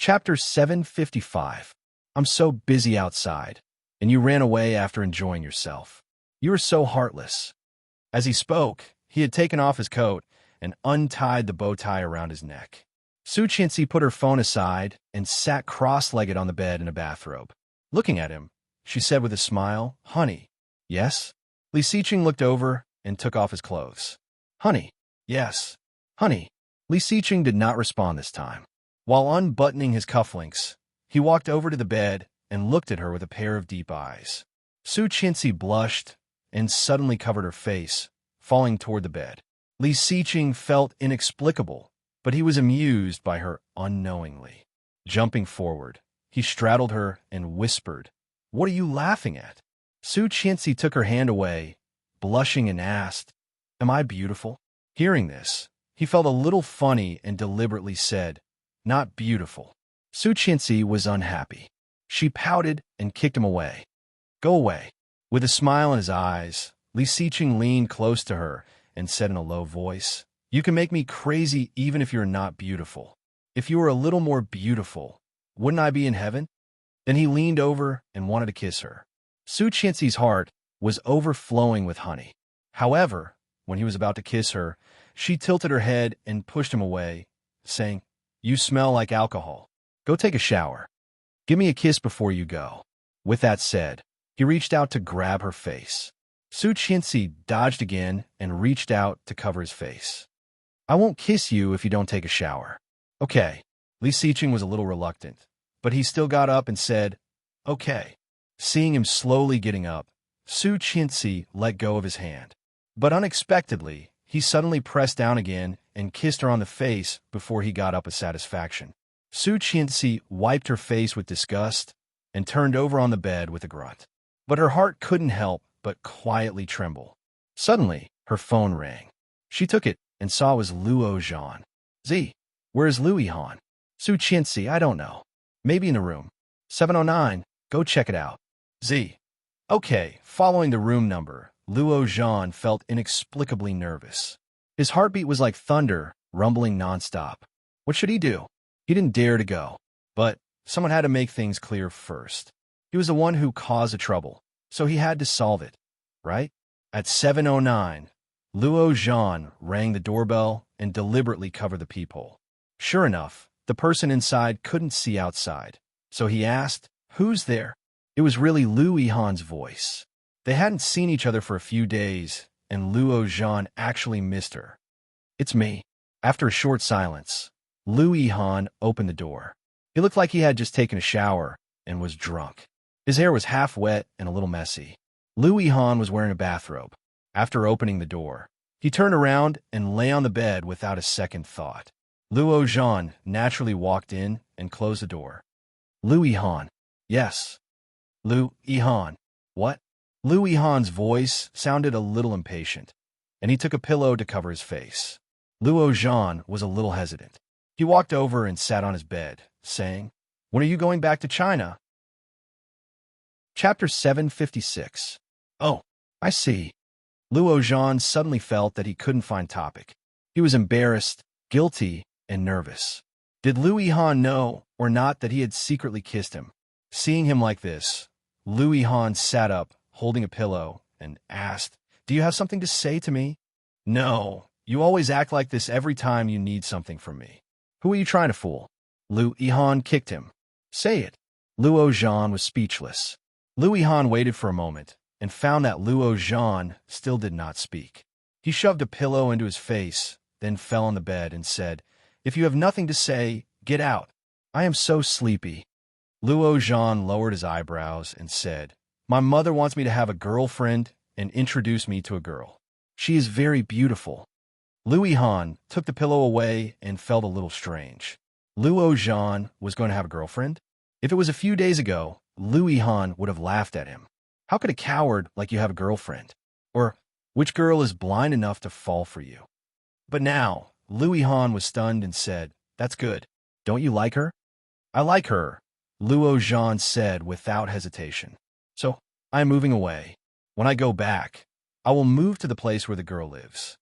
Chapter 755. I'm so busy outside, and you ran away after enjoying yourself. You are so heartless. As he spoke, he had taken off his coat and untied the bow tie around his neck. Su Qianxi put her phone aside and sat cross-legged on the bed in a bathrobe. Looking at him, she said with a smile, "Honey." "Yes?" Li Xiqing looked over and took off his clothes. "Honey." "Yes." "Honey." Li Xiqing did not respond this time. While unbuttoning his cufflinks, he walked over to the bed and looked at her with a pair of deep eyes. Su Qianxi blushed and suddenly covered her face, falling toward the bed. Li Xiqing felt inexplicable, but he was amused by her unknowingly. Jumping forward, he straddled her and whispered, "What are you laughing at?" Su Qianxi took her hand away, blushing, and asked, "Am I beautiful?" Hearing this, he felt a little funny and deliberately said, "Not beautiful." Su Qianxi was unhappy. She pouted and kicked him away. "Go away." With a smile in his eyes, Li Xiqing leaned close to her and said in a low voice, "You can make me crazy even if you're not beautiful. If you were a little more beautiful, wouldn't I be in heaven?" Then he leaned over and wanted to kiss her. Su Qianxi's heart was overflowing with honey. However, when he was about to kiss her, she tilted her head and pushed him away, saying, "You smell like alcohol. Go take a shower. Give me a kiss before you go." With that said, he reached out to grab her face. Su Qianxi dodged again and reached out to cover his face. "I won't kiss you if you don't take a shower." "Okay." Li Xiqing was a little reluctant, but he still got up and said, "Okay." Seeing him slowly getting up, Su Qianxi let go of his hand. But unexpectedly, he suddenly pressed down again and kissed her on the face before he got up with satisfaction. Su Qianxi wiped her face with disgust and turned over on the bed with a grunt. But her heart couldn't help but quietly tremble. Suddenly, her phone rang. She took it and saw it was Luo Zhan. "Z, where is Louis Han?" "Su Qianxi, I don't know. Maybe in the room. 709, go check it out." "Z." "Okay." Following the room number, Luo Zhan felt inexplicably nervous. His heartbeat was like thunder, rumbling nonstop. What should he do? He didn't dare to go. But someone had to make things clear first. He was the one who caused the trouble, so he had to solve it, right? At 7:09, Luo Zhan rang the doorbell and deliberately covered the peephole. Sure enough, the person inside couldn't see outside, so he asked, "Who's there?" It was really Louis Han's voice. They hadn't seen each other for a few days, and Luo Zhan actually missed her. "It's me." After a short silence, Louis Han opened the door. He looked like he had just taken a shower and was drunk. His hair was half wet and a little messy. Louis Han was wearing a bathrobe. After opening the door, he turned around and lay on the bed without a second thought. Luo Zhan naturally walked in and closed the door. "Louis Han." "Yes." "Louis Han." "What?" Louis Han's voice sounded a little impatient, and he took a pillow to cover his face. Luo Zhan was a little hesitant. He walked over and sat on his bed, saying, "When are you going back to China?" Chapter 756. "Oh, I see." Luo Zhan suddenly felt that he couldn't find topic. He was embarrassed, guilty, and nervous. Did Louis Han know or not that he had secretly kissed him? Seeing him like this, Louis Han sat up, holding a pillow, and asked, "Do you have something to say to me?" "No, you always act like this every time you need something from me. Who are you trying to fool?" Louis Han kicked him. "Say it." Luo Zhan was speechless. Louis Han waited for a moment and found that Luo Zhan still did not speak. He shoved a pillow into his face, then fell on the bed and said, "If you have nothing to say, get out. I am so sleepy." Luo Zhan lowered his eyebrows and said, "My mother wants me to have a girlfriend and introduce me to a girl. She is very beautiful." Louis Han took the pillow away and felt a little strange. Luo Zhan was going to have a girlfriend? If it was a few days ago, Louis Han would have laughed at him. How could a coward like you have a girlfriend? Or, which girl is blind enough to fall for you? But now, Louis Han was stunned and said, "That's good. Don't you like her?" "I like her," Luo Zhan said without hesitation. "So, I am moving away. When I go back, I will move to the place where the girl lives."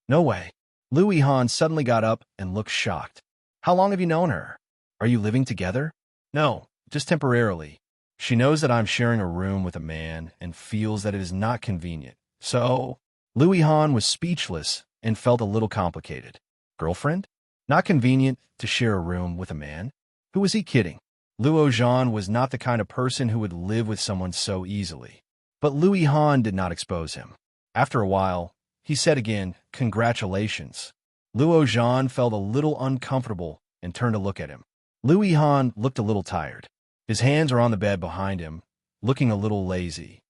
"No way." Louis Han suddenly got up and looked shocked. "How long have you known her?" Are you living together? No, just temporarily. She knows that I'm sharing a room with a man and feels that it is not convenient. So, Louis Han was speechless and felt a little complicated. Girlfriend? Not convenient to share a room with a man? Who was he kidding? Luo Zhan was not the kind of person who would live with someone so easily. But Louis Han did not expose him. After a while, he said again, "Congratulations." Luo Zhan felt a little uncomfortable and turned to look at him. Louis Han looked a little tired. His hands were on the bed behind him, looking a little lazy.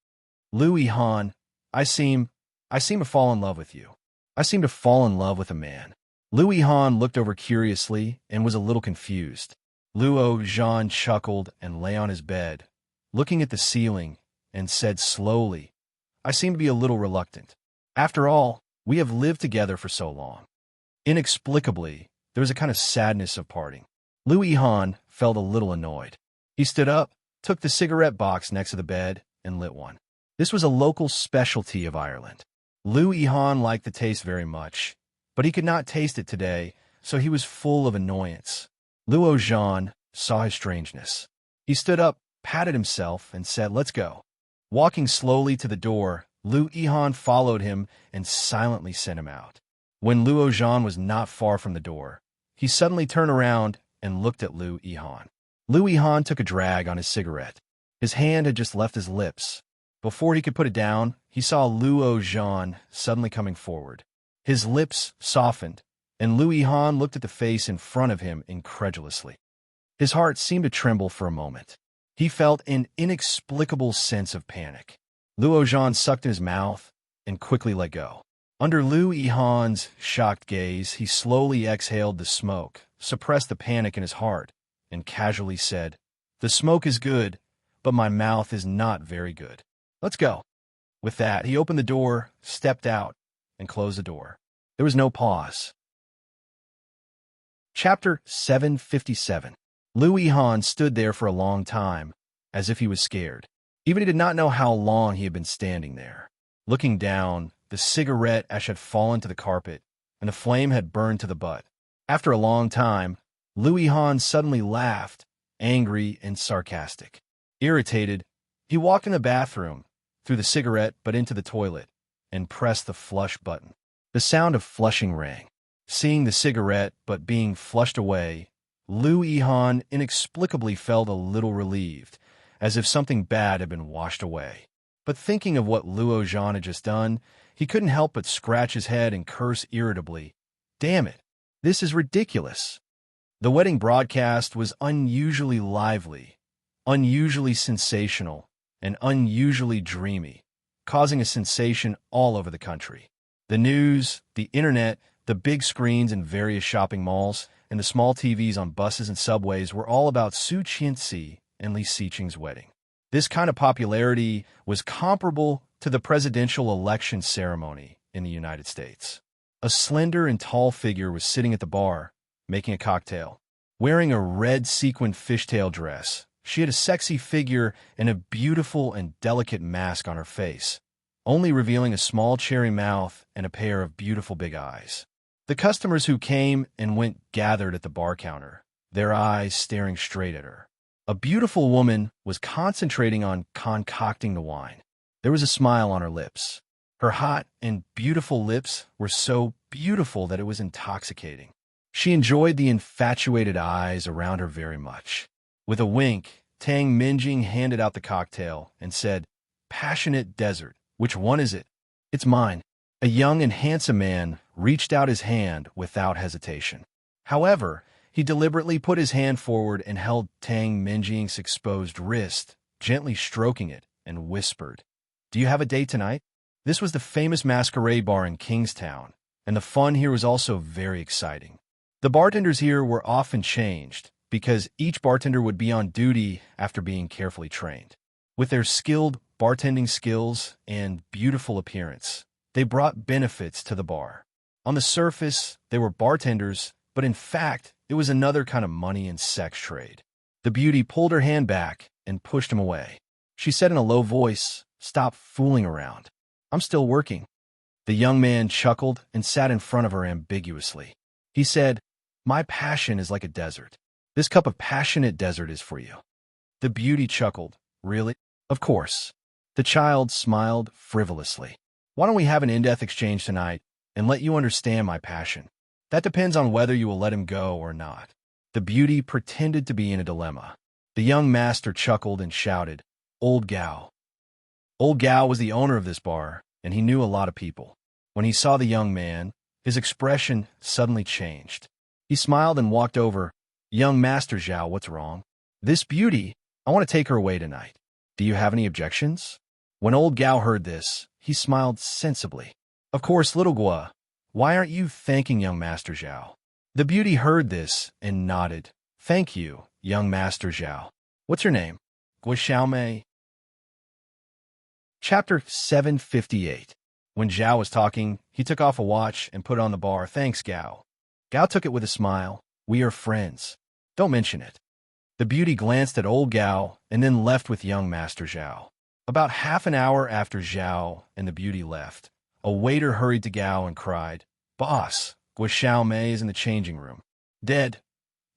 Louis Han, I seem to fall in love with you. I seem to fall in love with a man. Louis Han looked over curiously and was a little confused. Luo Zhan chuckled and lay on his bed, looking at the ceiling, and said slowly, I seem to be a little reluctant. After all, we have lived together for so long. Inexplicably, there was a kind of sadness of parting. Louis Han felt a little annoyed. He stood up, took the cigarette box next to the bed, and lit one. This was a local specialty of Ireland. Louis Han liked the taste very much, but he could not taste it today, so he was full of annoyance. Luo Zhan saw his strangeness. He stood up, patted himself, and said, "Let's go." Walking slowly to the door, Louis Han followed him and silently sent him out. When Luo Zhan was not far from the door, he suddenly turned around and looked at Louis Han. Louis Han took a drag on his cigarette. His hand had just left his lips. Before he could put it down, he saw Luo Zhan suddenly coming forward. His lips softened, and Louis Han looked at the face in front of him incredulously. His heart seemed to tremble for a moment. He felt an inexplicable sense of panic. Luo Zhan sucked in his mouth and quickly let go. Under Louis Han's shocked gaze, he slowly exhaled the smoke, suppressed the panic in his heart, and casually said, "The smoke is good, but my mouth is not very good. Let's go." With that, he opened the door, stepped out, and closed the door. There was no pause. Chapter 757. Louis Han stood there for a long time, as if he was scared. Even he did not know how long he had been standing there. Looking down, the cigarette ash had fallen to the carpet, and the flame had burned to the butt. After a long time, Louis Han suddenly laughed, angry and sarcastic. Irritated, he walked in the bathroom, threw the cigarette but into the toilet, and pressed the flush button. The sound of flushing rang. Seeing the cigarette but being flushed away, Louis Han inexplicably felt a little relieved, as if something bad had been washed away. But thinking of what Luo Zhan had just done, he couldn't help but scratch his head and curse irritably. Damn it, this is ridiculous. The wedding broadcast was unusually lively, unusually sensational, and unusually dreamy, causing a sensation all over the country. The news, the internet, the big screens in various shopping malls, and the small TVs on buses and subways were all about Su Qianxi and Li Xiqing's wedding. This kind of popularity was comparable to the presidential election ceremony in the United States. A slender and tall figure was sitting at the bar, making a cocktail. Wearing a red sequined fishtail dress, she had a sexy figure and a beautiful and delicate mask on her face, only revealing a small cherry mouth and a pair of beautiful big eyes. The customers who came and went gathered at the bar counter, their eyes staring straight at her. A beautiful woman was concentrating on concocting the wine. There was a smile on her lips. Her hot and beautiful lips were so beautiful that it was intoxicating. She enjoyed the infatuated eyes around her very much. With a wink, Tang Minjing handed out the cocktail and said, "Passionate Desert, which one is it?" "It's mine." A young and handsome man reached out his hand without hesitation. However, he deliberately put his hand forward and held Tang Minjing's exposed wrist, gently stroking it, and whispered, "Do you have a date tonight?" This was the famous masquerade bar in Kingstown, and the fun here was also very exciting. The bartenders here were often changed, because each bartender would be on duty after being carefully trained. With their skilled bartending skills and beautiful appearance, they brought benefits to the bar. On the surface, they were bartenders, but in fact, it was another kind of money and sex trade. The beauty pulled her hand back and pushed him away. She said in a low voice, "Stop fooling around. I'm still working." The young man chuckled and sat in front of her ambiguously. He said, "My passion is like a desert. This cup of passionate desert is for you. The beauty chuckled. Really? Of course. The child smiled frivolously. Why don't we have an in-depth exchange tonight and let you understand my passion? That depends on whether you will let him go or not. The beauty pretended to be in a dilemma. The young master chuckled and shouted, Old Gao. Old Gao was the owner of this bar, and he knew a lot of people. When he saw the young man, his expression suddenly changed. He smiled and walked over. Young Master Zhao, what's wrong? This beauty, I want to take her away tonight. Do you have any objections? When old Gao heard this, he smiled sensibly. Of course, little Gua, why aren't you thanking young Master Zhao? The beauty heard this and nodded. Thank you, young Master Zhao. What's your name? Gua Xiaomei. Chapter 758. When Zhao was talking, he took off a watch and put it on the bar. Thanks, Gao. Gao took it with a smile. We are friends. Don't mention it. The beauty glanced at old Gao and then left with young Master Zhao. About half an hour after Zhao and the beauty left, a waiter hurried to Gao and cried, Boss, Gua Xiaomei is in the changing room. Dead.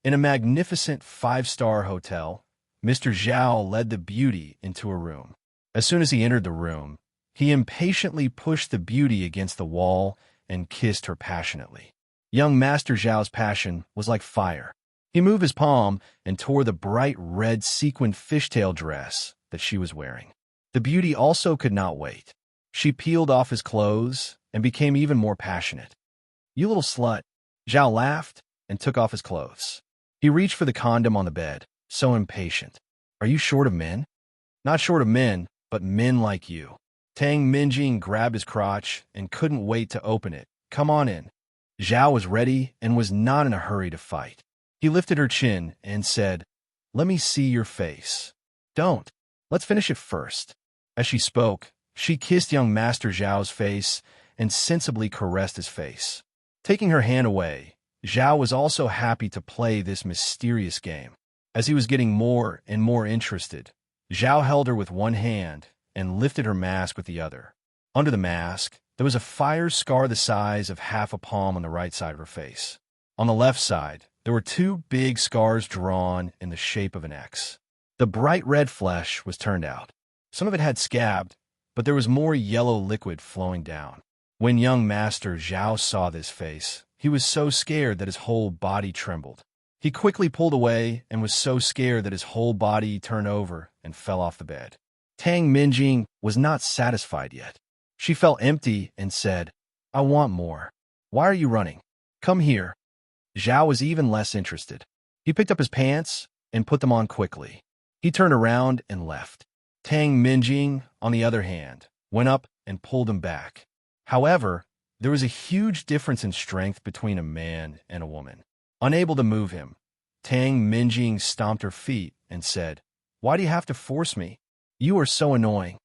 In a magnificent 5-star hotel, Mr. Zhao led the beauty into a room. As soon as he entered the room, he impatiently pushed the beauty against the wall and kissed her passionately. Young Master Zhao's passion was like fire. He moved his palm and tore the bright red sequined fishtail dress that she was wearing. The beauty also could not wait. She peeled off his clothes and became even more passionate. You little slut. Zhao laughed and took off his clothes. He reached for the condom on the bed, so impatient. Are you short of men? Not short of men, but men like you. Tang Minjing grabbed his crotch and couldn't wait to open it. Come on in. Zhao was ready and was not in a hurry to fight. He lifted her chin and said, Let me see your face. Don't. Let's finish it first. As she spoke, she kissed young Master Zhao's face and sensibly caressed his face. Taking her hand away, Zhao was also happy to play this mysterious game. As he was getting more and more interested, Zhao held her with one hand and lifted her mask with the other. Under the mask, there was a fire scar the size of half a palm on the right side of her face. On the left side, there were 2 big scars drawn in the shape of an X. The bright red flesh was turned out. Some of it had scabbed, but there was more yellow liquid flowing down. When young Master Zhao saw this face, he was so scared that his whole body trembled. He quickly pulled away and was so scared that his whole body turned over and fell off the bed. Tang Minjing was not satisfied yet. She felt empty and said, I want more. Why are you running? Come here. Zhao was even less interested. He picked up his pants and put them on quickly. He turned around and left. Tang Minjing, on the other hand, went up and pulled him back. However, there was a huge difference in strength between a man and a woman. Unable to move him, Tang Minjing stomped her feet and said, Why do you have to force me? You are so annoying.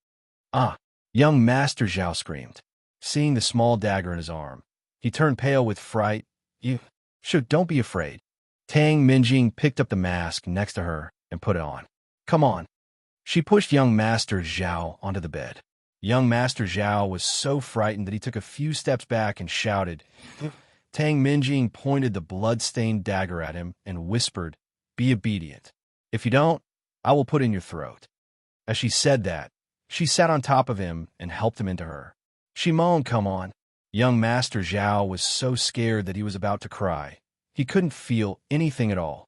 Ah! Young Master Zhao screamed, seeing the small dagger in his arm. He turned pale with fright. Don't be afraid. Tang Minjing picked up the mask next to her and put it on. Come on. She pushed young Master Zhao onto the bed. Young Master Zhao was so frightened that he took a few steps back and shouted. Tang Minjing pointed the blood-stained dagger at him and whispered, Be obedient. If you don't, I will put it in your throat. As she said that, she sat on top of him and helped him into her. She moaned, Come on. Young Master Zhao was so scared that he was about to cry. He couldn't feel anything at all.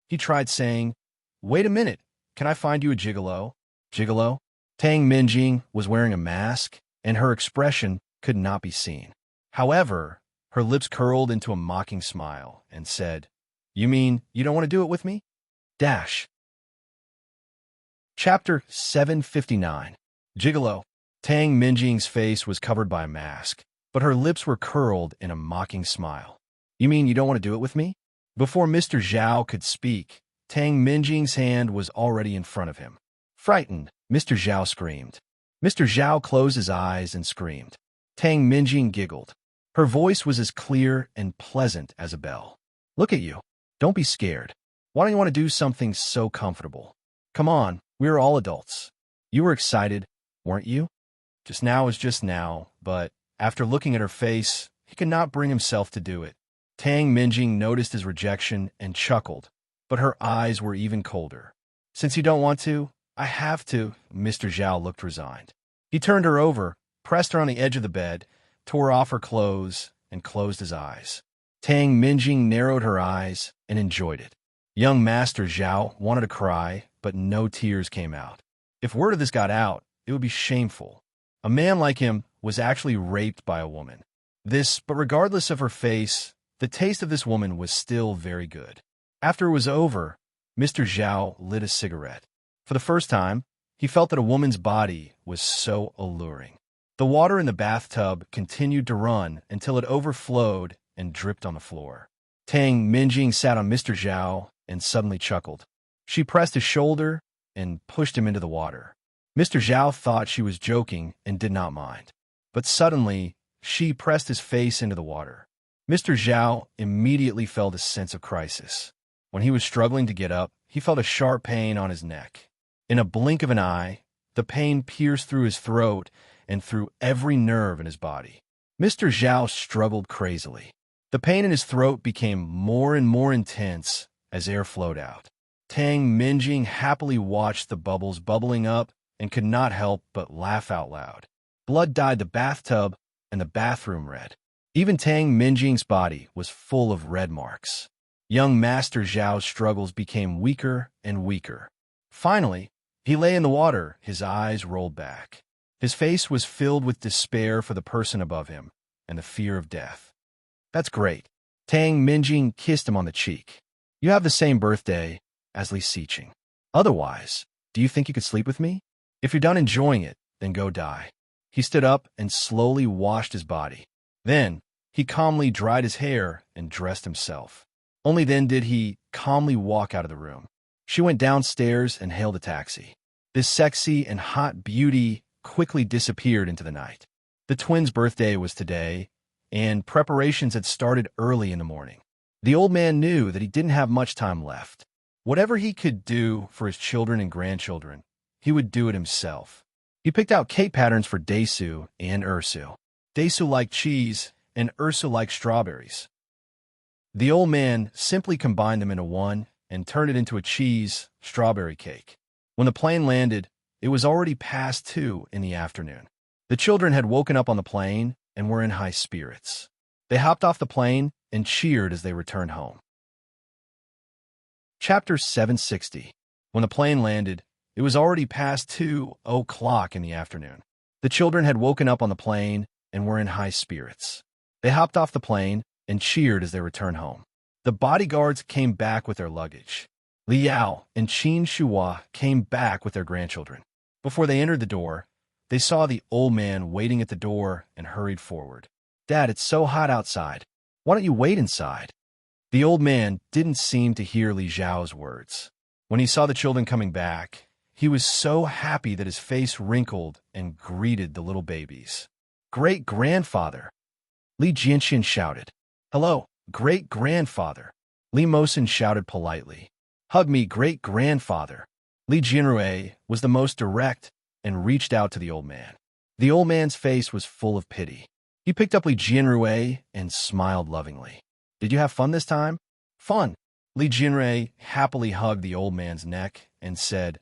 He tried saying, Wait a minute. Can I find you a gigolo? Gigolo? Tang Minjing was wearing a mask, and her expression could not be seen. However, her lips curled into a mocking smile and said, You mean you don't want to do it with me? Dash. Chapter 759. Gigolo. Tang Minjing's face was covered by a mask, but her lips were curled in a mocking smile. You mean you don't want to do it with me? Before Mr. Zhao could speak, Tang Minjing's hand was already in front of him. Frightened, Mr. Zhao screamed. Mr. Zhao closed his eyes and screamed. Tang Minjing giggled. Her voice was as clear and pleasant as a bell. Look at you. Don't be scared. Why don't you want to do something so comfortable? Come on, we're all adults. You were excited, weren't you? Just now is just now, but after looking at her face, he could not bring himself to do it. Tang Minjing noticed his rejection and chuckled, but her eyes were even colder. Since you don't want to, I have to. Mr. Zhao looked resigned. He turned her over, pressed her on the edge of the bed, tore off her clothes, and closed his eyes. Tang Minjing narrowed her eyes and enjoyed it. Young Master Zhao wanted to cry, but no tears came out. If word of this got out, it would be shameful. A man like him was actually raped by a woman. But regardless of her face, the taste of this woman was still very good. After it was over, Mr. Zhao lit a cigarette. For the first time, he felt that a woman's body was so alluring. The water in the bathtub continued to run until it overflowed and dripped on the floor. Tang Minjing sat on Mr. Zhao and suddenly chuckled. She pressed his shoulder and pushed him into the water. Mr. Zhao thought she was joking and did not mind. But suddenly, she pressed his face into the water. Mr. Zhao immediately felt a sense of crisis. When he was struggling to get up, he felt a sharp pain on his neck. In a blink of an eye, the pain pierced through his throat and through every nerve in his body. Mr. Zhao struggled crazily. The pain in his throat became more and more intense as air flowed out. Tang Minjing happily watched the bubbles bubbling up and could not help but laugh out loud. Blood dyed the bathtub and the bathroom red. Even Tang Minjing's body was full of red marks. Young Master Zhao's struggles became weaker and weaker. Finally, he lay in the water, his eyes rolled back. His face was filled with despair for the person above him and the fear of death. That's great. Tang Minjing kissed him on the cheek. You have the same birthday as Li Xiqing. Otherwise, do you think you could sleep with me? If you're done enjoying it, then go die. He stood up and slowly washed his body. Then, he calmly dried his hair and dressed himself. Only then did he calmly walk out of the room. She went downstairs and hailed a taxi. This sexy and hot beauty quickly disappeared into the night. The twins' birthday was today, and preparations had started early in the morning. The old man knew that he didn't have much time left. Whatever he could do for his children and grandchildren, he would do it himself. He picked out cake patterns for Daisu and Ursu. Daisu liked cheese, and Ursu liked strawberries. The old man simply combined them into one and turned it into a cheese-strawberry cake. When the plane landed, it was already past 2 in the afternoon. The children had woken up on the plane and were in high spirits. They hopped off the plane and cheered as they returned home. Chapter 760. When the plane landed, it was already past 2:00 in the afternoon. The children had woken up on the plane and were in high spirits. They hopped off the plane and cheered as they returned home. The bodyguards came back with their luggage. Liao and Qin Shuhua came back with their grandchildren. Before they entered the door, they saw the old man waiting at the door and hurried forward. Dad, it's so hot outside. Why don't you wait inside? The old man didn't seem to hear Li Zhao's words. When he saw the children coming back, he was so happy that his face wrinkled and greeted the little babies. Great-grandfather! Li Jianxian shouted. Hello, great-grandfather! Li Mosin shouted politely. Hug me, great-grandfather! Li Jianrui was the most direct and reached out to the old man. The old man's face was full of pity. He picked up Li Jianrui and smiled lovingly. Did you have fun this time? Fun! Li Jianrui happily hugged the old man's neck and said,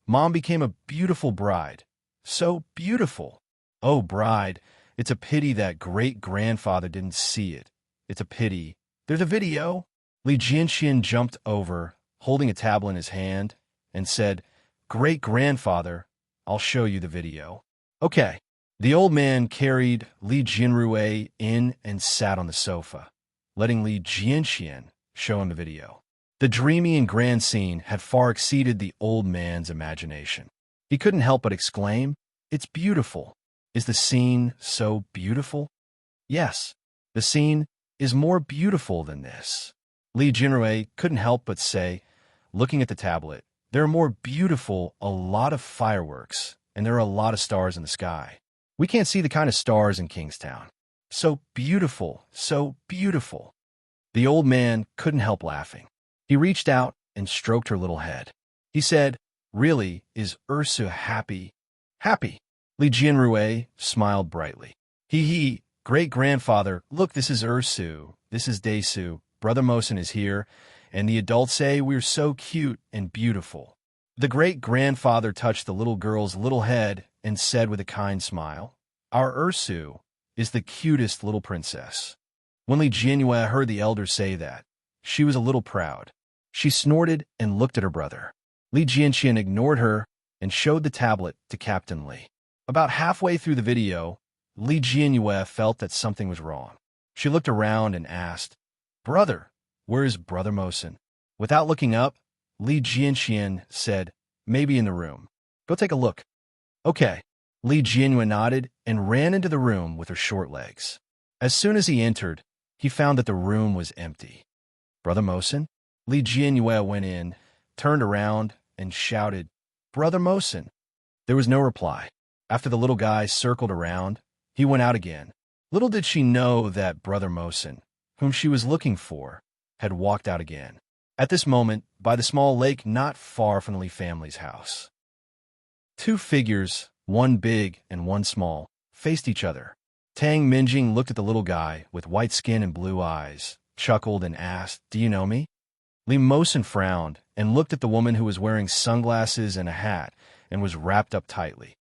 Mom became a beautiful bride. So beautiful. Oh, bride, it's a pity that great-grandfather didn't see it. It's a pity. There's a video. Li Jianxian jumped over, holding a tablet in his hand, and said, Great-grandfather, I'll show you the video. Okay. The old man carried Li Jianrui in and sat on the sofa, letting Li Jianxian show him the video. The dreamy and grand scene had far exceeded the old man's imagination. He couldn't help but exclaim, It's beautiful. Is the scene so beautiful? Yes, the scene is more beautiful than this. Li Jianrui couldn't help but say, looking at the tablet, there are more beautiful, a lot of fireworks, and there are a lot of stars in the sky. We can't see the kind of stars in Kingstown. So beautiful, so beautiful. The old man couldn't help laughing. He reached out and stroked her little head. He said, Really, is Ursu happy? Happy. Li Jianrui smiled brightly. Hee, great-grandfather, look, this is Ursu, this is Daisu, Brother Mosin is here, and the adults say we're so cute and beautiful. The great-grandfather touched the little girl's little head and said with a kind smile, "Our Ursu is the cutest little princess." When Li Jianyue heard the elders say that, she was a little proud. She snorted and looked at her brother. Li Jianxian ignored her and showed the tablet to Captain Li. About halfway through the video, Li Jianyue felt that something was wrong. She looked around and asked, "Brother, where is Brother Mosen?" Without looking up, Li Jianxian said, "Maybe in the room. Go take a look." "Okay." Li Jianyue nodded and ran into the room with her short legs. As soon as he entered, he found that the room was empty. "Brother Mosen?" Li Jianyue went in, turned around, and shouted, "Brother Mosen." There was no reply. After the little guy circled around, he went out again. Little did she know that Brother Mosen, whom she was looking for, had walked out again. At this moment, by the small lake not far from the Li family's house, two figures, one big and one small, faced each other. Tang Minjing looked at the little guy with white skin and blue eyes, chuckled and asked, "Do you know me?" Li Mosen frowned and looked at the woman who was wearing sunglasses and a hat and was wrapped up tightly.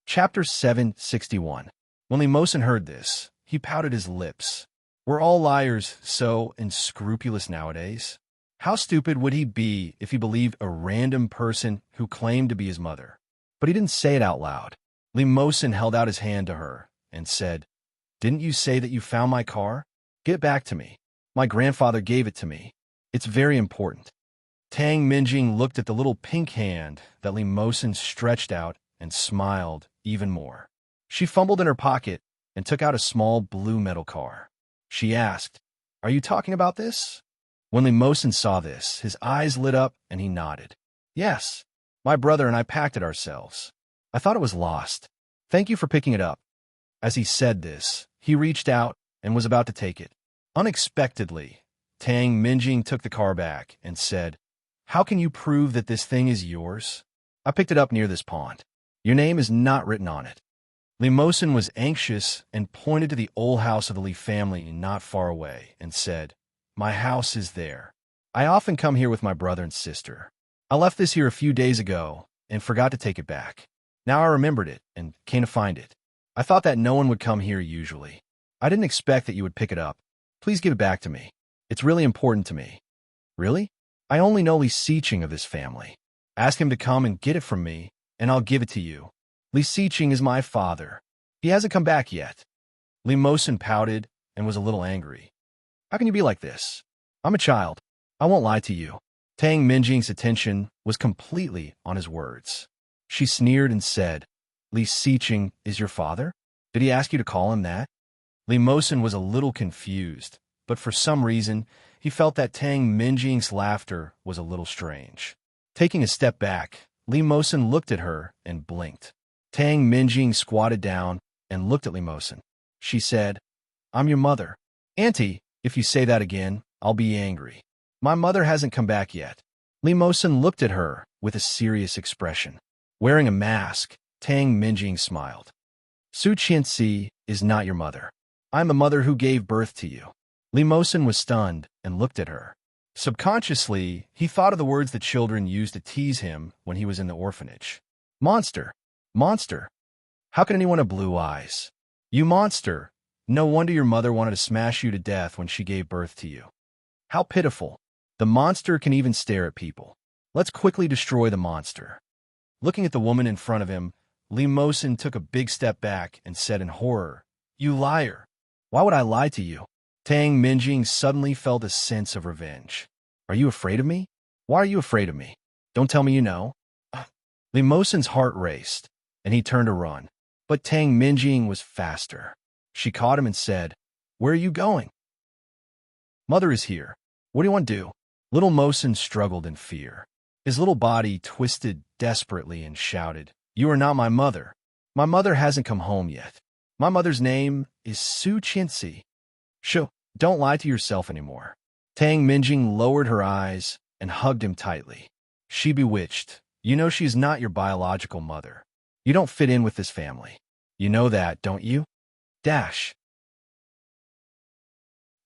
Chapter 761. When Li Mosen heard this, he pouted his lips. Were all liars so unscrupulous nowadays? How stupid would he be if he believed a random person who claimed to be his mother? But he didn't say it out loud. Li Mosen held out his hand to her and said, "Didn't you say that you found my car? Get back to me. My grandfather gave it to me. It's very important." Tang Minjing looked at the little pink hand that Li Mosen stretched out and smiled even more. She fumbled in her pocket and took out a small blue metal car. She asked, "Are you talking about this?" When Li Mosen saw this, his eyes lit up and he nodded. "Yes, my brother and I packed it ourselves. I thought it was lost. Thank you for picking it up." As he said this, he reached out and was about to take it. Unexpectedly, Tang Minjing took the car back and said, "How can you prove that this thing is yours? I picked it up near this pond. Your name is not written on it." Li Mosen was anxious and pointed to the old house of the Li family not far away and said, "My house is there. I often come here with my brother and sister. I left this here a few days ago and forgot to take it back. Now I remembered it and came to find it. I thought that no one would come here usually. I didn't expect that you would pick it up. Please give it back to me. It's really important to me." "Really? I only know Li Siqing of this family. Ask him to come and get it from me, and I'll give it to you. Li Siqing is my father. He hasn't come back yet." Li Mosen pouted and was a little angry. "How can you be like this? I'm a child. I won't lie to you." Tang Minjing's attention was completely on his words. She sneered and said, "Li Siqing is your father? Did he ask you to call him that?" Li Mosen was a little confused, but for some reason, he felt that Tang Minjing's laughter was a little strange. Taking a step back, Li Mosen looked at her and blinked. Tang Minjing squatted down and looked at Li Mosen. She said, "I'm your mother. Auntie, if you say that again, I'll be angry. My mother hasn't come back yet." Li Mosen looked at her with a serious expression. Wearing a mask, Tang Minjing smiled. "Su Qianxi is not your mother. I'm the mother who gave birth to you." Li Mosen was stunned and looked at her. Subconsciously, he thought of the words that children used to tease him when he was in the orphanage. "Monster! Monster! How can anyone have blue eyes? You monster! No wonder your mother wanted to smash you to death when she gave birth to you. How pitiful! The monster can even stare at people. Let's quickly destroy the monster." Looking at the woman in front of him, Li Mosen took a big step back and said in horror, "You liar! Why would I lie to you?" Tang Minjing suddenly felt a sense of revenge. "Are you afraid of me? Why are you afraid of me? Don't tell me you know." Li Mosen's heart raced, and he turned to run. But Tang Minjing was faster. She caught him and said, "Where are you going?" "Mother is here. What do you want to do?" Little Mosen struggled in fear. His little body twisted desperately and shouted, "You are not my mother. My mother hasn't come home yet. My mother's name is Su Qianxi." "Shoo, don't lie to yourself anymore." Tang Minjing lowered her eyes and hugged him tightly. "She bewitched. You know she's not your biological mother. You don't fit in with this family. You know that, don't you? Dash."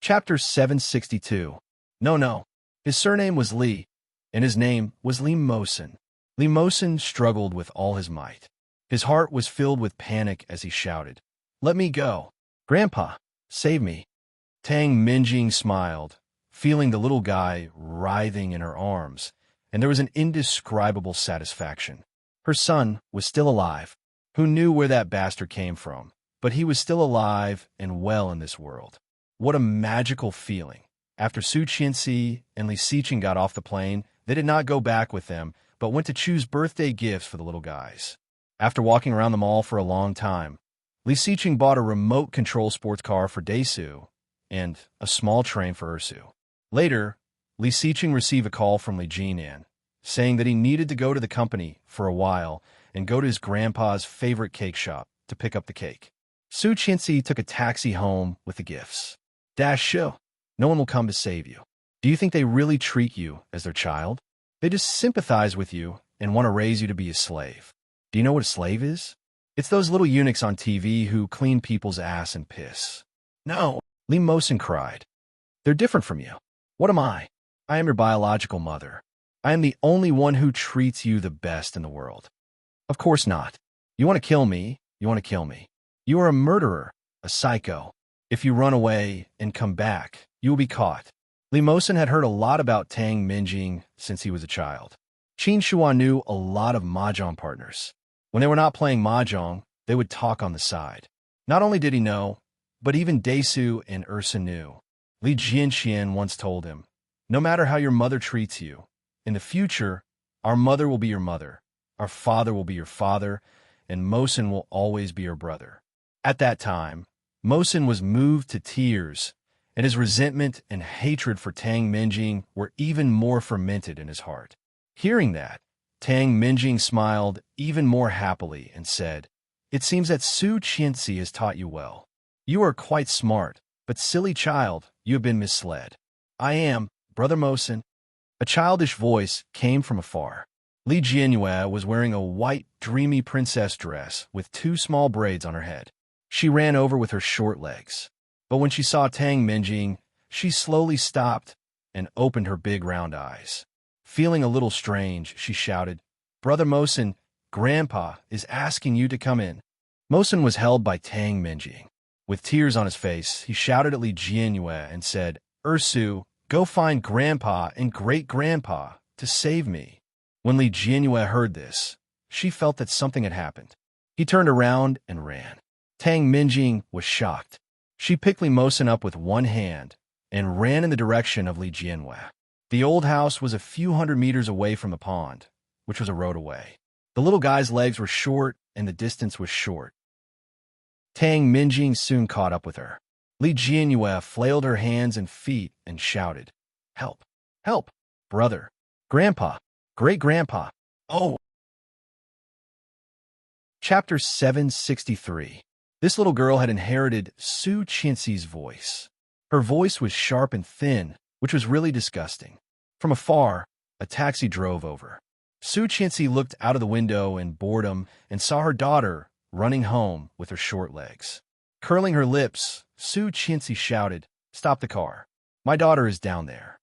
Chapter 762. No. His surname was Li, and his name was Li Mosen. Li Mosen struggled with all his might. His heart was filled with panic as he shouted, "Let me go! Grandpa, save me!" Tang Minjing smiled, feeling the little guy writhing in her arms, and there was an indescribable satisfaction. Her son was still alive. Who knew where that bastard came from? But he was still alive and well in this world. What a magical feeling. After Su Qianxi and Li Xiqing got off the plane, they did not go back with them, but went to choose birthday gifts for the little guys. After walking around the mall for a long time, Li Xiqing bought a remote control sports car for Daisu and a small train for Ursu. Later, Li Xiqing received a call from Li Jinan, saying that he needed to go to the company for a while and go to his grandpa's favorite cake shop to pick up the cake. Su Qianxi took a taxi home with the gifts. Show. No one will come to save you. Do you think they really treat you as their child? They just sympathize with you and want to raise you to be a slave. Do you know what a slave is? It's those little eunuchs on TV who clean people's ass and piss. No, Li Mosen cried. They're different from you. What am I? I am your biological mother. I am the only one who treats you the best in the world. Of course not. You want to kill me, you want to kill me. You are a murderer, a psycho. If you run away and come back, you will be caught. Li Mosen had heard a lot about Tang Minjing since he was a child. Qin Shuan knew a lot of mahjong partners. When they were not playing mahjong, they would talk on the side. Not only did he know, but even Daisu and Ursa knew. Li Jianxian once told him, "No matter how your mother treats you, in the future, our mother will be your mother, our father will be your father, and Mosen will always be your brother." At that time, Mosen was moved to tears, and his resentment and hatred for Tang Minjing were even more fermented in his heart. Hearing that, Tang Minjing smiled even more happily and said, "It seems that Su Qianxi has taught you well. You are quite smart, but silly child, you have been misled." "I am, Brother Mosen." A childish voice came from afar. Li Jianyue was wearing a white, dreamy princess dress with 2 small braids on her head. She ran over with her short legs. But when she saw Tang Minjing, she slowly stopped and opened her big round eyes. Feeling a little strange, she shouted, "Brother Mosen, Grandpa is asking you to come in." Mosen was held by Tang Minjing. With tears on his face, he shouted at Li Jianyue and said, "Ursu, go find Grandpa and Great-Grandpa to save me." When Li Jianyue heard this, she felt that something had happened. He turned around and ran. Tang Minjing was shocked. She picked Li Mosen up with one hand and ran in the direction of Li Jianyue. The old house was a few hundred meters away from the pond, which was a road away. The little guy's legs were short and the distance was short. Tang Minjing soon caught up with her. Li Jianyue flailed her hands and feet and shouted, "Help! Help! Brother! Grandpa! Great-Grandpa! Oh!" Chapter 763. This little girl had inherited Su Qianxi's voice. Her voice was sharp and thin, which was really disgusting. From afar, a taxi drove over. Su Qianxi looked out of the window in boredom and saw her daughter running home with her short legs. Curling her lips, Su Qianxi shouted, "Stop the car. My daughter is down there."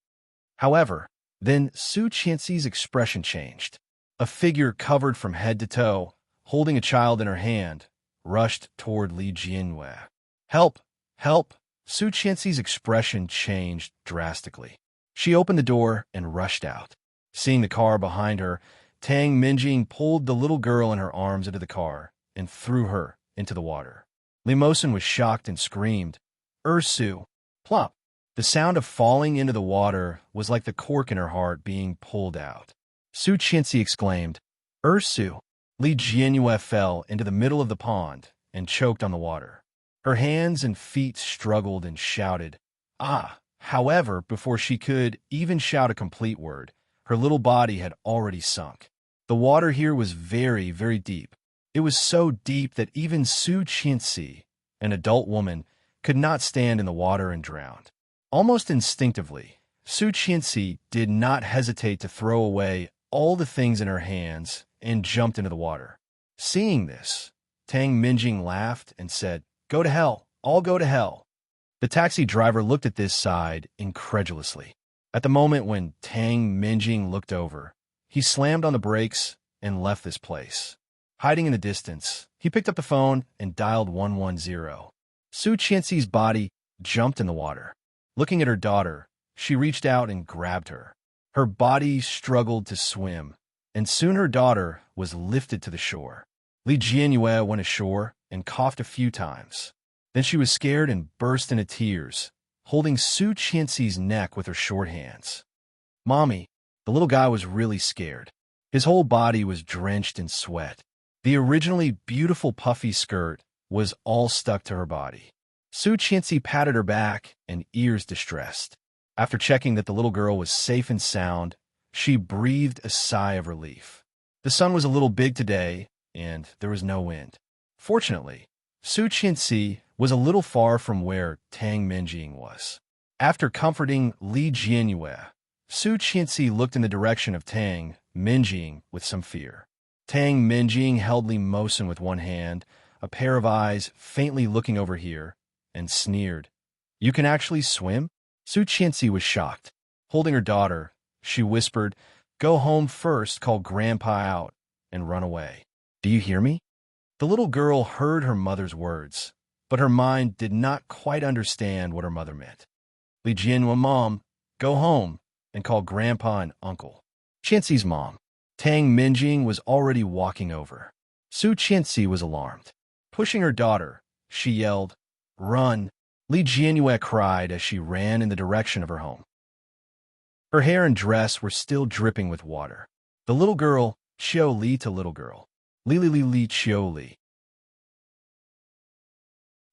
However, then Su Qianxi's expression changed. A figure covered from head to toe, holding a child in her hand, rushed toward Li Jianyue. "Help! Help!" Su Qianxi's expression changed drastically. She opened the door and rushed out. Seeing the car behind her, Tang Minjing pulled the little girl in her arms into the car and threw her into the water. Li Mosen was shocked and screamed, "Ursu!" Plop! The sound of falling into the water was like the cork in her heart being pulled out. Su Qianxi exclaimed, "Ursu!" Li Jianyue fell into the middle of the pond and choked on the water. Her hands and feet struggled and shouted, "Ah!" However, before she could even shout a complete word, her little body had already sunk. The water here was very, very deep. It was so deep that even Su Qianxi, an adult woman, could not stand in the water and drowned. Almost instinctively, Su Qianxi did not hesitate to throw away all the things in her hands and jumped into the water. Seeing this, Tang Minjing laughed and said, "Go to hell, all go to hell." The taxi driver looked at this side incredulously. At the moment when Tang Minjing looked over, he slammed on the brakes and left this place. Hiding in the distance, he picked up the phone and dialed 110. Su Qianxi's body jumped in the water. Looking at her daughter, she reached out and grabbed her. Her body struggled to swim, and soon her daughter was lifted to the shore. Li Jianyue went ashore and coughed a few times. Then she was scared and burst into tears, holding Su Qianxi's neck with her short hands. "Mommy," the little guy was really scared. His whole body was drenched in sweat. The originally beautiful puffy skirt was all stuck to her body. Su Qianxi patted her back and ears distressed. After checking that the little girl was safe and sound, she breathed a sigh of relief. The sun was a little big today, and there was no wind. Fortunately, Su Qianxi was a little far from where Tang Minjing was. After comforting Li Jianyue, Su Qianxi looked in the direction of Tang Minjing with some fear. Tang Minjing held Li Mosen with one hand, a pair of eyes faintly looking over here, and sneered. "You can actually swim?" Su Qianxi was shocked. Holding her daughter, she whispered, "Go home first, call Grandpa out, and run away. Do you hear me?" The little girl heard her mother's words, but her mind did not quite understand what her mother meant. "Li Jianyue, Mom, go home and call Grandpa and Uncle." Qianxi's mom, Tang Minjing, was already walking over. Su Qianxi was alarmed. Pushing her daughter, she yelled, "Run!" Li Jianyue cried as she ran in the direction of her home. Her hair and dress were still dripping with water. The little girl, Qiu Li to little girl, Li Li Li Li Qiu Li.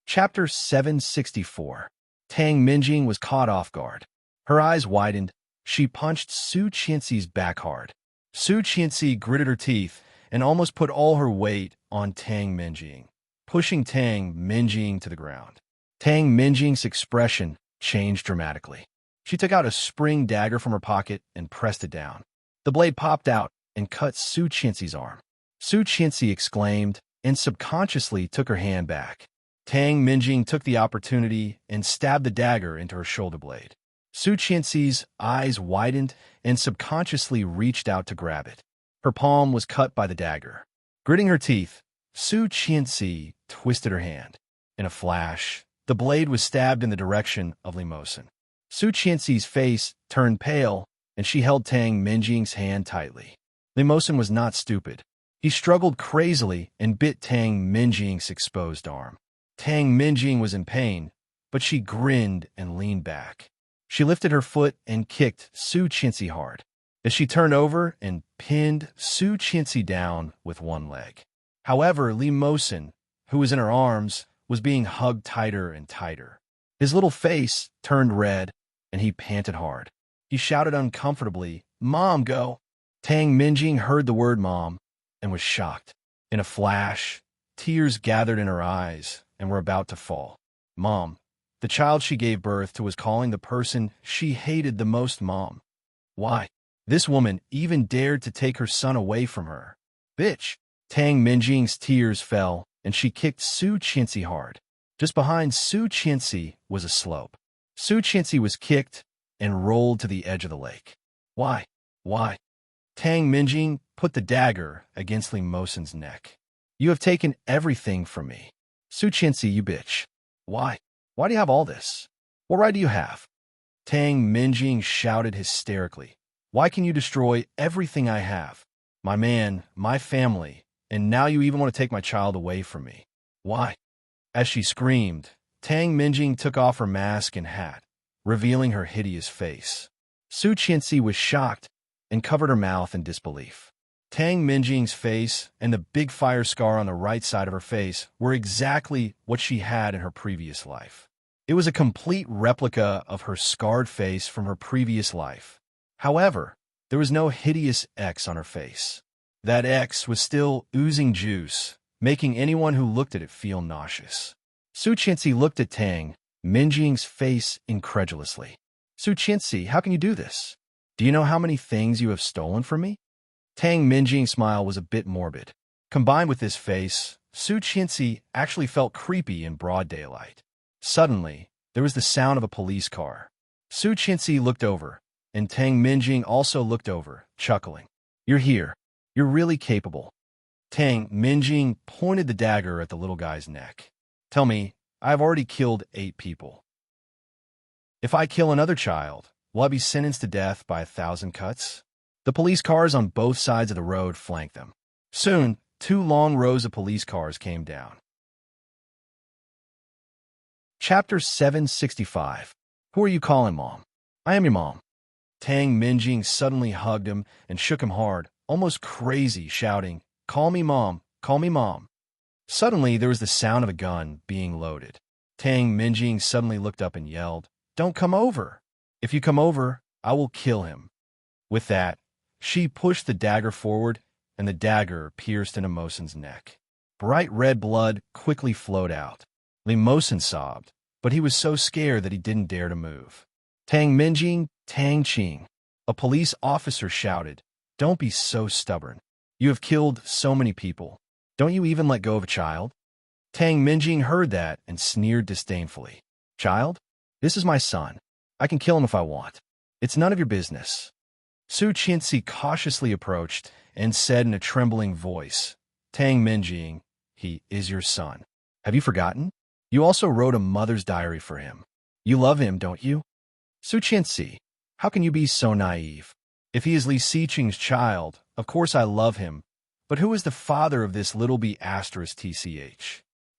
Chapter 764. Tang Minjing was caught off guard. Her eyes widened. She punched Su Qianxi's back hard. Su Qianxi gritted her teeth and almost put all her weight on Tang Minjing, pushing Tang Minjing to the ground. Tang Minjing's expression changed dramatically. She took out a spring dagger from her pocket and pressed it down. The blade popped out and cut Su Qianxi's arm. Su Qianxi exclaimed and subconsciously took her hand back. Tang Minjing took the opportunity and stabbed the dagger into her shoulder blade. Su Qianxi's eyes widened and subconsciously reached out to grab it. Her palm was cut by the dagger. Gritting her teeth, Su Qianxi twisted her hand. In a flash, the blade was stabbed in the direction of Li Mosen. Su Qianxi's face turned pale, and she held Tang Minjing's hand tightly. Li Mosen was not stupid. He struggled crazily and bit Tang Minjing's exposed arm. Tang Minjing was in pain, but she grinned and leaned back. She lifted her foot and kicked Su Qianxi hard, as she turned over and pinned Su Qianxi down with one leg. However, Li Mosen, who was in her arms, was being hugged tighter and tighter. His little face turned red, and he panted hard. He shouted uncomfortably, "Mom, go!" Tang Minjing heard the word mom and was shocked. In a flash, tears gathered in her eyes and were about to fall. Mom, the child she gave birth to, was calling the person she hated the most mom. Why? This woman even dared to take her son away from her. Bitch! Tang Minjing's tears fell, and she kicked Su Qianxi hard. Just behind Su Qianxi was a slope. Su Qianxi was kicked and rolled to the edge of the lake. Why? Why? Tang Minjing put the dagger against Li Mosen's neck. You have taken everything from me. Su Qianxi, you bitch. Why? Why do you have all this? What right do you have? Tang Minjing shouted hysterically. Why can you destroy everything I have? My man, my family, and now you even want to take my child away from me. Why? As she screamed, Tang Minjing took off her mask and hat, revealing her hideous face. Su Qianxi was shocked and covered her mouth in disbelief. Tang Minjing's face and the big fire scar on the right side of her face were exactly what she had in her previous life. It was a complete replica of her scarred face from her previous life. However, there was no hideous X on her face. That X was still oozing juice, making anyone who looked at it feel nauseous. Su Qianxi looked at Tang Minjing's face incredulously. Su Qianxi, how can you do this? Do you know how many things you have stolen from me? Tang Minjing's smile was a bit morbid. Combined with this face, Su Qianxi actually felt creepy in broad daylight. Suddenly, there was the sound of a police car. Su Qianxi looked over, and Tang Minjing also looked over, chuckling. You're here. You're really capable. Tang Minjing pointed the dagger at the little guy's neck. Tell me, I have already killed 8 people. If I kill another child, will I be sentenced to death by 1,000 cuts? The police cars on both sides of the road flanked them. Soon, 2 long rows of police cars came down. Chapter 765. Who are you calling, Mom? I am your mom. Tang Minjing suddenly hugged him and shook him hard, almost crazy, shouting, Call me Mom, call me Mom. Suddenly, there was the sound of a gun being loaded. Tang Minjing suddenly looked up and yelled, Don't come over. If you come over, I will kill him. With that, she pushed the dagger forward, and the dagger pierced into Mosen's neck. Bright red blood quickly flowed out. Mosen sobbed, but he was so scared that he didn't dare to move. Tang Minjing, Tang Qing. A police officer shouted, Don't be so stubborn. You have killed so many people. Don't you even let go of a child? Tang Minjing heard that and sneered disdainfully. Child? This is my son. I can kill him if I want. It's none of your business. Su Qianxi cautiously approached and said in a trembling voice, Tang Minjing, he is your son. Have you forgotten? You also wrote a mother's diary for him. You love him, don't you? Su Qianxi, how can you be so naive? If he is Li Siqing's child, of course I love him, but who is the father of this little b******?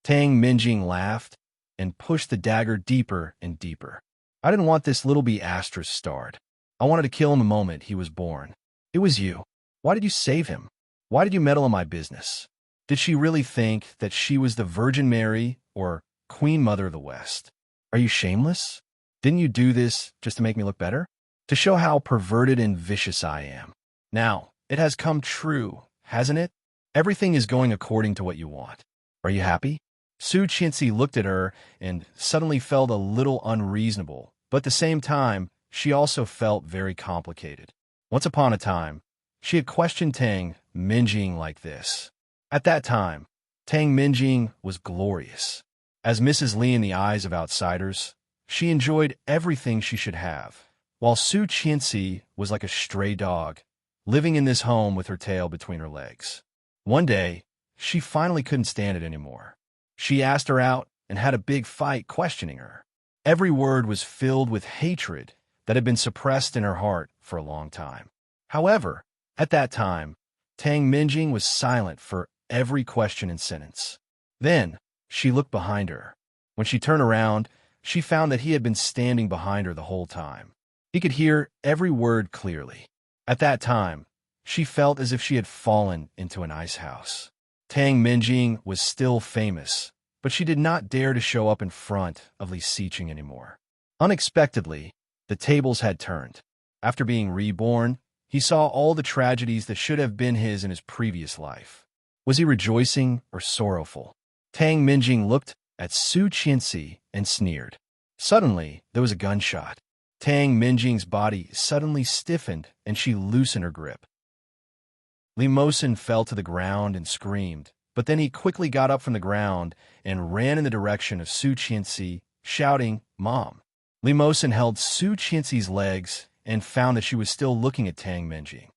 Tang Minjing laughed and pushed the dagger deeper and deeper. I didn't want this little b**** starred. I wanted to kill him the moment he was born. It was you. Why did you save him? Why did you meddle in my business? Did she really think that she was the Virgin Mary or Queen Mother of the West? Are you shameless? Didn't you do this just to make me look better? To show how perverted and vicious I am. Now, it has come true, hasn't it? Everything is going according to what you want. Are you happy? Su Qianxi looked at her and suddenly felt a little unreasonable, but at the same time, she also felt very complicated. Once upon a time, she had questioned Tang Minjing like this. At that time, Tang Minjing was glorious. As Mrs. Li in the eyes of outsiders, she enjoyed everything she should have, while Su Qianxi was like a stray dog, living in this home with her tail between her legs. One day, she finally couldn't stand it anymore. She asked her out and had a big fight questioning her. Every word was filled with hatred that had been suppressed in her heart for a long time. However, at that time, Tang Minjing was silent for every question and sentence. Then, she looked behind her. When she turned around, she found that he had been standing behind her the whole time. He could hear every word clearly. At that time, she felt as if she had fallen into an ice house. Tang Minjing was still famous, but she did not dare to show up in front of Li Siqing anymore. Unexpectedly, the tables had turned. After being reborn, he saw all the tragedies that should have been his in his previous life. Was he rejoicing or sorrowful? Tang Minjing looked at Su Qianxi and sneered. Suddenly, there was a gunshot. Tang Minjing's body suddenly stiffened and she loosened her grip. Mosen fell to the ground and screamed, but then he quickly got up from the ground and ran in the direction of Su Qianxi, shouting, Mom. Mosen held Su Qianxi's legs and found that she was still looking at Tang Minjing.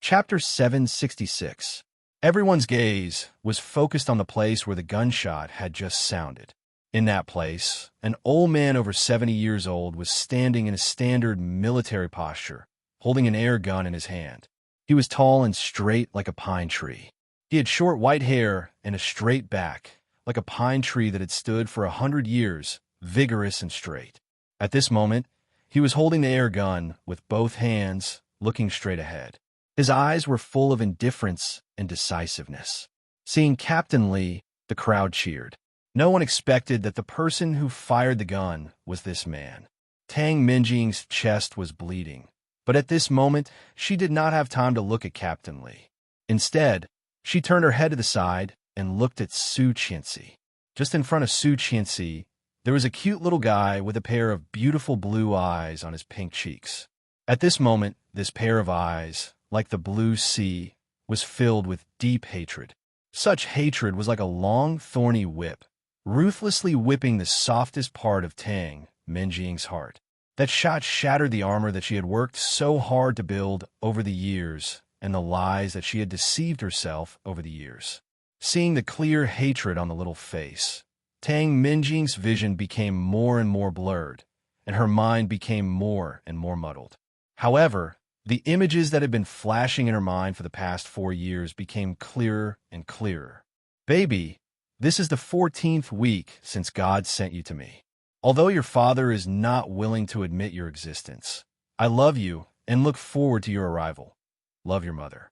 Chapter 766. Everyone's gaze was focused on the place where the gunshot had just sounded. In that place, an old man over 70 years old was standing in a standard military posture, holding an air gun in his hand. He was tall and straight like a pine tree. He had short white hair and a straight back, like a pine tree that had stood for 100 years, vigorous and straight. At this moment, he was holding the air gun with both hands, looking straight ahead. His eyes were full of indifference and decisiveness. Seeing Captain Li, the crowd cheered. No one expected that the person who fired the gun was this man. Tang Minjing's chest was bleeding, but at this moment, she did not have time to look at Captain Li. Instead, she turned her head to the side and looked at Su Qianxi. Just in front of Su Qianxi, there was a cute little guy with a pair of beautiful blue eyes on his pink cheeks. At this moment, this pair of eyes, like the blue sea, was filled with deep hatred. Such hatred was like a long, thorny whip, ruthlessly whipping the softest part of Tang Minjing's heart. That shot shattered the armor that she had worked so hard to build over the years and the lies that she had deceived herself over the years. Seeing the clear hatred on the little face, Tang Minjing's vision became more and more blurred, and her mind became more and more muddled. However, the images that had been flashing in her mind for the past 4 years became clearer and clearer. Baby, this is the 14th week since God sent you to me. Although your father is not willing to admit your existence, I love you and look forward to your arrival. Love, your mother.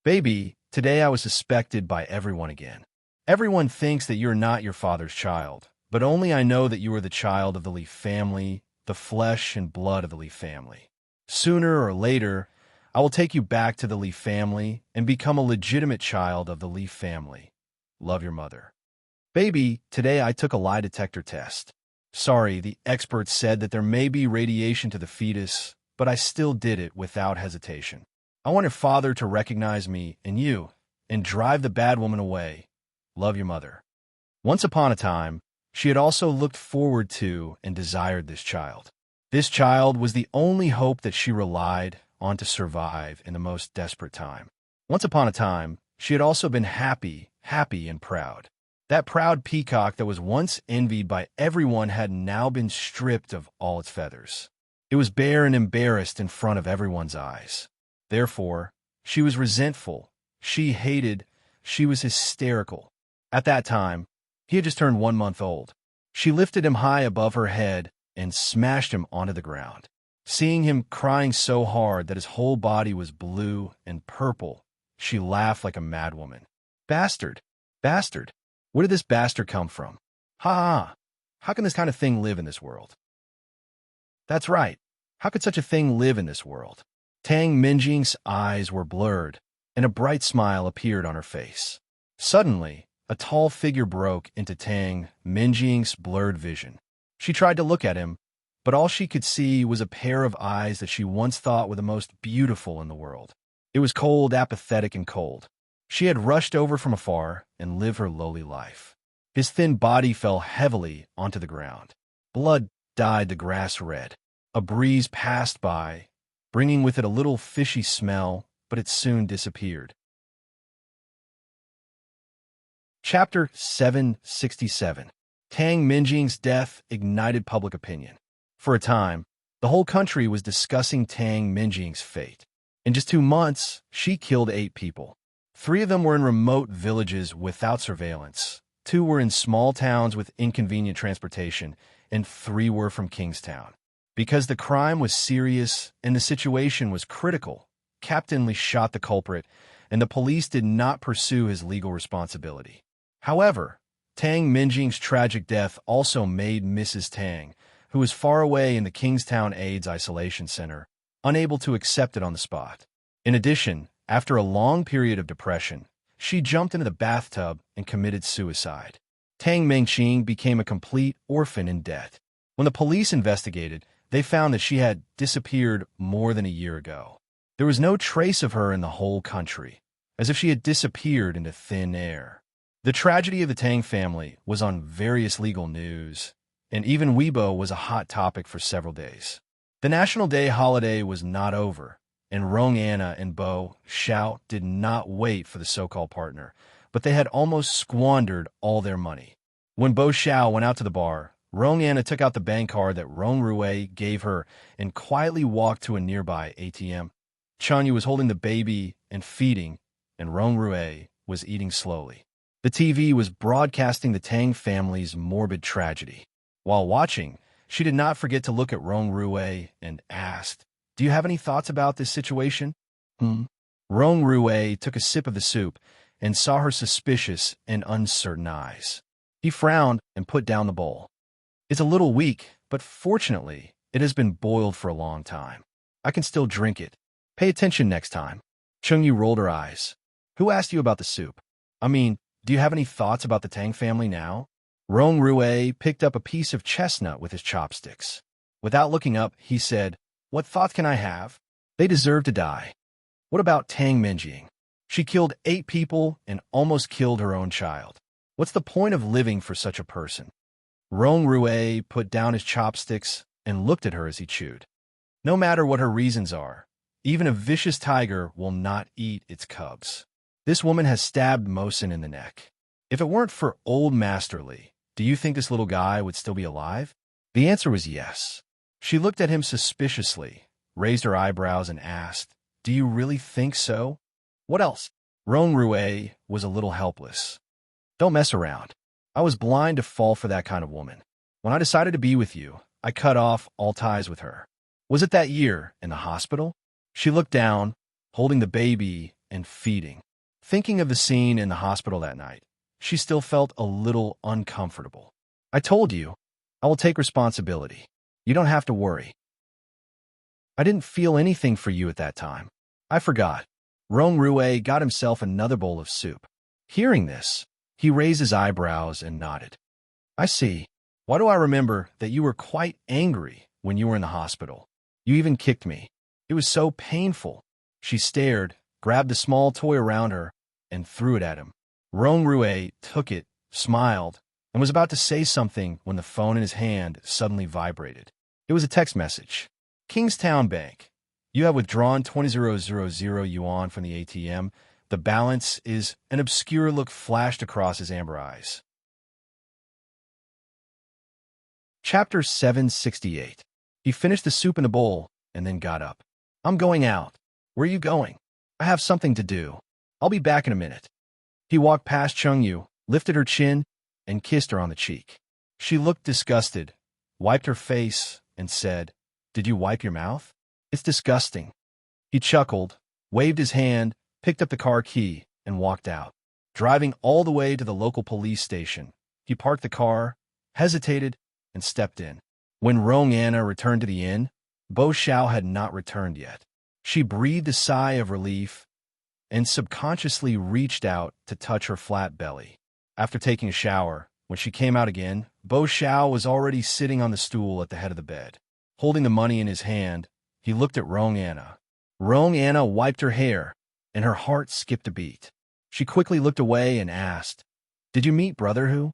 Baby, today I was suspected by everyone again. Everyone thinks that you're not your father's child, but only I know that you are the child of the Li family, the flesh and blood of the Li family. Sooner or later, I will take you back to the Li family and become a legitimate child of the Li family. Love, your mother. Baby, today I took a lie detector test. Sorry, the experts said that there may be radiation to the fetus, but I still did it without hesitation. I want your father to recognize me and you, and drive the bad woman away. Love, your mother. Once upon a time, she had also looked forward to and desired this child. This child was the only hope that she relied on to survive in the most desperate time. Once upon a time, she had also been happy and proud. That proud peacock that was once envied by everyone had now been stripped of all its feathers. It was bare and embarrassed in front of everyone's eyes. Therefore, she was resentful, she hated, she was hysterical. At that time, he had just turned 1 month old. She lifted him high above her head and smashed him onto the ground. Seeing him crying so hard that his whole body was blue and purple, she laughed like a madwoman. Bastard! Bastard! Where did this bastard come from? Ha ha! How can this kind of thing live in this world? That's right. How could such a thing live in this world? Tang Minjing's eyes were blurred, and a bright smile appeared on her face. Suddenly, a tall figure broke into Tang Minjing's blurred vision. She tried to look at him, but all she could see was a pair of eyes that she once thought were the most beautiful in the world. It was cold, apathetic, and cold. She had rushed over from afar and lived her lowly life. His thin body fell heavily onto the ground. Blood dyed the grass red. A breeze passed by, bringing with it a little fishy smell, but it soon disappeared. Chapter 767. Tang Minjing's death ignited public opinion. For a time, the whole country was discussing Tang Minjing's fate. In just 2 months, she killed 8 people. 3 of them were in remote villages without surveillance, 2 were in small towns with inconvenient transportation, and 3 were from Kingstown. Because the crime was serious and the situation was critical, Captain Lee shot the culprit, and the police did not pursue his legal responsibility. However, Tang Minjing's tragic death also made Mrs. Tang, who was far away in the Kingstown AIDS Isolation Center, unable to accept it on the spot. In addition, after a long period of depression, she jumped into the bathtub and committed suicide. Tang Minjing became a complete orphan in debt. When the police investigated, they found that she had disappeared more than a year ago. There was no trace of her in the whole country, as if she had disappeared into thin air. The tragedy of the Tang family was on various legal news, and even Weibo was a hot topic for several days. The National Day holiday was not over, and Rong Anna and Bo Xiao did not wait for the so-called partner, but they had almost squandered all their money. When Bo Xiao went out to the bar, Rong Anna took out the bank card that Rong Rui gave her and quietly walked to a nearby ATM. Chanyu was holding the baby and feeding, and Rong Rui was eating slowly. The TV was broadcasting the Tang family's morbid tragedy. While watching, she did not forget to look at Rong Rui and asked, "Do you have any thoughts about this situation?" Rong Rui took a sip of the soup and saw her suspicious and uncertain eyes. He frowned and put down the bowl. "It's a little weak, but fortunately, it has been boiled for a long time. I can still drink it. Pay attention next time." Chungyu rolled her eyes. "Who asked you about the soup? I mean, do you have any thoughts about the Tang family now?" Rong Rui picked up a piece of chestnut with his chopsticks. Without looking up, he said, "What thoughts can I have? They deserve to die. What about Tang Minjing? She killed 8 people and almost killed her own child. What's the point of living for such a person? Rong Rue put down his chopsticks and looked at her as he chewed. No matter what her reasons are, even a vicious tiger will not eat its cubs. This woman has stabbed Mosin in the neck. If it weren't for old Master Li, do you think this little guy would still be alive? The answer was yes. She looked at him suspiciously, raised her eyebrows, and asked, "Do you really think so? What else?" Rong Rue was a little helpless. "Don't mess around. I was blind to fall for that kind of woman. When I decided to be with you, I cut off all ties with her. Was it that year in the hospital?" She looked down, holding the baby and feeding. Thinking of the scene in the hospital that night, she still felt a little uncomfortable. "I told you, I will take responsibility. You don't have to worry. I didn't feel anything for you at that time. I forgot." Rong Rue got himself another bowl of soup. Hearing this, he raised his eyebrows and nodded. "I see. Why do I remember that you were quite angry when you were in the hospital? You even kicked me. It was so painful." She stared, grabbed a small toy around her, and threw it at him. Rong Rue took it, smiled, and was about to say something when the phone in his hand suddenly vibrated. It was a text message. "Kingstown Bank. You have withdrawn 20,000 yuan from the ATM. The balance is..." An obscure look flashed across his amber eyes. Chapter 768. He finished the soup in the bowl and then got up. "I'm going out." "Where are you going?" "I have something to do. I'll be back in a minute." He walked past Chengyu, lifted her chin, and kissed her on the cheek. She looked disgusted, wiped her face, and said, "Did you wipe your mouth? It's disgusting." He chuckled, waved his hand, picked up the car key, and walked out. Driving all the way to the local police station, he parked the car, hesitated, and stepped in. When Rong Anna returned to the inn, Bo Xiao had not returned yet. She breathed a sigh of relief and subconsciously reached out to touch her flat belly. After taking a shower, when she came out again, Bo Xiao was already sitting on the stool at the head of the bed. Holding the money in his hand, he looked at Rong Anna. Rong Anna wiped her hair, and her heart skipped a beat. She quickly looked away and asked, "Did you meet Brother Hu?"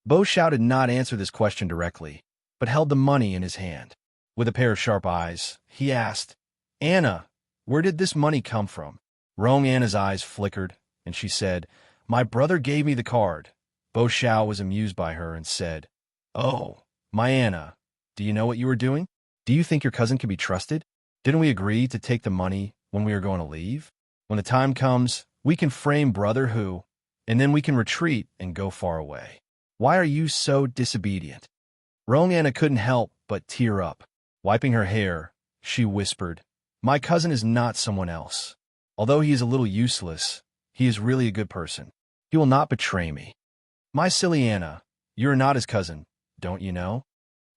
Bo Xiao did not answer this question directly, but held the money in his hand. With a pair of sharp eyes, he asked, "Anna, where did this money come from?" Rong Anna's eyes flickered, and she said, "My brother gave me the card." Bo Xiao was amused by her and said, "Oh, my Anna, do you know what you were doing? Do you think your cousin can be trusted? Didn't we agree to take the money when we are going to leave? When the time comes, we can frame Brother Hu, and then we can retreat and go far away. Why are you so disobedient?" Rong Anna couldn't help but tear up. Wiping her hair, she whispered, "My cousin is not someone else. Although he is a little useless, he is really a good person. He will not betray me. My silly Anna, you are not his cousin, don't you know?"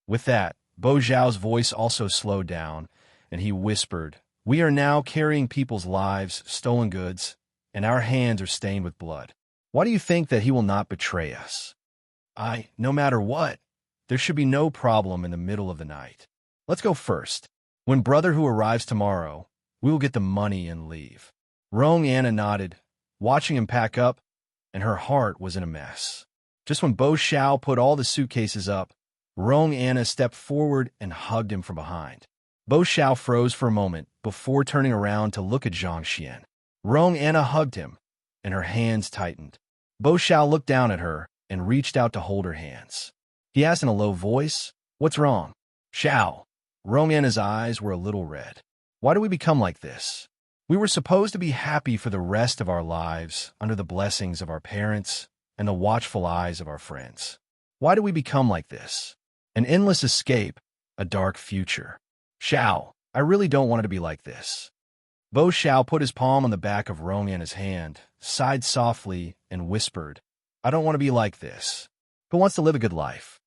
With that, Bo Xiao's voice also slowed down, and he whispered, "We are now carrying people's lives, stolen goods, and our hands are stained with blood. Why do you think that he will not betray us? No matter what, there should be no problem in the middle of the night. Let's go first. When Brother Hu arrives tomorrow, we will get the money and leave." Rong Anna nodded, watching him pack up, and her heart was in a mess. Just when Bo Xiao put all the suitcases up, Rong Anna stepped forward and hugged him from behind. Bo Xiao froze for a moment before turning around to look at Zhang Xian. Rong Anna hugged him, and her hands tightened. Bo Xiao looked down at her and reached out to hold her hands. He asked in a low voice, "What's wrong?" "Xiao." Rong Anna's eyes were a little red. "Why do we become like this? We were supposed to be happy for the rest of our lives under the blessings of our parents and the watchful eyes of our friends. Why do we become like this? An endless escape, a dark future. Xiao, I really don't want it to be like this." Bo Xiao put his palm on the back of Rong Anna's hand, sighed softly, and whispered, "I don't want to be like this. Who wants to live a good life?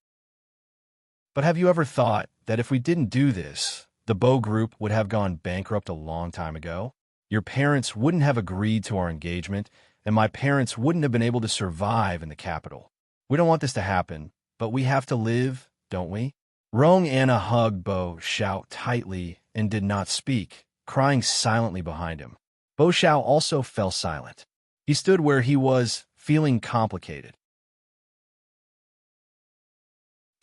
But have you ever thought that if we didn't do this, the Bo Group would have gone bankrupt a long time ago? Your parents wouldn't have agreed to our engagement, and my parents wouldn't have been able to survive in the capital. We don't want this to happen, but we have to live, don't we?" Rong Anna hugged Bo Xiao tightly and did not speak, crying silently behind him. Bo Xiao also fell silent. He stood where he was, feeling complicated.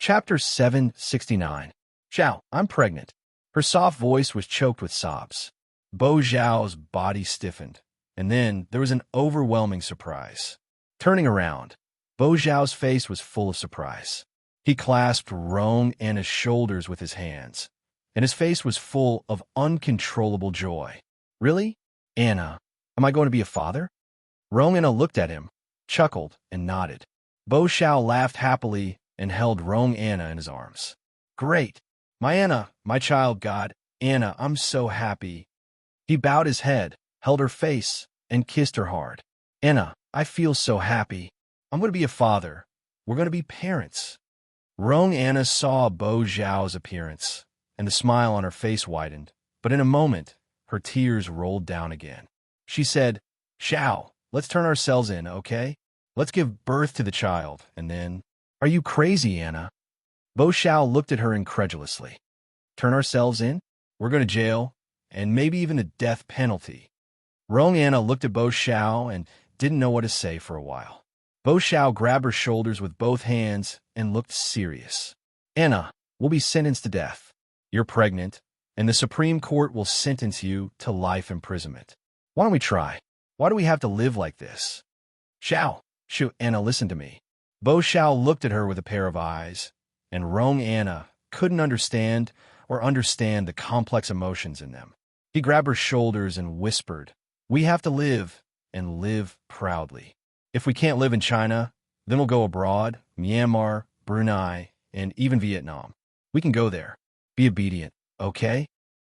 Chapter 769. Xiao, I'm pregnant. Her soft voice was choked with sobs. Bo Zhao's body stiffened, and then there was an overwhelming surprise. Turning around, Bo Zhao's face was full of surprise. He clasped Rong Anna's shoulders with his hands, and his face was full of uncontrollable joy. Really? Anna, am I going to be a father? Rong Anna looked at him, chuckled, and nodded. Bo Zhao laughed happily and held Rong Anna in his arms. Great! My Anna, my child God, Anna, I'm so happy. He bowed his head, held her face, and kissed her hard. Anna, I feel so happy. I'm going to be a father. We're going to be parents. Rong Anna saw Bo Zhao's appearance, and the smile on her face widened, but in a moment, her tears rolled down again. She said, Xiao, let's turn ourselves in, okay? Let's give birth to the child, and then... Are you crazy, Anna? Bo Zhao looked at her incredulously. Turn ourselves in? We're going to jail, and maybe even a death penalty. Rong Anna looked at Bo Zhao and didn't know what to say for a while. Bo Zhao grabbed her shoulders with both hands and looked serious. Anna, we'll be sentenced to death. You're pregnant, and the Supreme Court will sentence you to life imprisonment. Why don't we try? Why do we have to live like this? Xiao, Anna, listen to me. Bo Zhao looked at her with a pair of eyes, and Rong Anna couldn't understand the complex emotions in them. He grabbed her shoulders and whispered, We have to live, and live proudly. If we can't live in China, then we'll go abroad, Myanmar, Brunei, and even Vietnam. We can go there. Be obedient, okay?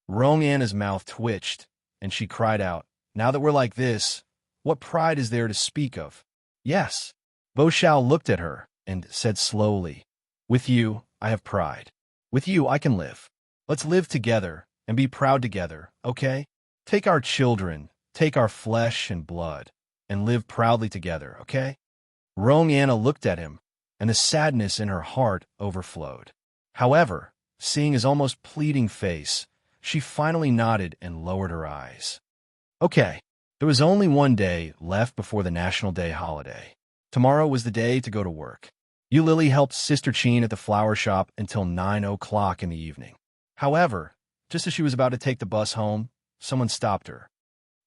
Rong Anna's mouth twitched, and she cried out, Now that we're like this, what pride is there to speak of? Yes. Bo Zhao looked at her and said slowly, With you, I have pride. With you, I can live. Let's live together and be proud together, okay? Take our children, take our flesh and blood, and live proudly together, okay? Rong Anna looked at him, and the sadness in her heart overflowed. However, seeing his almost pleading face, she finally nodded and lowered her eyes. Okay, there was only one day left before the National Day holiday. Tomorrow was the day to go to work. Lily helped Sister Chin at the flower shop until 9 o'clock in the evening. However, just as she was about to take the bus home, someone stopped her.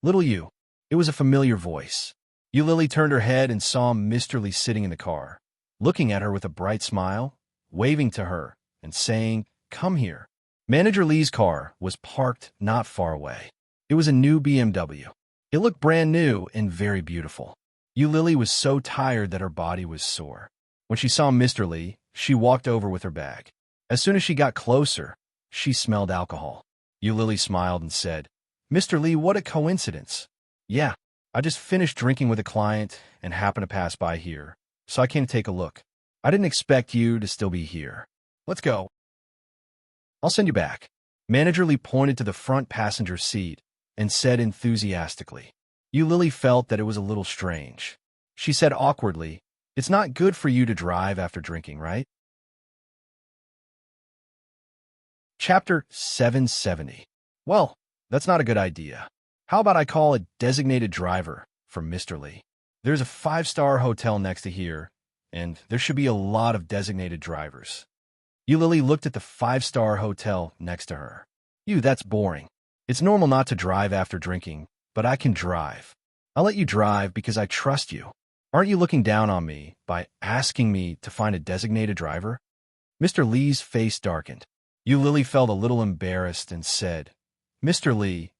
Little Yu. It was a familiar voice. Lily turned her head and saw Mr. Li sitting in the car, looking at her with a bright smile, waving to her, and saying, Come here. Manager Li's car was parked not far away. It was a new BMW. It looked brand new and very beautiful. Lily was so tired that her body was sore. When she saw Mr. Li, she walked over with her bag. As soon as she got closer, she smelled alcohol. Lily smiled and said, Mr. Li, what a coincidence. Yeah, I just finished drinking with a client and happened to pass by here, so I came to take a look. I didn't expect you to still be here. Let's go. I'll send you back. Manager Li pointed to the front passenger seat and said enthusiastically. Lily felt that it was a little strange. She said awkwardly, It's not good for you to drive after drinking, right? Chapter 770. Well, that's not a good idea. How about I call a designated driver for Mr. Li? There's a 5-star hotel next to here, and there should be a lot of designated drivers. Lily looked at the 5-star hotel next to her. That's boring. It's normal not to drive after drinking, but I can drive. I'll let you drive because I trust you. Aren't you looking down on me by asking me to find a designated driver? Mr. Li's face darkened. Lily felt a little embarrassed and said, Mr. Li,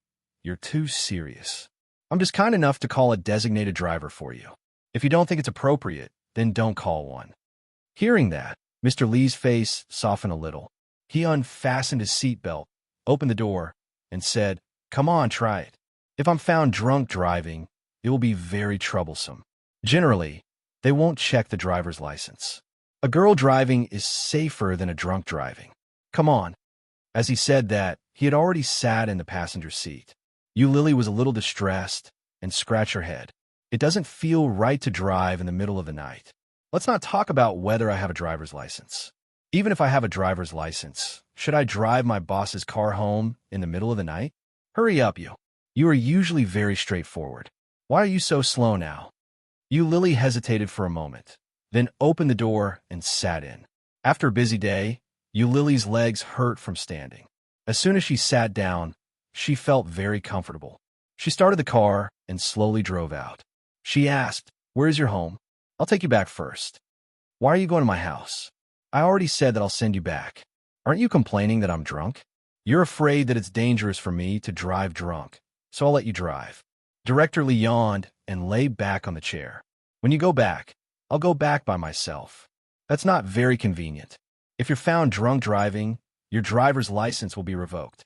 you're too serious. I'm just kind enough to call a designated driver for you. If you don't think it's appropriate, then don't call one. Hearing that, Mr. Li's face softened a little. He unfastened his seatbelt, opened the door, and said, Come on, try it. If I'm found drunk driving, it will be very troublesome. Generally, they won't check the driver's license. A girl driving is safer than a drunk driving. Come on. As he said that, he had already sat in the passenger seat. Lily was a little distressed and scratched her head. It doesn't feel right to drive in the middle of the night. Let's not talk about whether I have a driver's license. Even if I have a driver's license, should I drive my boss's car home in the middle of the night? Hurry up, you. You are usually very straightforward. Why are you so slow now? Lily hesitated for a moment, then opened the door and sat in. After a busy day, Eulily's legs hurt from standing. As soon as she sat down, she felt very comfortable. She started the car and slowly drove out. She asked, "Where is your home? I'll take you back first." "Why are you going to my house?" "I already said that I'll send you back." "Aren't you complaining that I'm drunk?" "You're afraid that it's dangerous for me to drive drunk, so I'll let you drive." Director Lee yawned and lay back on the chair. "When you go back, I'll go back by myself. That's not very convenient. If you're found drunk driving, your driver's license will be revoked.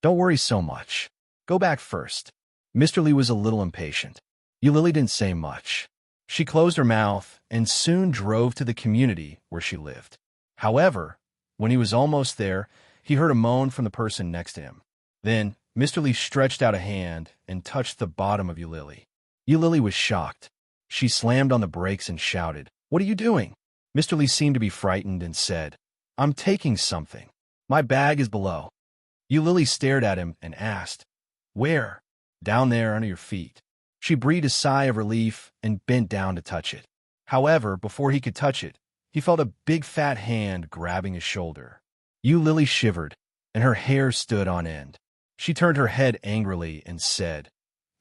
Don't worry so much. Go back first." Mr. Lee was a little impatient. Eulily didn't say much. She closed her mouth and soon drove to the community where she lived. However, when he was almost there, he heard a moan from the person next to him. Then, Mr. Lee stretched out a hand and touched the bottom of Eulily. Eulily was shocked. She slammed on the brakes and shouted, "What are you doing?" Mr. Lee seemed to be frightened and said, "I'm taking something. My bag is below." Eulily stared at him and asked, "Where?" "Down there under your feet." She breathed a sigh of relief and bent down to touch it. However, before he could touch it, he felt a big fat hand grabbing his shoulder. Eulily shivered, and her hair stood on end. She turned her head angrily and said,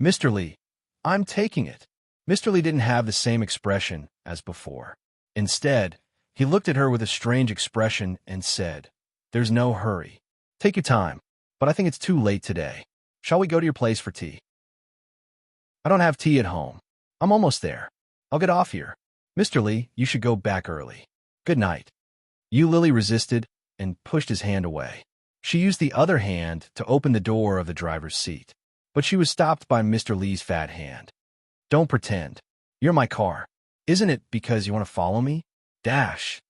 "Mr. Lee, I'm taking it." Mr. Lee didn't have the same expression as before. Instead, he looked at her with a strange expression and said, "There's no hurry. Take your time, but I think it's too late today. Shall we go to your place for tea?" "I don't have tea at home. I'm almost there. I'll get off here." "Mr. Lee, you should go back early. Good night." Eulily resisted and pushed his hand away. She used the other hand to open the door of the driver's seat, but she was stopped by Mr. Lee's fat hand. "Don't pretend. You're my car. Isn't it because you want to follow me? Dash."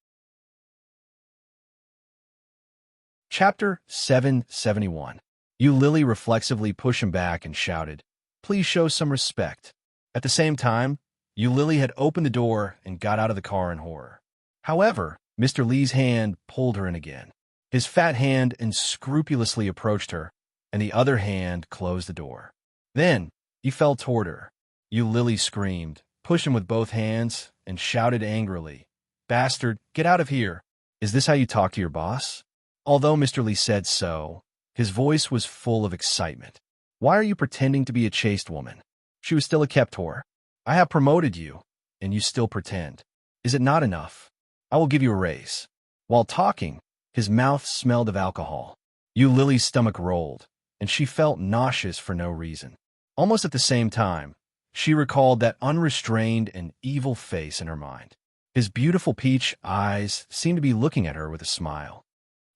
Chapter 771. Eulily reflexively pushed him back and shouted, "Please show some respect." At the same time, Eulily had opened the door and got out of the car in horror. However, Mr. Lee's hand pulled her in again. His fat hand unscrupulously approached her, and the other hand closed the door. Then, he fell toward her. Eulily screamed, pushed him with both hands, and shouted angrily, "Bastard, get out of here. Is this how you talk to your boss?" Although Mr. Lee said so, his voice was full of excitement. "Why are you pretending to be a chaste woman?" She was still a kept whore. "I have promoted you, and you still pretend. Is it not enough? I will give you a raise." While talking, his mouth smelled of alcohol. Eulily's stomach rolled, and she felt nauseous for no reason. Almost at the same time, she recalled that unrestrained and evil face in her mind. His beautiful peach eyes seemed to be looking at her with a smile.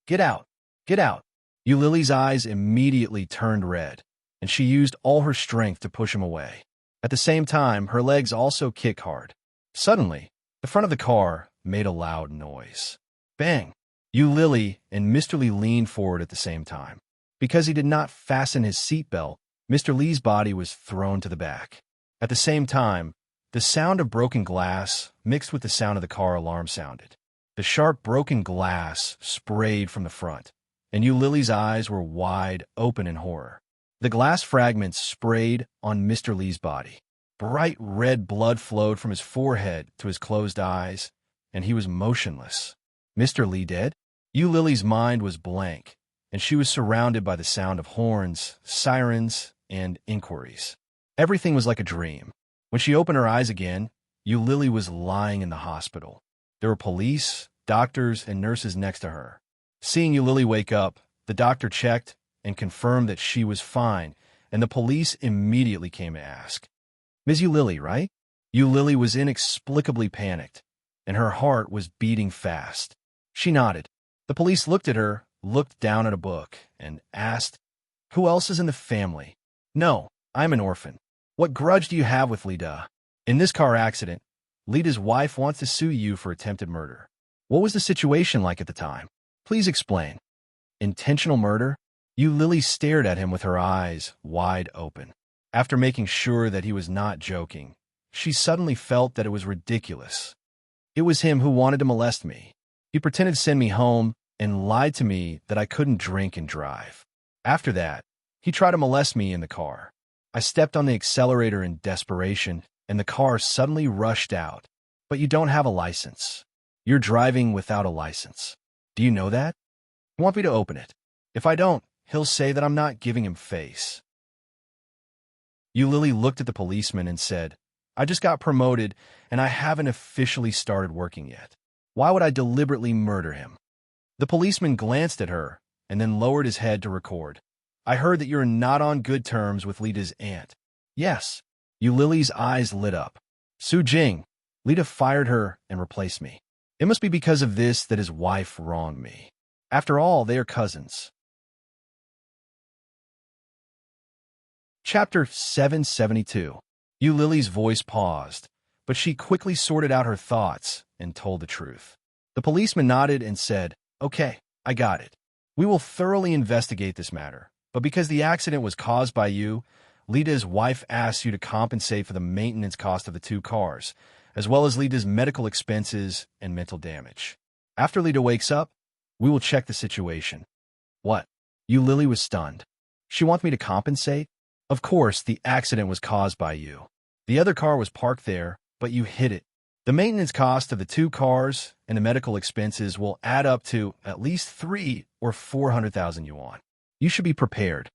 "Get out! Get out!" Eulily's eyes immediately turned red, and she used all her strength to push him away. At the same time, her legs also kicked hard. Suddenly, the front of the car made a loud noise. Bang! Eulily and Mr. Lee leaned forward at the same time. Because he did not fasten his seatbelt, Mr. Lee's body was thrown to the back. At the same time, the sound of broken glass mixed with the sound of the car alarm sounded. The sharp broken glass sprayed from the front, and Eulily's eyes were wide open in horror. The glass fragments sprayed on Mr. Lee's body. Bright red blood flowed from his forehead to his closed eyes, and he was motionless. Mr. Lee dead? Eulily's mind was blank, and she was surrounded by the sound of horns, sirens, and inquiries. Everything was like a dream. When she opened her eyes again, Eulily was lying in the hospital. There were police, doctors, and nurses next to her. Seeing Eulily wake up, the doctor checked and confirmed that she was fine, and the police immediately came to ask, "Ms. Eulily, right?" Eulily was inexplicably panicked, and her heart was beating fast. She nodded. The police looked at her, looked down at a book, and asked, "Who else is in the family?" "No, I'm an orphan." "What grudge do you have with Lida?" "In this car accident, Lida's wife wants to sue you for attempted murder." "What was the situation like at the time? Please explain." "Intentional murder?" Eulily stared at him with her eyes wide open. After making sure that he was not joking, she suddenly felt that it was ridiculous. "It was him who wanted to molest me. He pretended to send me home and lied to me that I couldn't drink and drive. After that, he tried to molest me in the car. I stepped on the accelerator in desperation, and the car suddenly rushed out. But you don't have a license." You're driving without a license. Do you know that? I want me to open it. If I don't, he'll say that I'm not giving him face. Lily looked at the policeman and said, I just got promoted and I haven't officially started working yet. Why would I deliberately murder him? The policeman glanced at her and then lowered his head to record. I heard that you're not on good terms with Lita's aunt. Yes. Lily's eyes lit up. Su Jing. Lita fired her and replaced me. It must be because of this that his wife wronged me. After all, they are cousins. Chapter 772. Lily's voice paused, but she quickly sorted out her thoughts and told the truth. The policeman nodded and said, Okay, I got it. We will thoroughly investigate this matter, but because the accident was caused by you, Lita's wife asked you to compensate for the maintenance cost of the 2 cars, as well as Lita's medical expenses and mental damage. After Lita wakes up, we will check the situation. What? Lily was stunned. She wants me to compensate? Of course, the accident was caused by you. The other car was parked there, but you hit it. The maintenance cost of the 2 cars and the medical expenses will add up to at least 3 or 400,000 yuan. You should be prepared.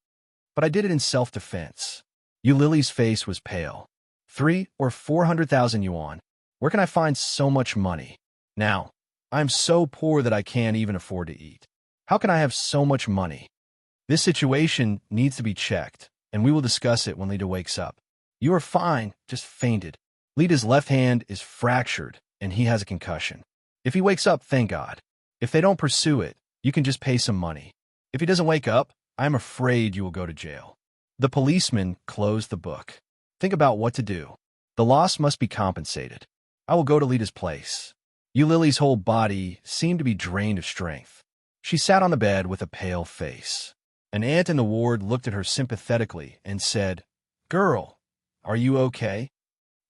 But I did it in self-defense. Lily's face was pale. 3 or 400,000 yuan. Where can I find so much money? Now, I'm so poor that I can't even afford to eat. How can I have so much money? This situation needs to be checked, and we will discuss it when Lita wakes up. You are fine, just fainted. Lita's left hand is fractured, and he has a concussion. If he wakes up, thank God. If they don't pursue it, you can just pay some money. If he doesn't wake up, I'm afraid you will go to jail. The policeman closed the book. Think about what to do. The loss must be compensated. I will go to Lita's place. Lily's whole body seemed to be drained of strength. She sat on the bed with a pale face. An aunt in the ward looked at her sympathetically and said, Girl, are you okay?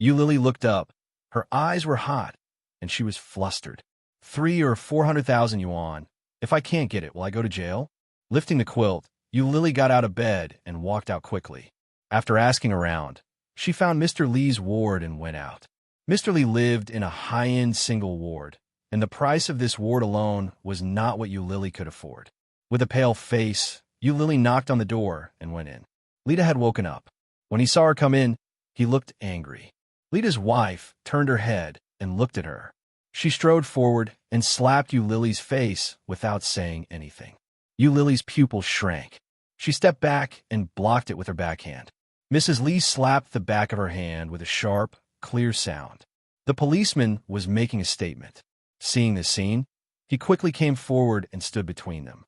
Lily looked up. Her eyes were hot, and she was flustered. 3 or 400,000 yuan. If I can't get it, will I go to jail? Lifting the quilt, Lily got out of bed and walked out quickly. After asking around, she found Mr. Lee's ward and went out. Mr. Lee lived in a high-end single ward, and the price of this ward alone was not what Lily could afford. With a pale face, Lily knocked on the door and went in. Lita had woken up. When he saw her come in, he looked angry. Lita's wife turned her head and looked at her. She strode forward and slapped Lily's face without saying anything. Lily's pupils shrank. She stepped back and blocked it with her backhand. Mrs. Lee slapped the back of her hand with a sharp, clear sound. The policeman was making a statement. Seeing this scene, he quickly came forward and stood between them.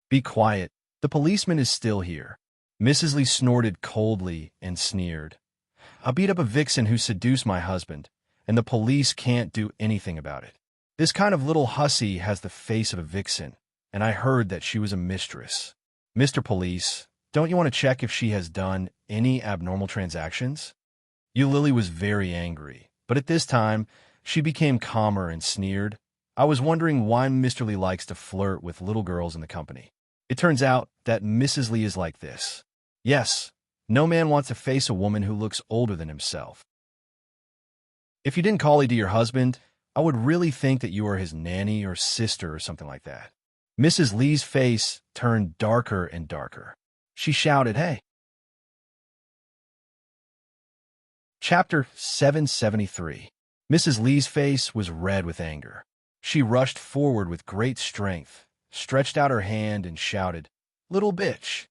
Be quiet. The policeman is still here. Mrs. Lee snorted coldly and sneered. I beat up a vixen who seduced my husband, and the police can't do anything about it. This kind of little hussy has the face of a vixen, and I heard that she was a mistress. Mr. Police, don't you want to check if she has done any abnormal transactions? Lily was very angry, but at this time, she became calmer and sneered. I was wondering why Mr. Lee likes to flirt with little girls in the company. It turns out that Mrs. Lee is like this. Yes, no man wants to face a woman who looks older than himself. If you didn't call Lee to your husband, I would really think that you are his nanny or sister or something like that. Mrs. Lee's face turned darker and darker. She shouted, Hey! Chapter 773. Mrs. Lee's face was red with anger. She rushed forward with great strength, stretched out her hand, and shouted, Little bitch!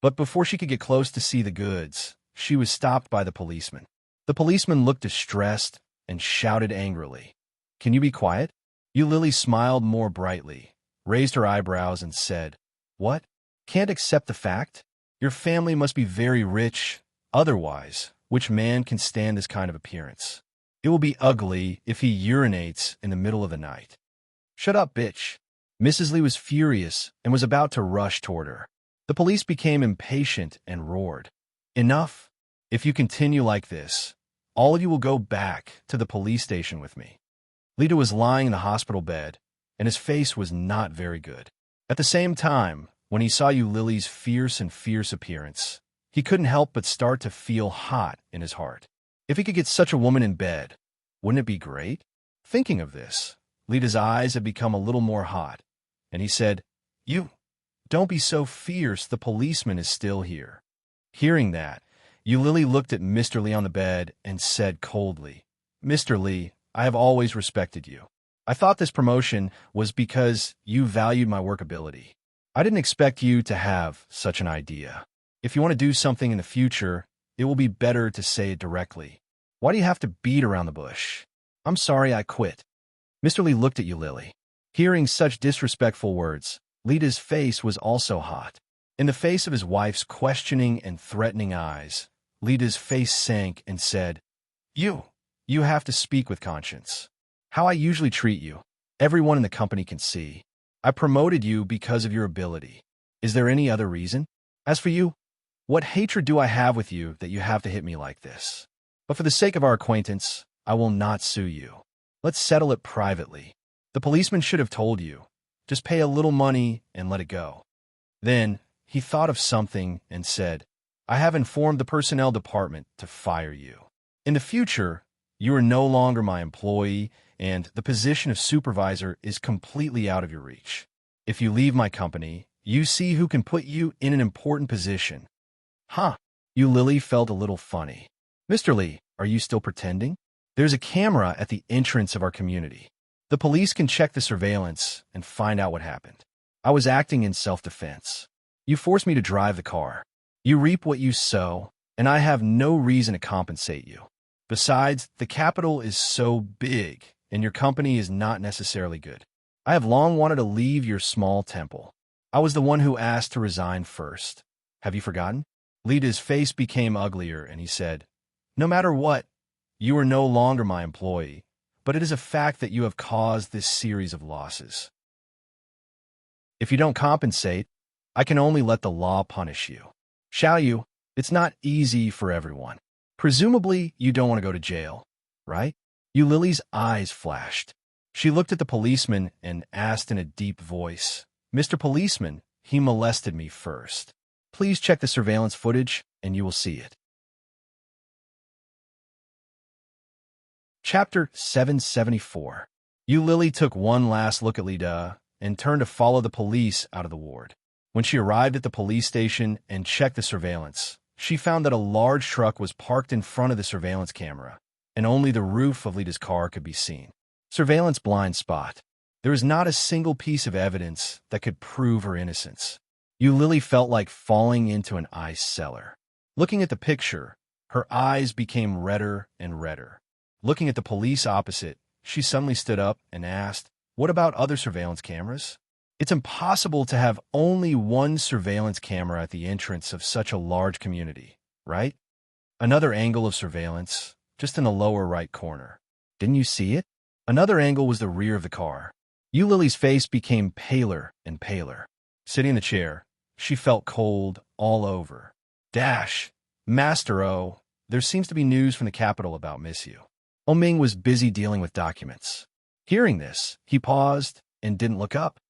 But before she could get close to see the goods, she was stopped by the policeman. The policeman looked distressed and shouted angrily, Can you be quiet? Lily smiled more brightly, raised her eyebrows, and said, What? Can't accept the fact? Your family must be very rich. Otherwise, which man can stand this kind of appearance? It will be ugly if he urinates in the middle of the night. Shut up, bitch. Mrs. Lee was furious and was about to rush toward her. The police became impatient and roared, Enough! If you continue like this, all of you will go back to the police station with me. Lita was lying in the hospital bed, and his face was not very good. At the same time, when he saw Lily's fierce appearance, he couldn't help but start to feel hot in his heart. If he could get such a woman in bed, wouldn't it be great? Thinking of this, Lita's eyes had become a little more hot, and he said, "You, don't be so fierce, the policeman is still here." Hearing that, Eulili looked at Mr. Lee on the bed and said coldly, "Mr. Lee, I have always respected you. I thought this promotion was because you valued my workability. I didn't expect you to have such an idea. If you want to do something in the future, it will be better to say it directly. Why do you have to beat around the bush? I'm sorry I quit." Mr. Lee looked at Eulili. Hearing such disrespectful words, Lita's face was also hot. In the face of his wife's questioning and threatening eyes, Lita's face sank and said, You have to speak with conscience. How I usually treat you, everyone in the company can see. I promoted you because of your ability. Is there any other reason? As for you, what hatred do I have with you that you have to hit me like this? But for the sake of our acquaintance, I will not sue you. Let's settle it privately. The policeman should have told you. Just pay a little money and let it go. Then he thought of something and said, I have informed the personnel department to fire you. In the future, you are no longer my employee, and the position of supervisor is completely out of your reach. If you leave my company, you see who can put you in an important position. Huh. Eulili felt a little funny. Mr. Lee, are you still pretending? There's a camera at the entrance of our community. The police can check the surveillance and find out what happened. I was acting in self-defense. You forced me to drive the car. You reap what you sow, and I have no reason to compensate you. Besides, the capital is so big, and your company is not necessarily good. I have long wanted to leave your small temple. I was the one who asked to resign first. Have you forgotten? Lita's face became uglier, and he said, No matter what, you are no longer my employee, but it is a fact that you have caused this series of losses. If you don't compensate, I can only let the law punish you. Shall you? It's not easy for everyone. Presumably, you don't want to go to jail, right? Eulili's eyes flashed. She looked at the policeman and asked in a deep voice, Mr. Policeman, he molested me first. Please check the surveillance footage, and you will see it. Chapter 774. Eulili took one last look at Lida and turned to follow the police out of the ward. When she arrived at the police station and checked the surveillance, she found that a large truck was parked in front of the surveillance camera, and only the roof of Lida's car could be seen. Surveillance blind spot. There is not a single piece of evidence that could prove her innocence. Eulili felt like falling into an ice cellar. Looking at the picture, her eyes became redder and redder. Looking at the police opposite, she suddenly stood up and asked, What about other surveillance cameras? It's impossible to have only one surveillance camera at the entrance of such a large community, right? Another angle of surveillance, just in the lower right corner. Didn't you see it? Another angle was the rear of the car. Eulili's face became paler and paler. Sitting in the chair, she felt cold all over. Master O, there seems to be news from the capital about Miss You. Ming was busy dealing with documents. Hearing this, he paused and didn't look up.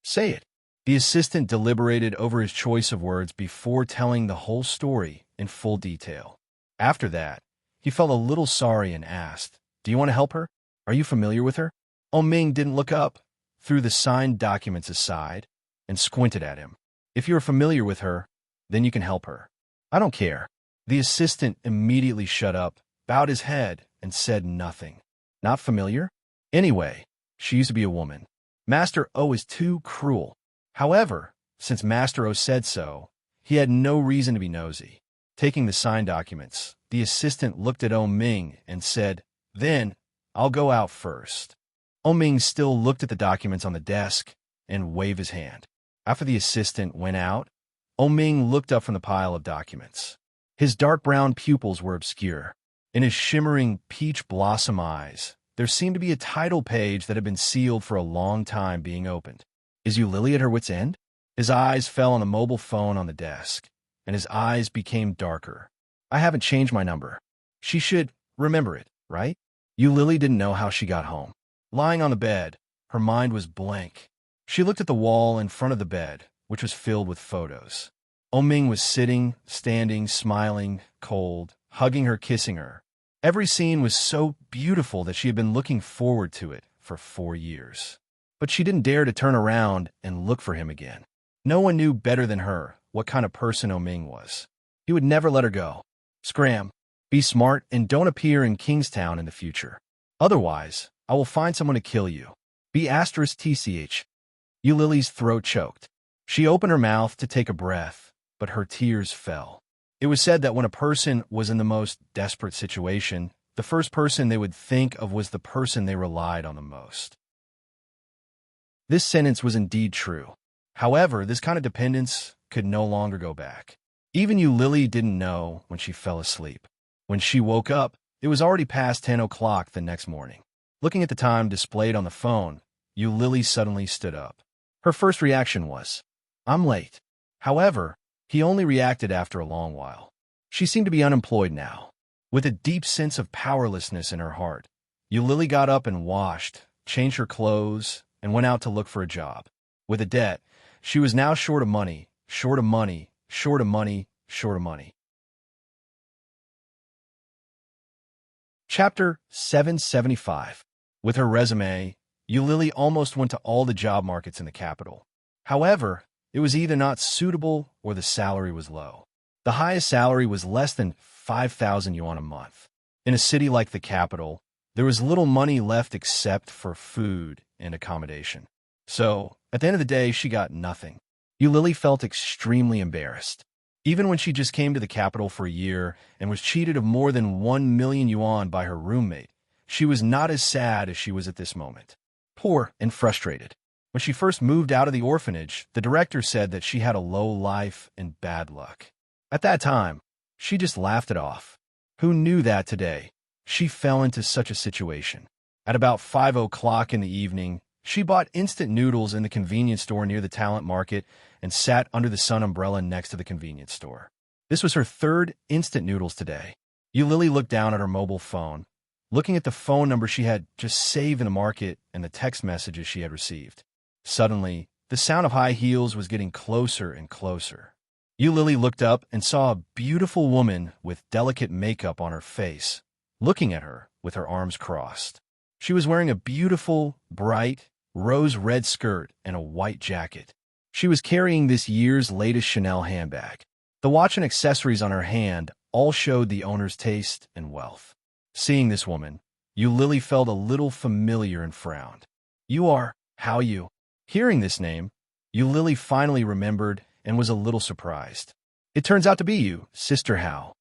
Say it. The assistant deliberated over his choice of words before telling the whole story in full detail. After that, he felt a little sorry and asked, Do you want to help her? Are you familiar with her? Ming didn't look up, threw the signed documents aside, and squinted at him. If you are familiar with her, then you can help her. I don't care. The assistant immediately shut up, bowed his head, and said nothing. Not familiar? Anyway, she used to be a woman. Master O is too cruel. However, since Master O said so, he had no reason to be nosy. Taking the signed documents, the assistant looked at Ming and said, Then, I'll go out first. Ming still looked at the documents on the desk and waved his hand. After the assistant went out, Ming looked up from the pile of documents. His dark brown pupils were obscure. In his shimmering peach blossom eyes, there seemed to be a title page that had been sealed for a long time being opened. Is Eulili at her wit's end? His eyes fell on the mobile phone on the desk, and his eyes became darker. I haven't changed my number. She should remember it, right? Eulili didn't know how she got home. Lying on the bed, her mind was blank. She looked at the wall in front of the bed, which was filled with photos. Ming was sitting, standing, smiling, cold, hugging her, kissing her. Every scene was so beautiful that she had been looking forward to it for 4 years. But she didn't dare to turn around and look for him again. No one knew better than her what kind of person Ming was. He would never let her go. Scram. Be smart and don't appear in Kingstown in the future. Otherwise, I will find someone to kill you. Be *TCH. Lily's throat choked. She opened her mouth to take a breath, but her tears fell. It was said that when a person was in the most desperate situation, the first person they would think of was the person they relied on the most. This sentence was indeed true. However, this kind of dependence could no longer go back. Even Lily didn't know when she fell asleep. When she woke up, it was already past 10 o'clock the next morning. Looking at the time displayed on the phone, Lily suddenly stood up. Her first reaction was, "I'm late." However, he only reacted after a long while. She seemed to be unemployed now. With a deep sense of powerlessness in her heart, Lily got up and washed, changed her clothes, and went out to look for a job. With a debt, she was now short of money, short of money, short of money, short of money. Chapter 775. With her resume, Lily almost went to all the job markets in the capital. However, it was either not suitable or the salary was low. The highest salary was less than 5,000 yuan a month. In a city like the capital, there was little money left except for food and accommodation. So, at the end of the day, she got nothing. Lily felt extremely embarrassed. Even when she just came to the capital for a year and was cheated of more than 1 million yuan by her roommate, she was not as sad as she was at this moment. Poor and frustrated. When she first moved out of the orphanage, the director said that she had a low life and bad luck. At that time, she just laughed it off. Who knew that today she fell into such a situation? At about 5 o'clock in the evening, she bought instant noodles in the convenience store near the talent market and sat under the sun umbrella next to the convenience store. This was her third instant noodles today. Lily looked down at her mobile phone, looking at the phone number she had just saved in the market and the text messages she had received. Suddenly, the sound of high heels was getting closer and closer. Lily looked up and saw a beautiful woman with delicate makeup on her face, looking at her with her arms crossed. She was wearing a beautiful, bright, rose-red skirt and a white jacket. She was carrying this year's latest Chanel handbag. The watch and accessories on her hand all showed the owner's taste and wealth. Seeing this woman, Lily felt a little familiar and frowned. How you? Hearing this name, Lily finally remembered and was a little surprised. It turns out to be you, Sister Hao.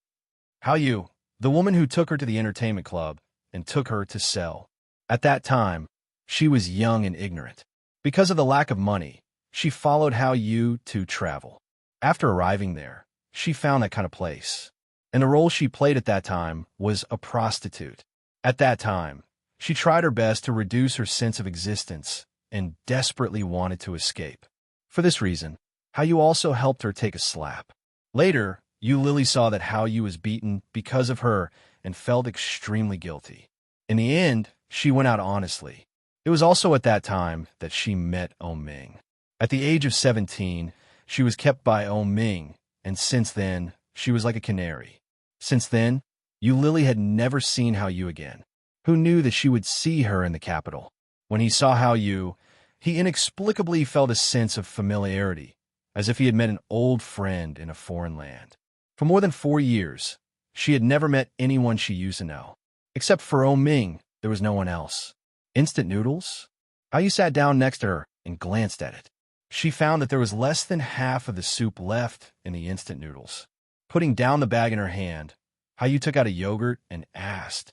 How you? The woman who took her to the entertainment club and took her to sell. At that time, she was young and ignorant. Because of the lack of money, she followed Hao Yu to travel. After arriving there, she found that kind of place. And the role she played at that time was a prostitute. At that time, she tried her best to reduce her sense of existence and desperately wanted to escape. For this reason, Hao Yu also helped her take a slap. Later, Lily saw that Hao Yu was beaten because of her and felt extremely guilty. In the end, she went out honestly. It was also at that time that she met Ming. At the age of 17, she was kept by Ming, and since then, she was like a canary. Since then, Lily had never seen Hao Yu again. Who knew that she would see her in the capital? When he saw Hao Yu, he inexplicably felt a sense of familiarity, as if he had met an old friend in a foreign land. For more than 4 years, she had never met anyone she used to know. Except for Ming, there was no one else. Instant noodles? Hao Yu sat down next to her and glanced at it. She found that there was less than half of the soup left in the instant noodles. Putting down the bag in her hand, Hao Yu took out a yogurt and asked,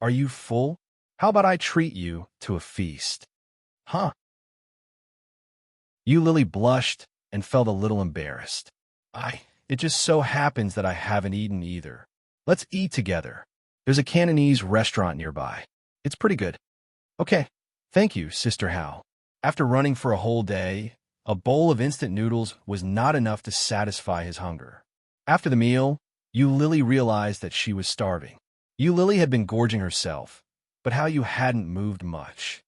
"Are you full? How about I treat you to a feast?" Huh? Lily blushed and felt a little embarrassed. It just so happens that I haven't eaten either. Let's eat together. There's a Cantonese restaurant nearby. It's pretty good. Okay. Thank you, Sister Hao. After running for a whole day, a bowl of instant noodles was not enough to satisfy his hunger. After the meal, Lily realized that she was starving. Lily had been gorging herself, but Hao Yu hadn't moved much.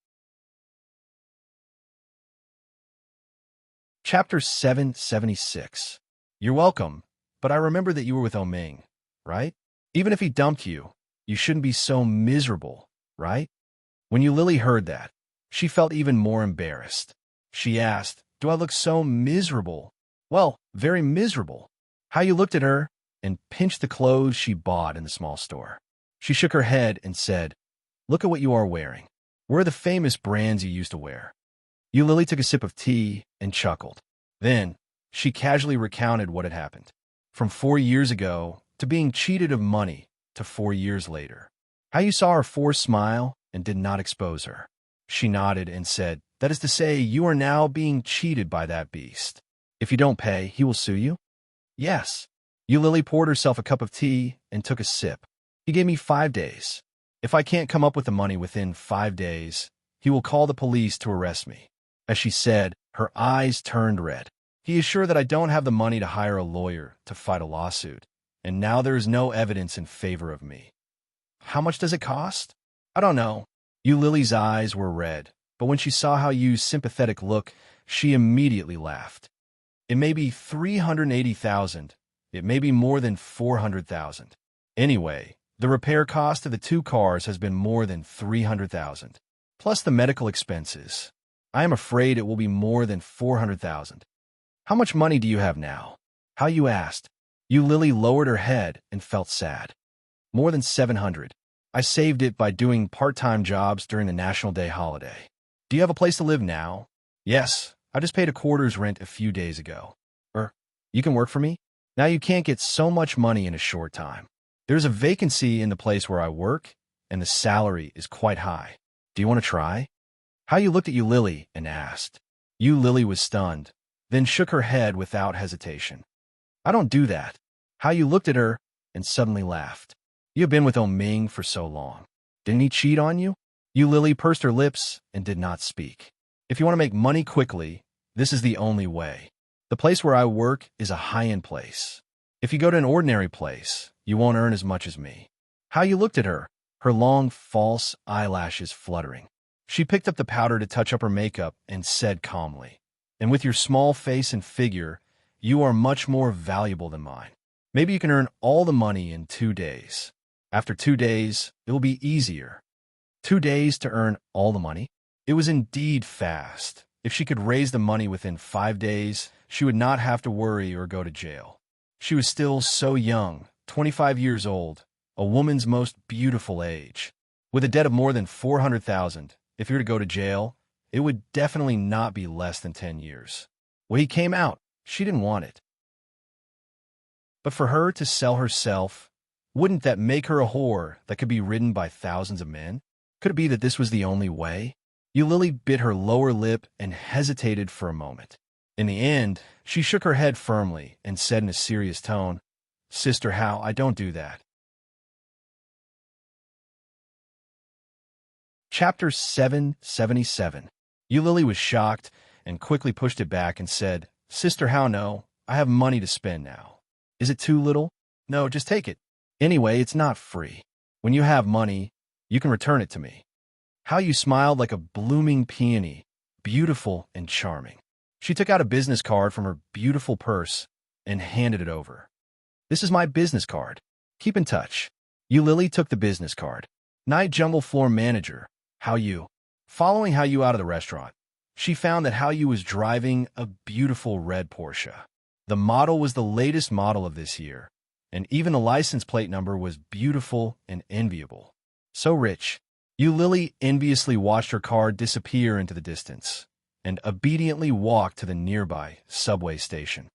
Chapter 776. You're welcome, but I remember that you were with Ming, right? Even if he dumped you, you shouldn't be so miserable, right? When Lily heard that, She felt even more embarrassed. She asked, "Do I look so miserable?" "Well, very miserable." How you looked at her and pinched the clothes she bought in the small store. She shook her head and said, "Look at what you are wearing. Where are the famous brands you used to wear?" Lily took a sip of tea and chuckled. Then, she casually recounted what had happened. From 4 years ago, to being cheated of money, to 4 years later. How you saw her forced smile and did not expose her. She nodded and said, "That is to say, you are now being cheated by that beast. If you don't pay, he will sue you?" "Yes." Lily poured herself a cup of tea and took a sip. "He gave me 5 days. If I can't come up with the money within 5 days, he will call the police to arrest me." As she said, her eyes turned red. "He is sure that I don't have the money to hire a lawyer to fight a lawsuit, and now there is no evidence in favor of me." "How much does it cost?" "I don't know." Lily's eyes were red, but when she saw how Yu's sympathetic look, she immediately laughed. "It may be 380,000. It may be more than 400,000. Anyway, the repair cost of the 2 cars has been more than 300,000, plus the medical expenses. I am afraid it will be more than 400,000. How much money do you have now?" How you asked. Lily lowered her head and felt sad. "More than 700. I saved it by doing part-time jobs during the National Day holiday." "Do you have a place to live now?" "Yes, I just paid a quarter's rent a few days ago." You can work for me?" "Now you can't get so much money in a short time. There's a vacancy in the place where I work, and the salary is quite high. Do you want to try?" How you looked at Lily and asked. Lily was stunned, then shook her head without hesitation. "I don't do that." How you looked at her and suddenly laughed. "You have been with Ming for so long. Didn't he cheat on you?" Lily pursed her lips and did not speak. "If you want to make money quickly, this is the only way. The place where I work is a high-end place. If you go to an ordinary place, you won't earn as much as me." How you looked at her, her long, false eyelashes fluttering. She picked up the powder to touch up her makeup and said calmly, "And with your small face and figure, you are much more valuable than mine. Maybe you can earn all the money in 2 days. After 2 days, it will be easier." 2 days to earn all the money? It was indeed fast. If she could raise the money within 5 days, she would not have to worry or go to jail. She was still so young, 25 years old, a woman's most beautiful age. With a debt of more than 400,000, if you were to go to jail, it would definitely not be less than 10 years. When he came out, she didn't want it. But for her to sell herself, wouldn't that make her a whore that could be ridden by thousands of men? Could it be that this was the only way? Lily bit her lower lip and hesitated for a moment. In the end, she shook her head firmly and said in a serious tone, "Sister How, I don't do that." Chapter 777. Lily was shocked and quickly pushed it back and said, "Sister How, no, I have money to spend now." "Is it too little?" "No, just take it. Anyway, it's not free. When you have money, you can return it to me." How you smiled like a blooming peony, beautiful and charming. She took out a business card from her beautiful purse and handed it over. "This is my business card. Keep in touch." Lily took the business card. Night Jungle Floor Manager, How you. Following How you out of the restaurant, she found that How you was driving a beautiful red Porsche. The model was the latest model of this year, and even the license plate number was beautiful and enviable. So rich. Lily enviously watched her car disappear into the distance and obediently walked to the nearby subway station.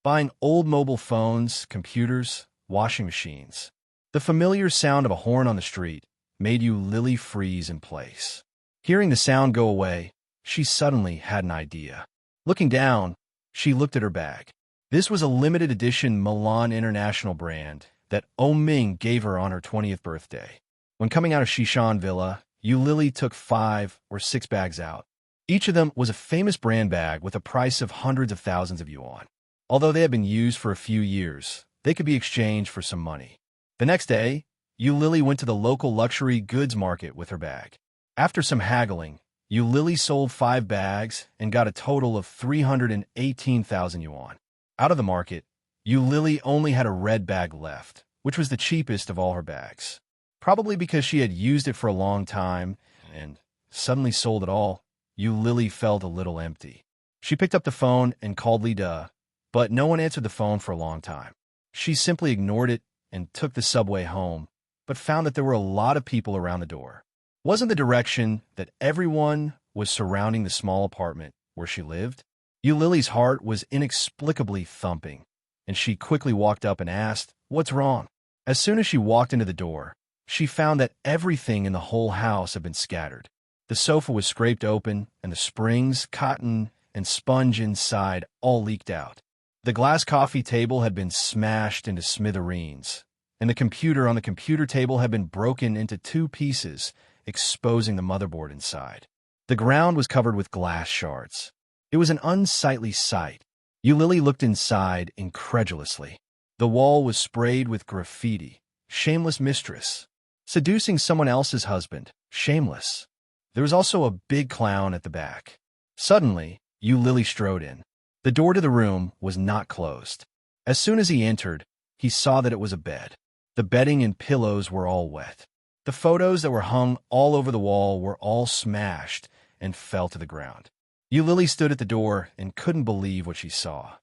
Buying old mobile phones, computers, washing machines. The familiar sound of a horn on the street made Lily freeze in place. Hearing the sound go away, she suddenly had an idea. Looking down, she looked at her bag. This was a limited edition Milan International brand that Ming gave her on her 20th birthday. When coming out of Shishan Villa, Lily took 5 or 6 bags out. Each of them was a famous brand bag with a price of hundreds of thousands of yuan. Although they had been used for a few years, they could be exchanged for some money. The next day, Lily went to the local luxury goods market with her bag. After some haggling, Lily sold 5 bags and got a total of 318,000 yuan. Out of the market, Lily only had a red bag left, which was the cheapest of all her bags. Probably because she had used it for a long time and suddenly sold it all, Lily felt a little empty. She picked up the phone and called Lida, but no one answered the phone for a long time. She simply ignored it and took the subway home, but found that there were a lot of people around the door. Wasn't the direction that everyone was surrounding the small apartment where she lived? Lily's heart was inexplicably thumping, and she quickly walked up and asked, "What's wrong?" As soon as she walked into the door, she found that everything in the whole house had been scattered. The sofa was scraped open, and the springs, cotton, and sponge inside all leaked out. The glass coffee table had been smashed into smithereens, and the computer on the computer table had been broken into 2 pieces, exposing the motherboard inside. The ground was covered with glass shards. It was an unsightly sight. Lily looked inside incredulously. The wall was sprayed with graffiti. "Shameless mistress. Seducing someone else's husband. Shameless." There was also a big clown at the back. Suddenly, Lily strode in. The door to the room was not closed. As soon as he entered, he saw that it was a bed. The bedding and pillows were all wet. The photos that were hung all over the wall were all smashed and fell to the ground. Lily stood at the door and couldn't believe what she saw.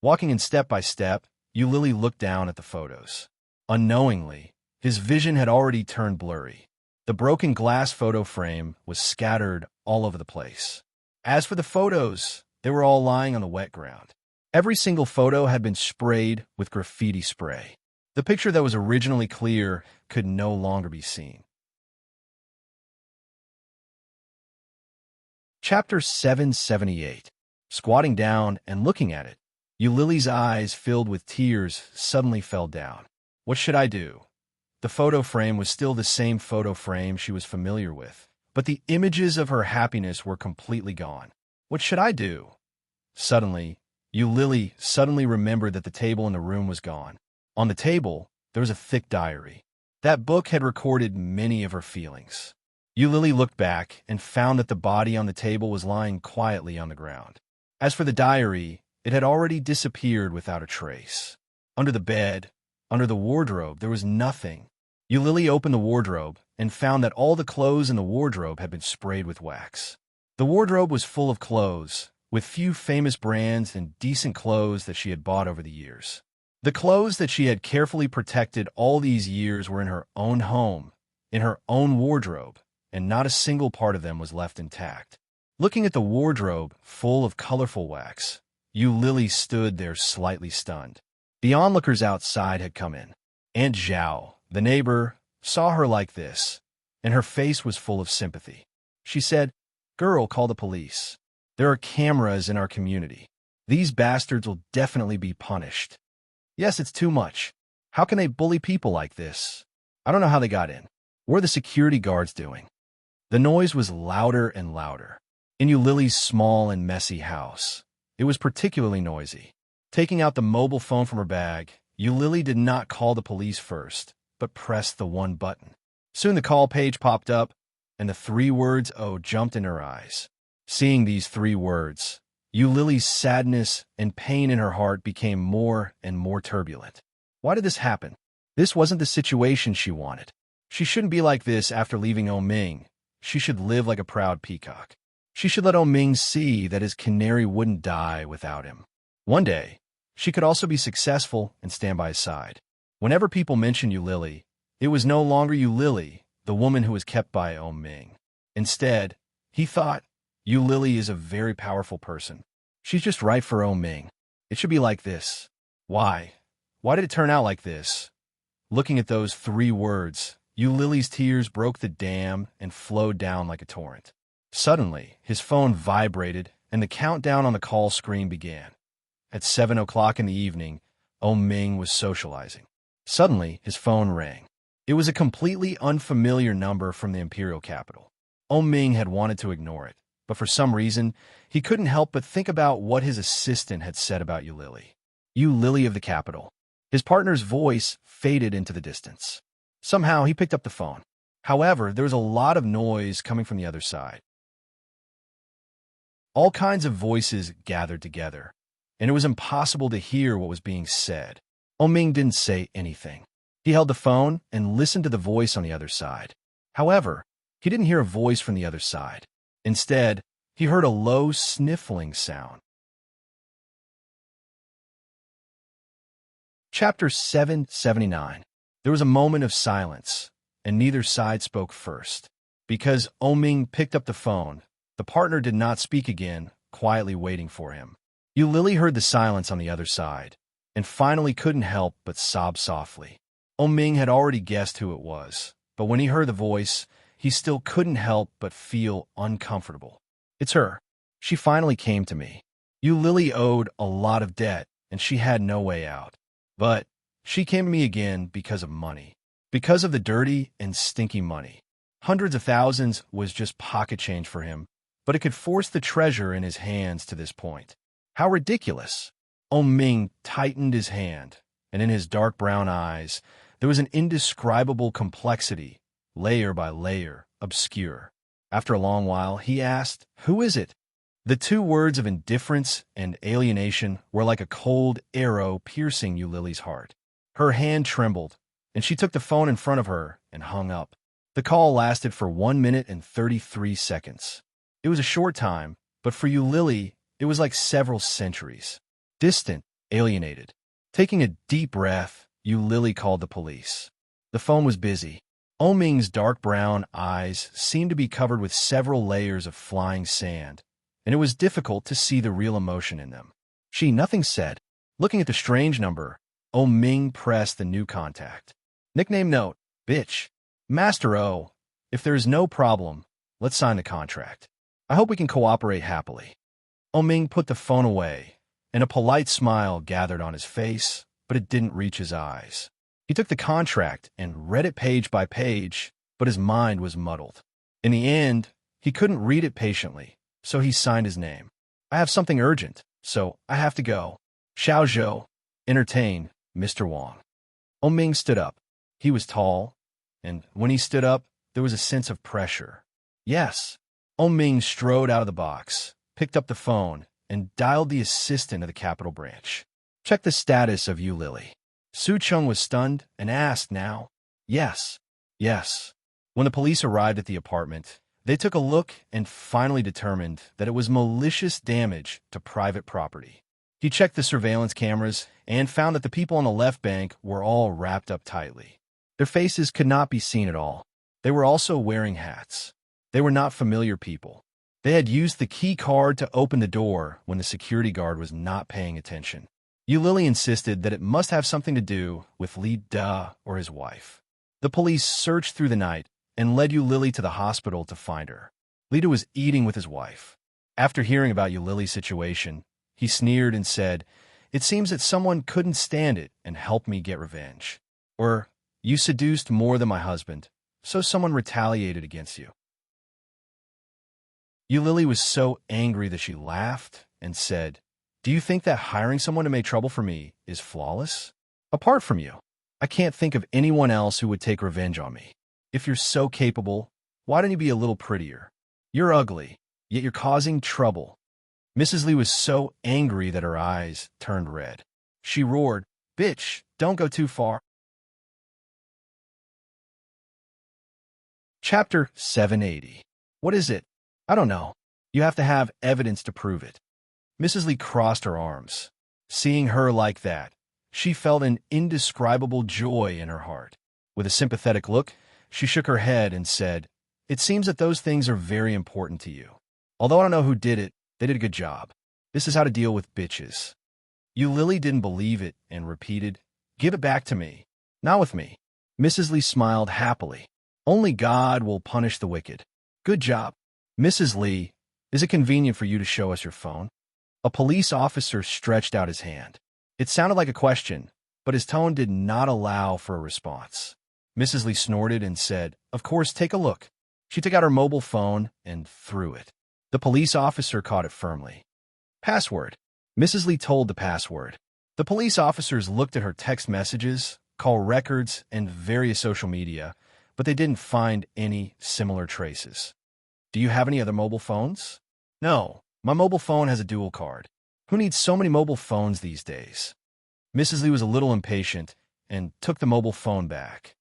Walking in step by step, Lily looked down at the photos. Unknowingly, his vision had already turned blurry. The broken glass photo frame was scattered all over the place. As for the photos, they were all lying on the wet ground. Every single photo had been sprayed with graffiti spray. The picture that was originally clear could no longer be seen. Chapter 778. Squatting down and looking at it, Lily's eyes, filled with tears, suddenly fell down. What should I do? The photo frame was still the same photo frame she was familiar with, but the images of her happiness were completely gone. What should I do? Suddenly, Lily remembered that the table in the room was gone. On the table, there was a thick diary. That book had recorded many of her feelings. Lily looked back and found that the body on the table was lying quietly on the ground. As for the diary, it had already disappeared without a trace. Under the bed, under the wardrobe, there was nothing. Lily opened the wardrobe and found that all the clothes in the wardrobe had been sprayed with wax. The wardrobe was full of clothes, with few famous brands and decent clothes that she had bought over the years. The clothes that she had carefully protected all these years were in her own home, in her own wardrobe, and not a single part of them was left intact. Looking at the wardrobe full of colorful wax, Lily stood there slightly stunned. The onlookers outside had come in. Aunt Zhao, the neighbor, saw her like this, and her face was full of sympathy. She said, "Girl, call the police. There are cameras in our community. These bastards will definitely be punished." "Yes, it's too much. How can they bully people like this? I don't know how they got in. What are the security guards doing?" The noise was louder and louder. In Lily's small and messy house, it was particularly noisy. Taking out the mobile phone from her bag, Lily did not call the police first, but pressed the one button. Soon the call page popped up, and the 3 words "Oh" jumped in her eyes. Seeing these 3 words, Lily's sadness and pain in her heart became more and more turbulent. Why did this happen? This wasn't the situation she wanted. She shouldn't be like this after leaving Ming. She should live like a proud peacock. She should let Ming see that his canary wouldn't die without him. One day, she could also be successful and stand by his side. Whenever people mentioned Lily, it was no longer Lily, the woman who was kept by Ming. Instead, he thought, Lily is a very powerful person. She's just right for Ming. It should be like this. Why? Why did it turn out like this? Looking at those 3 words, Lily's tears broke the dam and flowed down like a torrent. Suddenly, his phone vibrated, and the countdown on the call screen began. At 7 o'clock in the evening, Ming was socializing. Suddenly, his phone rang. It was a completely unfamiliar number from the imperial capital. Ming had wanted to ignore it, but for some reason, he couldn't help but think about what his assistant had said about Lily. "You Lily of the capital." His partner's voice faded into the distance. Somehow, he picked up the phone. However, there was a lot of noise coming from the other side. All kinds of voices gathered together, and it was impossible to hear what was being said. Ming didn't say anything. He held the phone and listened to the voice on the other side. However, He didn't hear a voice from the other side. Instead, he heard a low sniffling sound. Chapter 779. There was a moment of silence, and neither side spoke first. Because Ming picked up the phone, the partner did not speak again, quietly waiting for him. Lily heard the silence on the other side, and finally couldn't help but sob softly. Ming had already guessed who it was, but when he heard the voice, he still couldn't help but feel uncomfortable. It's her. She finally came to me. Lily owed a lot of debt, and she had no way out. But she came to me again because of money. Because of the dirty and stinky money. Hundreds of thousands was just pocket change for him, but it could force the treasure in his hands to this point. How ridiculous! Ming tightened his hand, and in his dark brown eyes, there was an indescribable complexity, layer by layer, obscure. After a long while, he asked, "Who is it?" The two words of indifference and alienation were like a cold arrow piercing Lily's heart. Her hand trembled, and she took the phone in front of her and hung up. The call lasted for 1 minute and 33 seconds. It was a short time, but for Lily, it was like several centuries. Distant, alienated. Taking a deep breath, Lily called the police. The phone was busy. Ming's dark brown eyes seemed to be covered with several layers of flying sand, and it was difficult to see the real emotion in them. Nothing said. Looking at the strange number, Ming pressed the new contact. Nickname note, bitch. Master O, if there is no problem, let's sign the contract. I hope we can cooperate happily. Ming put the phone away, and a polite smile gathered on his face, but it didn't reach his eyes. He took the contract and read it page by page, but his mind was muddled. In the end, he couldn't read it patiently, so he signed his name. I have something urgent, so I have to go. Xiao Zhou, entertain, Mr. Wang. Ming stood up. He was tall, and when he stood up, there was a sense of pressure. Yes. Ming strode out of the box, picked up the phone, and dialed the assistant of the Capital Branch. Check the status of Lily. Su Chung was stunned and asked now. Yes. Yes. When the police arrived at the apartment, they took a look and finally determined that it was malicious damage to private property. He checked the surveillance cameras and found that the people on the left bank were all wrapped up tightly. Their faces could not be seen at all. They were also wearing hats. They were not familiar people. They had used the key card to open the door when the security guard was not paying attention. Lily insisted that it must have something to do with Li Da or his wife. The police searched through the night and led Lily to the hospital to find her. Li Da was eating with his wife. After hearing about Lily's situation, he sneered and said, "It seems that someone couldn't stand it and helped me get revenge. Or, you seduced more than my husband, so someone retaliated against you." Lily was so angry that she laughed and said, "Do you think that hiring someone to make trouble for me is flawless? Apart from you, I can't think of anyone else who would take revenge on me. If you're so capable, why don't you be a little prettier? You're ugly, yet you're causing trouble." Mrs. Li was so angry that her eyes turned red. She roared, "Bitch, don't go too far." Chapter 780. What is it? I don't know. You have to have evidence to prove it. Mrs. Li crossed her arms. Seeing her like that, she felt an indescribable joy in her heart. With a sympathetic look, she shook her head and said, "It seems that those things are very important to you. Although I don't know who did it, they did a good job. This is how to deal with bitches." Lily didn't believe it and repeated, "Give it back to me. Not with me." Mrs. Li smiled happily. "Only God will punish the wicked. Good job." "Mrs. Li, is it convenient for you to show us your phone?" A police officer stretched out his hand. It sounded like a question, but his tone did not allow for a response. Mrs. Li snorted and said, "Of course, take a look." She took out her mobile phone and threw it. The police officer caught it firmly. "Password." Mrs. Li told the password. The police officers looked at her text messages, call records, and various social media, but they didn't find any similar traces. "Do you have any other mobile phones?" "No, my mobile phone has a dual card. Who needs so many mobile phones these days?" Mrs. Li was a little impatient and took the mobile phone back.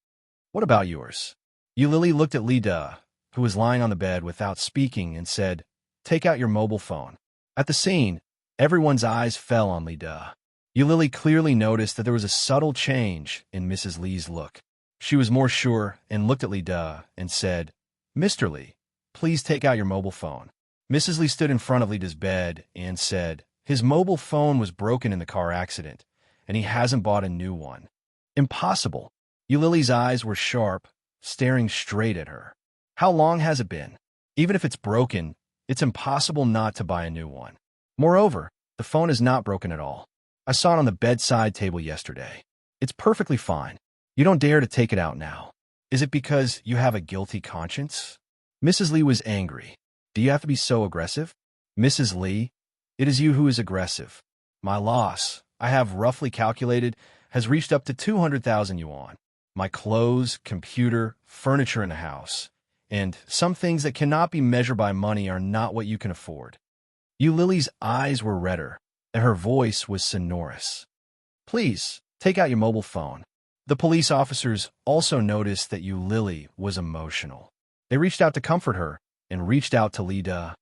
"What about yours?" Lily looked at Li Da, who was lying on the bed without speaking, and said, "Take out your mobile phone." At the scene, everyone's eyes fell on Lida. Lily clearly noticed that there was a subtle change in Mrs. Lee's look. She was more sure and looked at Lida and said, "Mr. Lee, please take out your mobile phone." Mrs. Lee stood in front of Lida's bed and said, "His mobile phone was broken in the car accident, and he hasn't bought a new one." "Impossible." Lily's eyes were sharp, staring straight at her. "How long has it been? Even if it's broken, it's impossible not to buy a new one. Moreover, the phone is not broken at all. I saw it on the bedside table yesterday. It's perfectly fine. You don't dare to take it out now. Is it because you have a guilty conscience?" Mrs. Lee was angry. "Do you have to be so aggressive?" "Mrs. Lee, it is you who is aggressive. My loss, I have roughly calculated, has reached up to 200,000 yuan. My clothes, computer, furniture in the house, and some things that cannot be measured by money are not what you can afford." Lily's eyes were redder, and her voice was sonorous. "Please, take out your mobile phone." The police officers also noticed that Lily was emotional. They reached out to comfort her and reached out to Lida.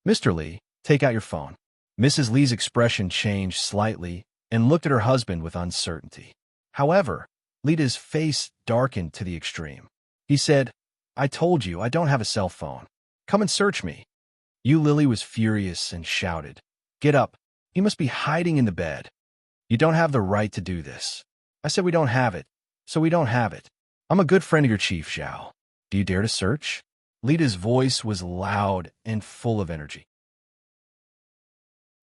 "Mr. Lee, take out your phone." Mrs. Lee's expression changed slightly and looked at her husband with uncertainty. However, Lida's face darkened to the extreme. He said, "I told you I don't have a cell phone. Come and search me." Lily was furious and shouted, "Get up. You must be hiding in the bed. You don't have the right to do this. I said we don't have it, so we don't have it. I'm a good friend of your chief, Zhao. Do you dare to search?" Lida's voice was loud and full of energy.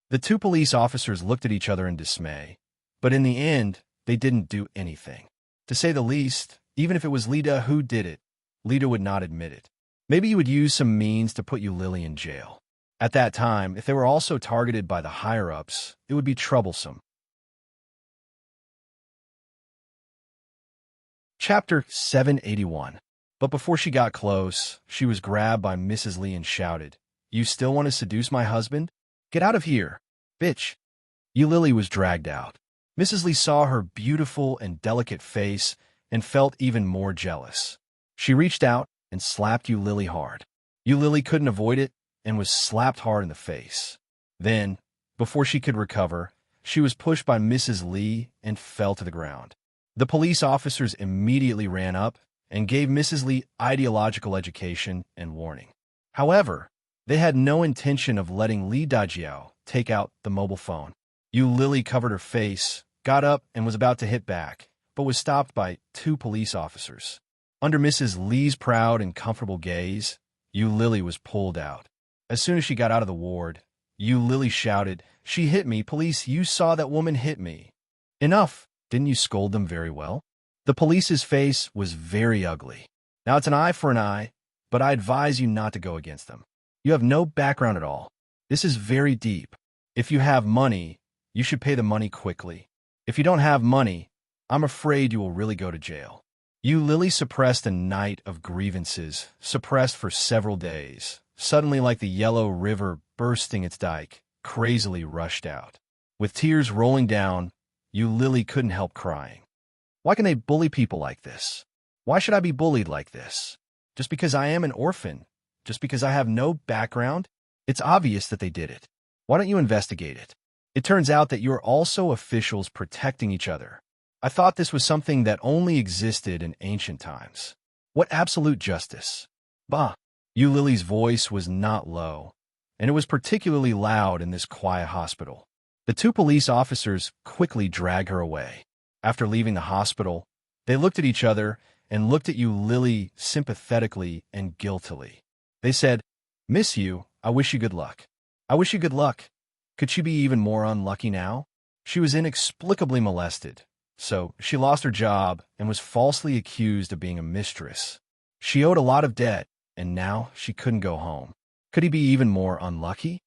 The two police officers looked at each other in dismay, but in the end, they didn't do anything. To say the least, even if it was Lida who did it, Lida would not admit it. Maybe he would use some means to put Lily in jail. At that time, if they were also targeted by the higher-ups, it would be troublesome. Chapter 781. But before she got close, she was grabbed by Mrs. Lee and shouted, "You still want to seduce my husband? Get out of here, bitch." Lily was dragged out. Mrs. Lee saw her beautiful and delicate face and felt even more jealous. She reached out and slapped Lily hard. Lily couldn't avoid it and was slapped hard in the face. Then, before she could recover, she was pushed by Mrs. Lee and fell to the ground. The police officers immediately ran up and gave Mrs. Lee ideological education and warning. However, they had no intention of letting Li Dajiao take out the mobile phone. Lily covered her face, got up, and was about to hit back, but was stopped by two police officers. Under Mrs. Lee's proud and comfortable gaze, Lily was pulled out. As soon as she got out of the ward, Lily shouted, "She hit me! Police, you saw that woman hit me!" "Enough! Didn't you scold them very well?" The police's face was very ugly. "Now it's an eye for an eye, but I advise you not to go against them. You have no background at all. This is very deep. If you have money, you should pay the money quickly. If you don't have money, I'm afraid you will really go to jail." Lily suppressed a night of grievances, suppressed for several days. Suddenly, like the Yellow River bursting its dike, crazily rushed out. With tears rolling down, Lily couldn't help crying. Why can they bully people like this? Why should I be bullied like this? Just because I am an orphan? Just because I have no background? It's obvious that they did it. Why don't you investigate it? It turns out that you're also officials protecting each other. I thought this was something that only existed in ancient times. What absolute justice? Bah! Lily's voice was not low, and it was particularly loud in this quiet hospital. The two police officers quickly dragged her away. After leaving the hospital, they looked at each other and looked at Lily sympathetically and guiltily. They said, "Miss you, I wish you good luck." "I wish you good luck." Could she be even more unlucky now? She was inexplicably molested, so she lost her job and was falsely accused of being a mistress. She owed a lot of debt, and now she couldn't go home. Could he be even more unlucky?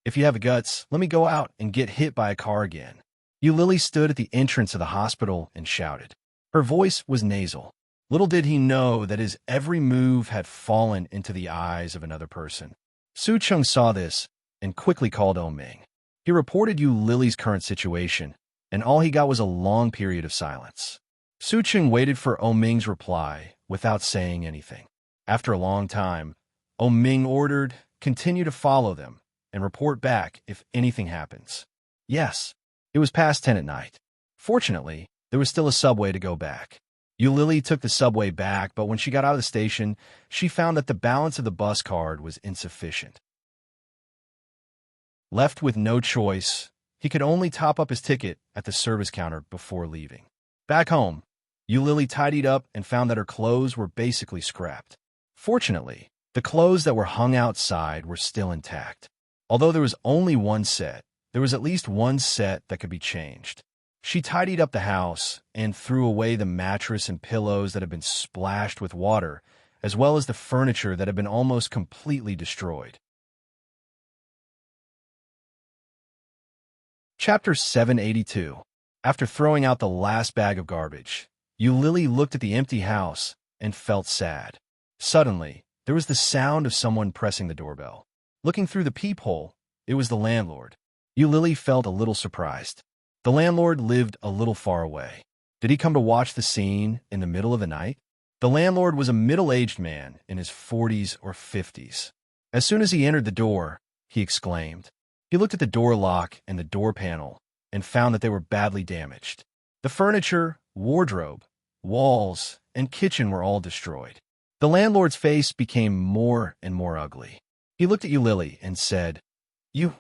"If you have the guts, let me go out and get hit by a car again." Lily stood at the entrance of the hospital and shouted. Her voice was nasal. Little did he know that his every move had fallen into the eyes of another person. Su Chung saw this and quickly called Ming. He reported Lily's current situation, and all he got was a long period of silence. Su Chung waited for Ming's reply without saying anything. After a long time, Ming ordered, "Continue to follow them and report back if anything happens." Yes, it was past 10 at night. Fortunately, there was still a subway to go back. Lily took the subway back, but when she got out of the station, she found that the balance of the bus card was insufficient. Left with no choice, he could only top up his ticket at the service counter before leaving. Back home, Lily tidied up and found that her clothes were basically scrapped. Fortunately, the clothes that were hung outside were still intact. Although there was only one set, there was at least one set that could be changed. She tidied up the house and threw away the mattress and pillows that had been splashed with water, as well as the furniture that had been almost completely destroyed. Chapter 782. After throwing out the last bag of garbage, Lily looked at the empty house and felt sad. Suddenly, there was the sound of someone pressing the doorbell. Looking through the peephole, it was the landlord. Lily felt a little surprised. The landlord lived a little far away. Did he come to watch the scene in the middle of the night? The landlord was a middle-aged man in his 40s or 50s. As soon as he entered the door, he exclaimed. He looked at the door lock and the door panel and found that they were badly damaged. The furniture, wardrobe, walls, and kitchen were all destroyed. The landlord's face became more and more ugly. He looked at Lily and said, You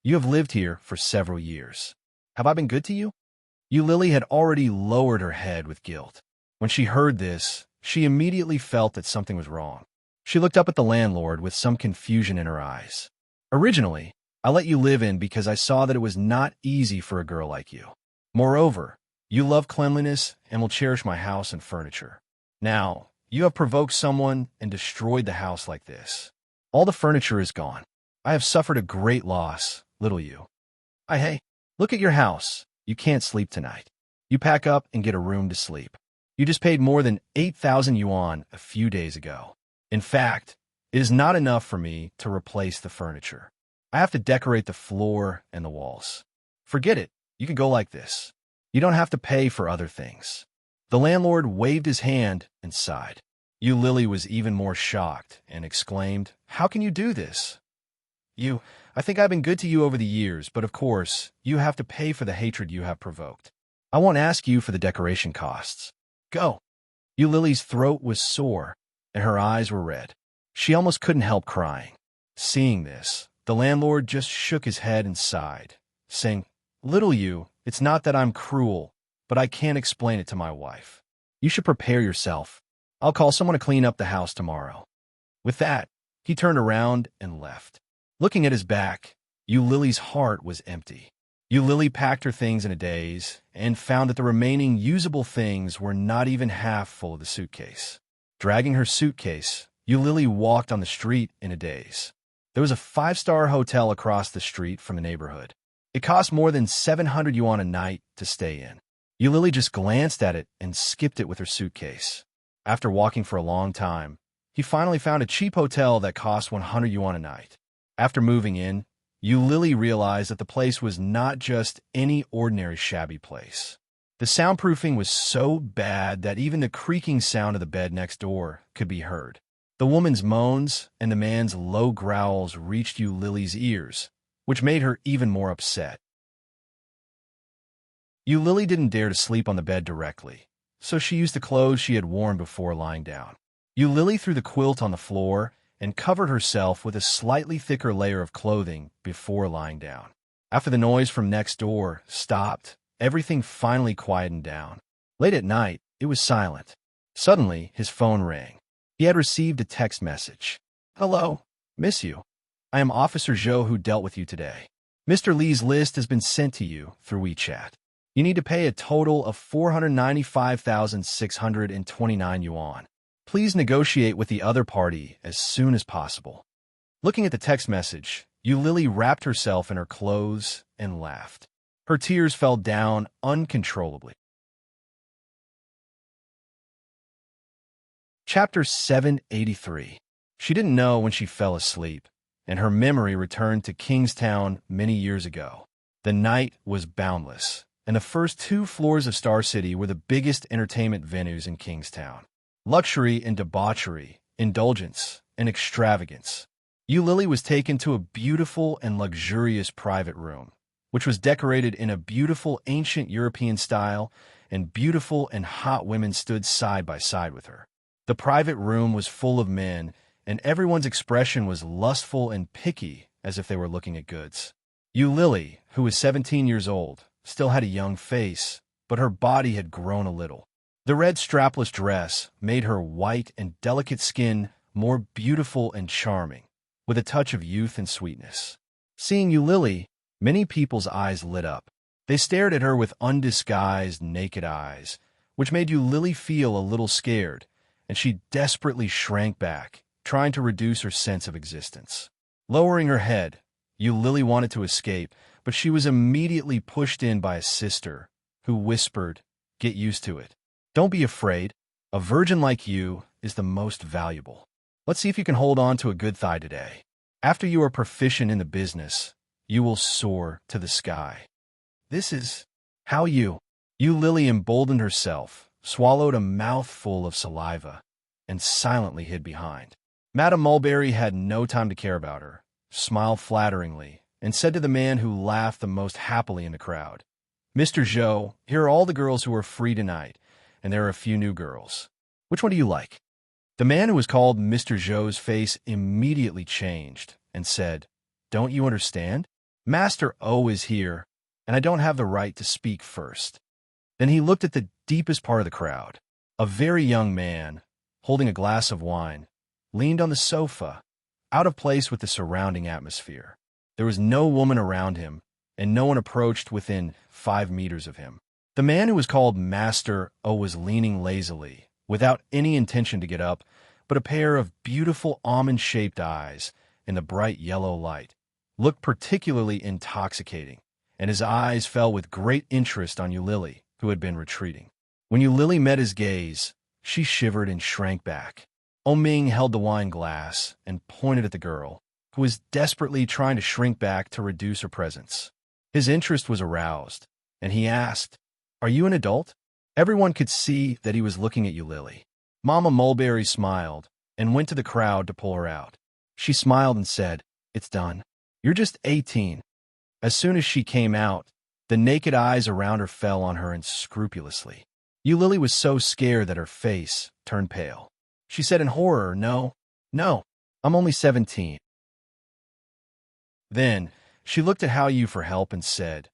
have lived here for several years. Have I been good to you?" Lily had already lowered her head with guilt. When she heard this, she immediately felt that something was wrong. She looked up at the landlord with some confusion in her eyes. "Originally, I let you live in because I saw that it was not easy for a girl like you. Moreover, you love cleanliness and will cherish my house and furniture. Now, you have provoked someone and destroyed the house like this. All the furniture is gone. I have suffered a great loss, little you. Hey, look at your house. You can't sleep tonight. You pack up and get a room to sleep. You just paid more than 8,000 yuan a few days ago. In fact, it is not enough for me to replace the furniture. I have to decorate the floor and the walls. Forget it. You can go like this. You don't have to pay for other things." The landlord waved his hand and sighed. Lily was even more shocked and exclaimed, "How can you do this? I think I've been good to you over the years, but of course, you have to pay for the hatred you have provoked. I won't ask you for the decoration costs. Go." Lily's throat was sore, and her eyes were red. She almost couldn't help crying. Seeing this, the landlord just shook his head and sighed, saying, "Little you, it's not that I'm cruel, but I can't explain it to my wife. You should prepare yourself. I'll call someone to clean up the house tomorrow." With that, he turned around and left. Looking at his back, Lily's heart was empty. Lily packed her things in a daze and found that the remaining usable things were not even half full of the suitcase. Dragging her suitcase, Lily walked on the street in a daze. There was a 5-star hotel across the street from the neighborhood. It cost more than 700 yuan a night to stay in. Lily just glanced at it and skipped it with her suitcase. After walking for a long time, he finally found a cheap hotel that cost 100 yuan a night. After moving in, Lily realized that the place was not just any ordinary shabby place. The soundproofing was so bad that even the creaking sound of the bed next door could be heard. The woman's moans and the man's low growls reached Lily's ears, which made her even more upset. Lily didn't dare to sleep on the bed directly, so she used the clothes she had worn before lying down. Lily threw the quilt on the floor and covered herself with a slightly thicker layer of clothing before lying down. After the noise from next door stopped, everything finally quietened down. Late at night, it was silent. Suddenly, his phone rang. He had received a text message. "Hello, miss you. I am Officer Zhou who dealt with you today. Mr. Li's list has been sent to you through WeChat. You need to pay a total of 495,629 yuan. Please negotiate with the other party as soon as possible." Looking at the text message, Lily wrapped herself in her clothes and laughed. Her tears fell down uncontrollably. Chapter 783. She didn't know when she fell asleep, and her memory returned to Kingstown many years ago. The night was boundless, and the first 2 floors of Star City were the biggest entertainment venues in Kingstown. Luxury and debauchery, indulgence, and extravagance. Lily was taken to a beautiful and luxurious private room, which was decorated in a beautiful ancient European style, and beautiful and hot women stood side by side with her. The private room was full of men, and everyone's expression was lustful and picky, as if they were looking at goods. Lily, who was 17 years old, still had a young face, but her body had grown a little. The red strapless dress made her white and delicate skin more beautiful and charming, with a touch of youth and sweetness. Seeing Lily, many people's eyes lit up. They stared at her with undisguised, naked eyes, which made Lily feel a little scared, and she desperately shrank back, trying to reduce her sense of existence. Lowering her head, Lily wanted to escape, but she was immediately pushed in by a sister, who whispered, "Get used to it. Don't be afraid. A virgin like you is the most valuable. Let's see if you can hold on to a good thigh today. After you are proficient in the business, you will soar to the sky." This is how Lily emboldened herself, swallowed a mouthful of saliva, and silently hid behind. Madame Mulberry had no time to care about her, smiled flatteringly, and said to the man who laughed the most happily in the crowd, "Mr. Zhou, here are all the girls who are free tonight, and there are a few new girls. Which one do you like?" The man who was called Mr. Zhou's face immediately changed and said, "Don't you understand? Master O is here, and I don't have the right to speak first." Then he looked at the deepest part of the crowd. A very young man, holding a glass of wine, leaned on the sofa, out of place with the surrounding atmosphere. There was no woman around him, and no one approached within 5 meters of him. The man who was called Master O was leaning lazily, without any intention to get up, but a pair of beautiful almond-shaped eyes in the bright yellow light looked particularly intoxicating, and his eyes fell with great interest on Lily, who had been retreating. When Lily met his gaze, she shivered and shrank back. Ming held the wine glass and pointed at the girl, who was desperately trying to shrink back to reduce her presence. His interest was aroused, and he asked, "Are you an adult?" Everyone could see that he was looking at Lily. Mama Mulberry smiled and went to the crowd to pull her out. She smiled and said, "It's done. You're just 18. As soon as she came out, the naked eyes around her fell on her unscrupulously. Lily was so scared that her face turned pale. She said in horror, "No, I'm only 17. Then she looked at Hao Yu for help and said,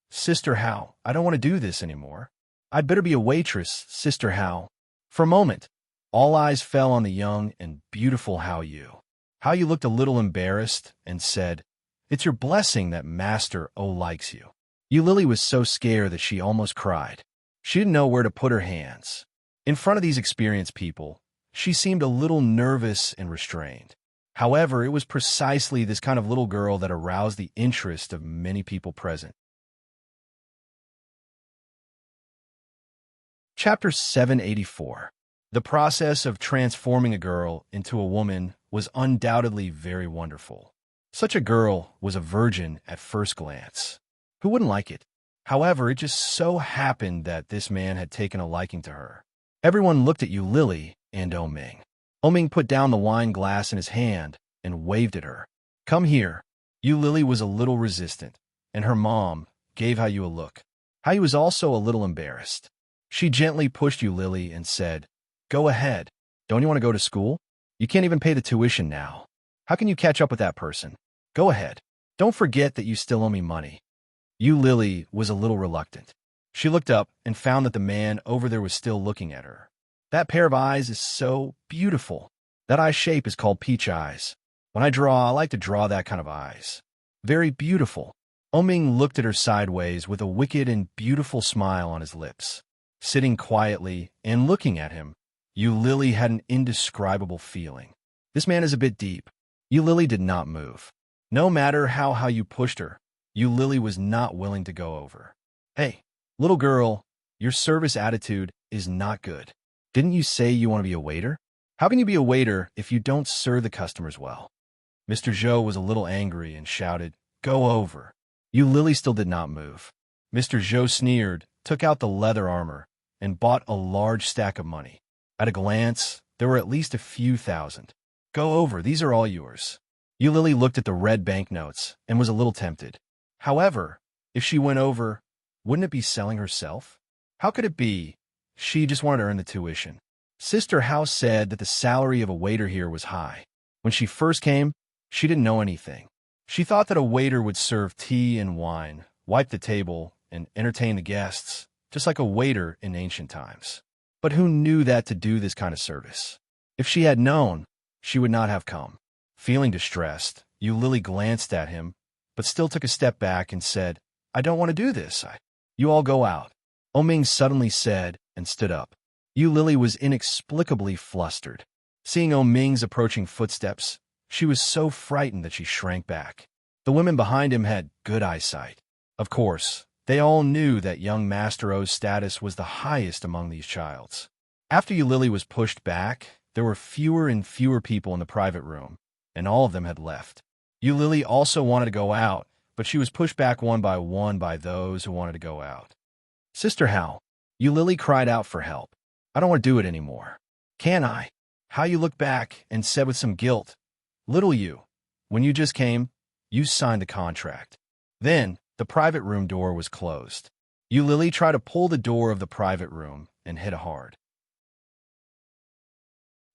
"Sister Hao, I don't want to do this anymore. I'd better be a waitress, Sister Hao." For a moment, all eyes fell on the young and beautiful Hao Yu. Hao Yu looked a little embarrassed and said, "It's your blessing that Master O likes you." Lily was so scared that she almost cried. She didn't know where to put her hands. In front of these experienced people, she seemed a little nervous and restrained. However, it was precisely this kind of little girl that aroused the interest of many people present. Chapter 784. The process of transforming a girl into a woman was undoubtedly very wonderful. Such a girl was a virgin at first glance. Who wouldn't like it? However, it just so happened that this man had taken a liking to her. Everyone looked at Lily and Ming. Ming put down the wine glass in his hand and waved at her. "Come here." Lily was a little resistant, and her mom gave Hao Yu a look. Hao Yu was also a little embarrassed. She gently pushed Lily and said, "Go ahead. Don't you want to go to school? You can't even pay the tuition now. How can you catch up with that person? Go ahead. Don't forget that you still owe me money." Lily was a little reluctant. She looked up and found that the man over there was still looking at her. "That pair of eyes is so beautiful. That eye shape is called peach eyes. When I draw, I like to draw that kind of eyes. Very beautiful." Ming looked at her sideways with a wicked and beautiful smile on his lips. Sitting quietly and looking at him, Lily had an indescribable feeling. This man is a bit deep. Lily did not move. No matter how you pushed her, Lily was not willing to go over. "Hey, little girl, your service attitude is not good. Didn't you say you want to be a waiter? How can you be a waiter if you don't serve the customers well?" Mr. Zhou was a little angry and shouted, "Go over." Lily still did not move. Mr. Zhou sneered, took out the leather armor, and bought a large stack of money. At a glance, there were at least a few thousand. Go over, these are all yours. Lily looked at the red banknotes and was a little tempted. However, if she went over, wouldn't it be selling herself? How could it be? She just wanted to earn the tuition. Sister House said that the salary of a waiter here was high. When she first came, she didn't know anything. She thought that a waiter would serve tea and wine, wipe the table, and entertain the guests, just like a waiter in ancient times. But who knew that to do this kind of service? If she had known, she would not have come. Feeling distressed, Lily glanced at him, but still took a step back and said, I don't want to do this. You all go out. Ming suddenly said and stood up. Lily was inexplicably flustered. Seeing Ming's approaching footsteps, she was so frightened that she shrank back. The women behind him had good eyesight. Of course, they all knew that young Master O's status was the highest among these childs. After Lily was pushed back, there were fewer and fewer people in the private room, and all of them had left. Lily also wanted to go out, but she was pushed back one by those who wanted to go out. Sister Hal, Lily cried out for help. I don't want to do it anymore. Can I? How you looked back and said with some guilt, Little you, when you just came, you signed the contract. Then, the private room door was closed. Lily tried to pull the door of the private room and hit it hard.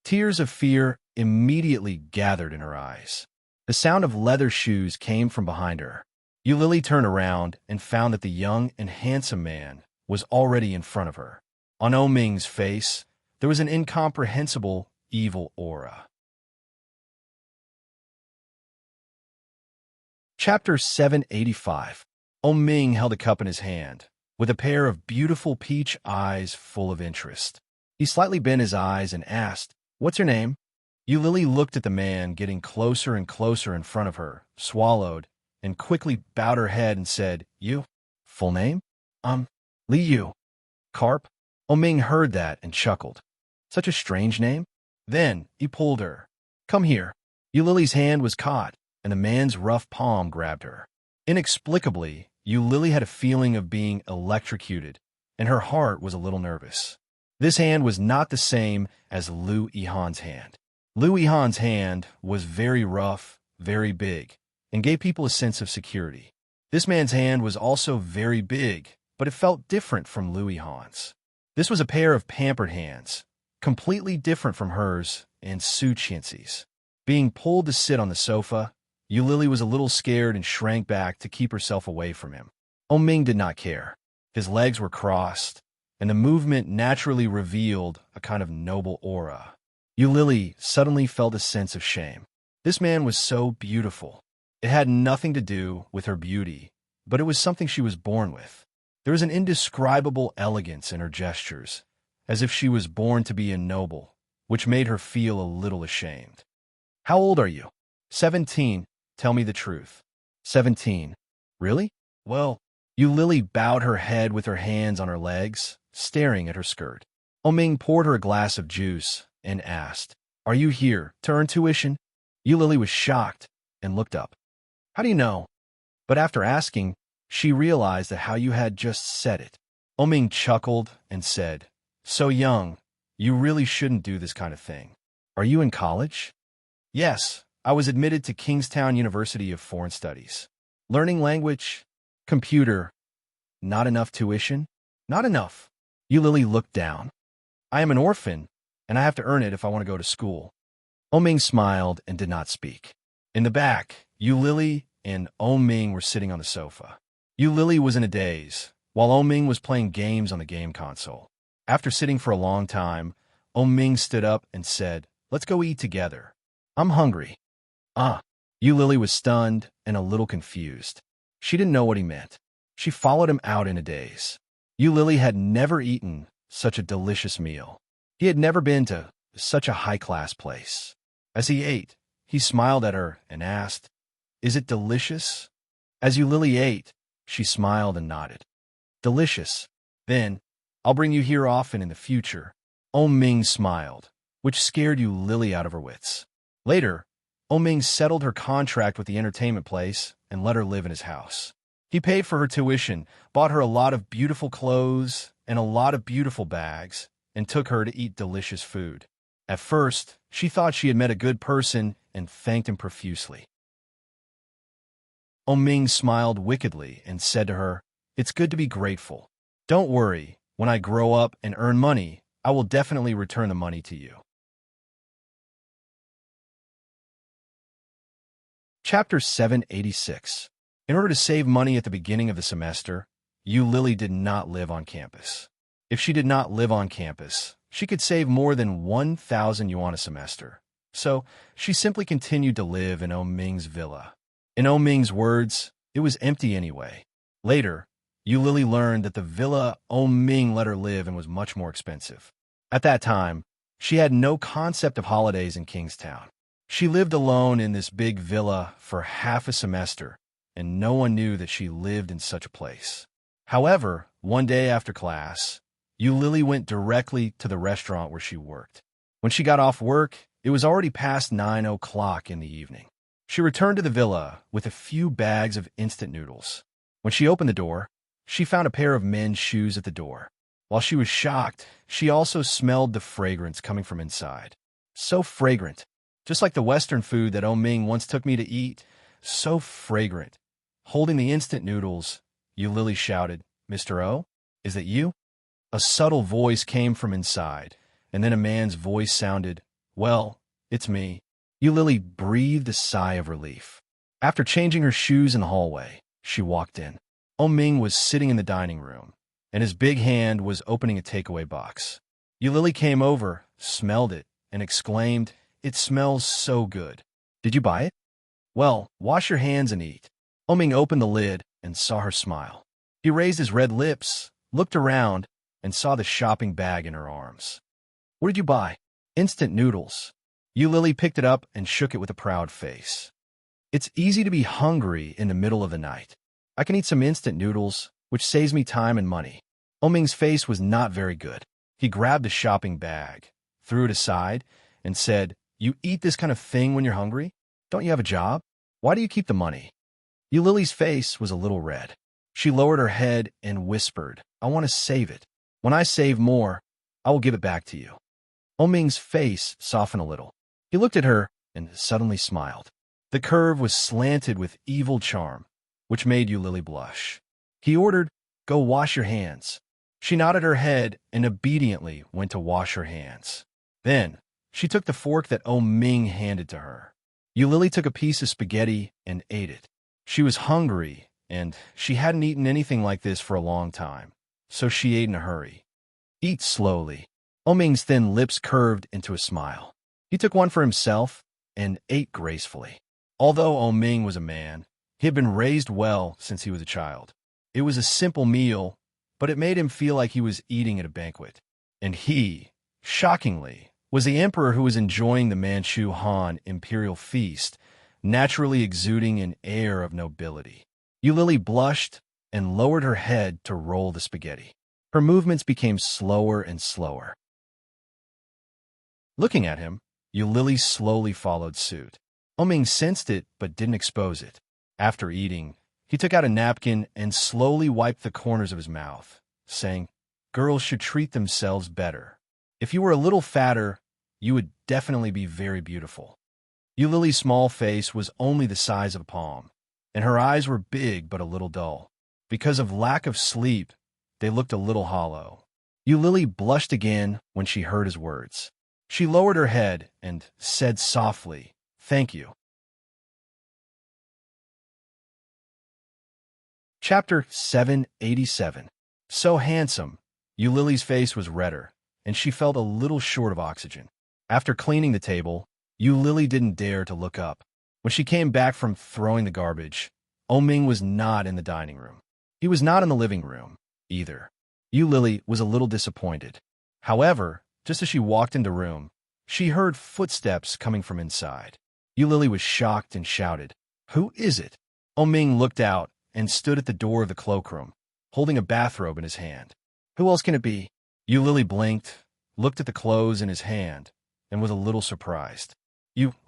Tears of fear immediately gathered in her eyes. The sound of leather shoes came from behind her. Lily turned around and found that the young and handsome man was already in front of her. On Ming's face, there was an incomprehensible, evil aura. Chapter 785. Ming held a cup in his hand, with a pair of beautiful peach eyes full of interest. He slightly bent his eyes and asked, What's your name? Lily looked at the man getting closer and closer in front of her, swallowed, and quickly bowed her head and said, You? Full name? Li Yu. Carp? Ming heard that and chuckled. Such a strange name? Then he pulled her. Come here. Lily's hand was caught, and the man's rough palm grabbed her. Inexplicably, Lily had a feeling of being electrocuted, and her heart was a little nervous. This hand was not the same as Liu Yihan's hand. Liu Yihan's hand was very rough, very big, and gave people a sense of security. This man's hand was also very big, but it felt different from Liu Yihan's. This was a pair of pampered hands, completely different from hers and Su Qianxi's. Being pulled to sit on the sofa, Lily was a little scared and shrank back to keep herself away from him. Ming did not care. His legs were crossed, and the movement naturally revealed a kind of noble aura. Lily suddenly felt a sense of shame. This man was so beautiful. It had nothing to do with her beauty, but it was something she was born with. There was an indescribable elegance in her gestures, as if she was born to be a noble, which made her feel a little ashamed. How old are you? 17. Tell me the truth. 17. Really? Well, Lily bowed her head with her hands on her legs, staring at her skirt. Ming poured her a glass of juice and asked, Are you here to earn tuition? Lily was shocked and looked up. How do you know? But after asking, she realized that how you had just said it. Ming chuckled and said, So young, you really shouldn't do this kind of thing. Are you in college? Yes, I was admitted to Kingstown University of Foreign Studies. Learning language, computer, not enough tuition? Not enough. Lily looked down. I am an orphan, and I have to earn it if I want to go to school. Ming smiled and did not speak. In the back, Lily and Ming were sitting on the sofa. Lily was in a daze, while Ming was playing games on the game console. After sitting for a long time, Ming stood up and said, Let's go eat together. I'm hungry. Lily was stunned and a little confused. She didn't know what he meant. She followed him out in a daze. Lily had never eaten such a delicious meal. He had never been to such a high-class place. As he ate, he smiled at her and asked, Is it delicious? As Lily ate, she smiled and nodded. Delicious. Then, I'll bring you here often in the future. Ming smiled, which scared Lily out of her wits. Later, Ming settled her contract with the entertainment place and let her live in his house. He paid for her tuition, bought her a lot of beautiful clothes and a lot of beautiful bags, and took her to eat delicious food. At first, she thought she had met a good person and thanked him profusely. Ming smiled wickedly and said to her, "It's good to be grateful. Don't worry, when I grow up and earn money, I will definitely return the money to you." Chapter 786. In order to save money at the beginning of the semester, Lily did not live on campus. If she did not live on campus, she could save more than 1,000 yuan a semester. So she simply continued to live in Ming's villa. In Ming's words, it was empty anyway. Later, Lily learned that the villa Ming let her live in was much more expensive. At that time, she had no concept of holidays in Kingstown. She lived alone in this big villa for half a semester, and no one knew that she lived in such a place. However, one day after class, Lily went directly to the restaurant where she worked. When she got off work, it was already past 9 o'clock in the evening. She returned to the villa with a few bags of instant noodles. When she opened the door, she found a pair of men's shoes at the door. While she was shocked, she also smelled the fragrance coming from inside. So fragrant. Just like the Western food that Ming once took me to eat, so fragrant. Holding the instant noodles, Lily shouted, "Mr. O, is that you?" A subtle voice came from inside, and then a man's voice sounded, "Well, it's me." Lily breathed a sigh of relief. After changing her shoes in the hallway, she walked in. Ming was sitting in the dining room, and his big hand was opening a takeaway box. Lily came over, smelled it, and exclaimed, "It smells so good. Did you buy it?" "Well, wash your hands and eat." Ming opened the lid and saw her smile. He raised his red lips, looked around, and saw the shopping bag in her arms. "What did you buy?" "Instant noodles." Lily picked it up and shook it with a proud face. "It's easy to be hungry in the middle of the night. I can eat some instant noodles, which saves me time and money." Ming's face was not very good. He grabbed the shopping bag, threw it aside, and said, "You eat this kind of thing when you're hungry? Don't you have a job? Why do you keep the money?" Lily's face was a little red. She lowered her head and whispered, "I want to save it. When I save more, I will give it back to you." Ming's face softened a little. He looked at her and suddenly smiled. The curve was slanted with evil charm, which made Lily blush. He ordered, "Go wash your hands." She nodded her head and obediently went to wash her hands. Then, she took the fork that Ming handed to her. Lily took a piece of spaghetti and ate it. She was hungry, and she hadn't eaten anything like this for a long time, so she ate in a hurry. "Eat slowly." Ming's thin lips curved into a smile. He took one for himself and ate gracefully. Although Ming was a man, he had been raised well since he was a child. It was a simple meal, but it made him feel like he was eating at a banquet. And he, shockingly, was the emperor who was enjoying the Manchu Han imperial feast, naturally exuding an air of nobility. Lily blushed and lowered her head to roll the spaghetti. Her movements became slower and slower. Looking at him, Lily slowly followed suit. Ming sensed it but didn't expose it. After eating, he took out a napkin and slowly wiped the corners of his mouth, saying, "Girls should treat themselves better. If you were a little fatter, you would definitely be very beautiful." Lily's small face was only the size of a palm, and her eyes were big but a little dull. Because of lack of sleep, they looked a little hollow. Lily blushed again when she heard his words. She lowered her head and said softly, "Thank you." Chapter 787. So handsome, Lily's face was redder, and she felt a little short of oxygen. After cleaning the table, Lily didn't dare to look up. When she came back from throwing the garbage, Ming was not in the dining room. He was not in the living room, either. Lily was a little disappointed. However, just as she walked into the room, she heard footsteps coming from inside. Lily was shocked and shouted, "Who is it?" Ming looked out and stood at the door of the cloakroom, holding a bathrobe in his hand. "Who else can it be?" Lily blinked, looked at the clothes in his hand, and was a little surprised.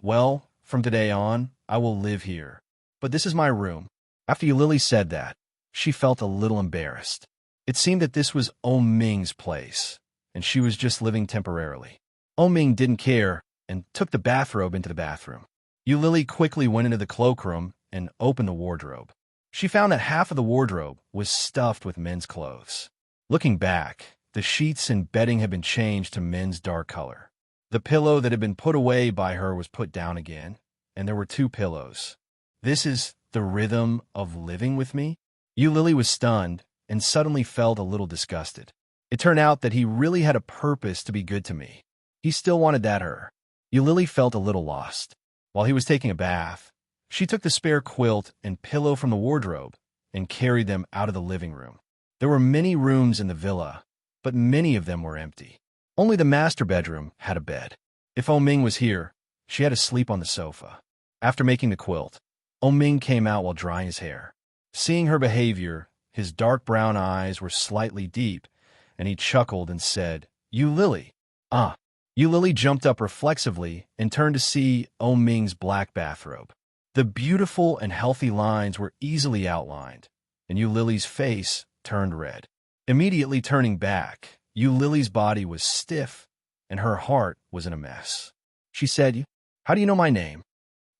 Well, from today on, I will live here. But this is my room." After Lily said that, she felt a little embarrassed. It seemed that this was Ming's place, and she was just living temporarily. Ming didn't care and took the bathrobe into the bathroom. Lily quickly went into the cloakroom and opened the wardrobe. She found that half of the wardrobe was stuffed with men's clothes. Looking back, the sheets and bedding had been changed to men's dark color. The pillow that had been put away by her was put down again, and there were 2 pillows. This is the rhythm of living with me? Lily was stunned and suddenly felt a little disgusted. It turned out that he really had a purpose to be good to me. He still wanted that her. Lily felt a little lost. While he was taking a bath, she took the spare quilt and pillow from the wardrobe and carried them out of the living room. There were many rooms in the villa, but many of them were empty. Only the master bedroom had a bed. If Ming was here, she had to sleep on the sofa. After making the quilt, Ming came out while drying his hair. Seeing her behavior, his dark brown eyes were slightly deep, and he chuckled and said, Lily. Ah. Lily jumped up reflexively and turned to see Ming's black bathrobe. The beautiful and healthy lines were easily outlined, and Lily's face turned red. Immediately turning back, Lily's body was stiff, and her heart was in a mess. She said, How do you know my name?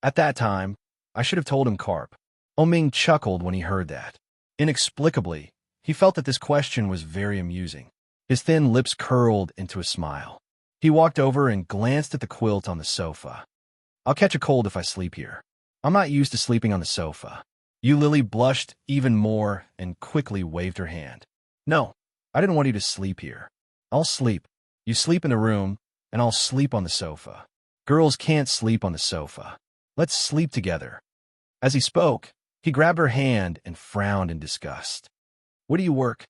At that time, I should have told him Carp. Ming chuckled when he heard that. Inexplicably, he felt that this question was very amusing. His thin lips curled into a smile. He walked over and glanced at the quilt on the sofa. I'll catch a cold if I sleep here. I'm not used to sleeping on the sofa. Lily blushed even more and quickly waved her hand. No, I didn't want you to sleep here. I'll sleep. You sleep in the room, and I'll sleep on the sofa. Girls can't sleep on the sofa. Let's sleep together. As he spoke, he grabbed her hand and frowned in disgust. Where do you work?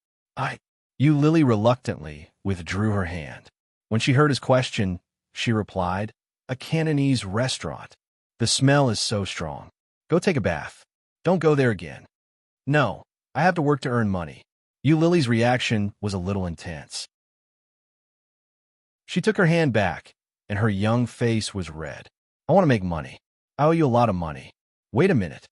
Lily reluctantly withdrew her hand. When she heard his question, she replied, A Cantonese restaurant. The smell is so strong. Go take a bath. Don't go there again. No, I have to work to earn money. Lily's reaction was a little intense. She took her hand back, and her young face was red. I want to make money. I owe you a lot of money. Wait a minute.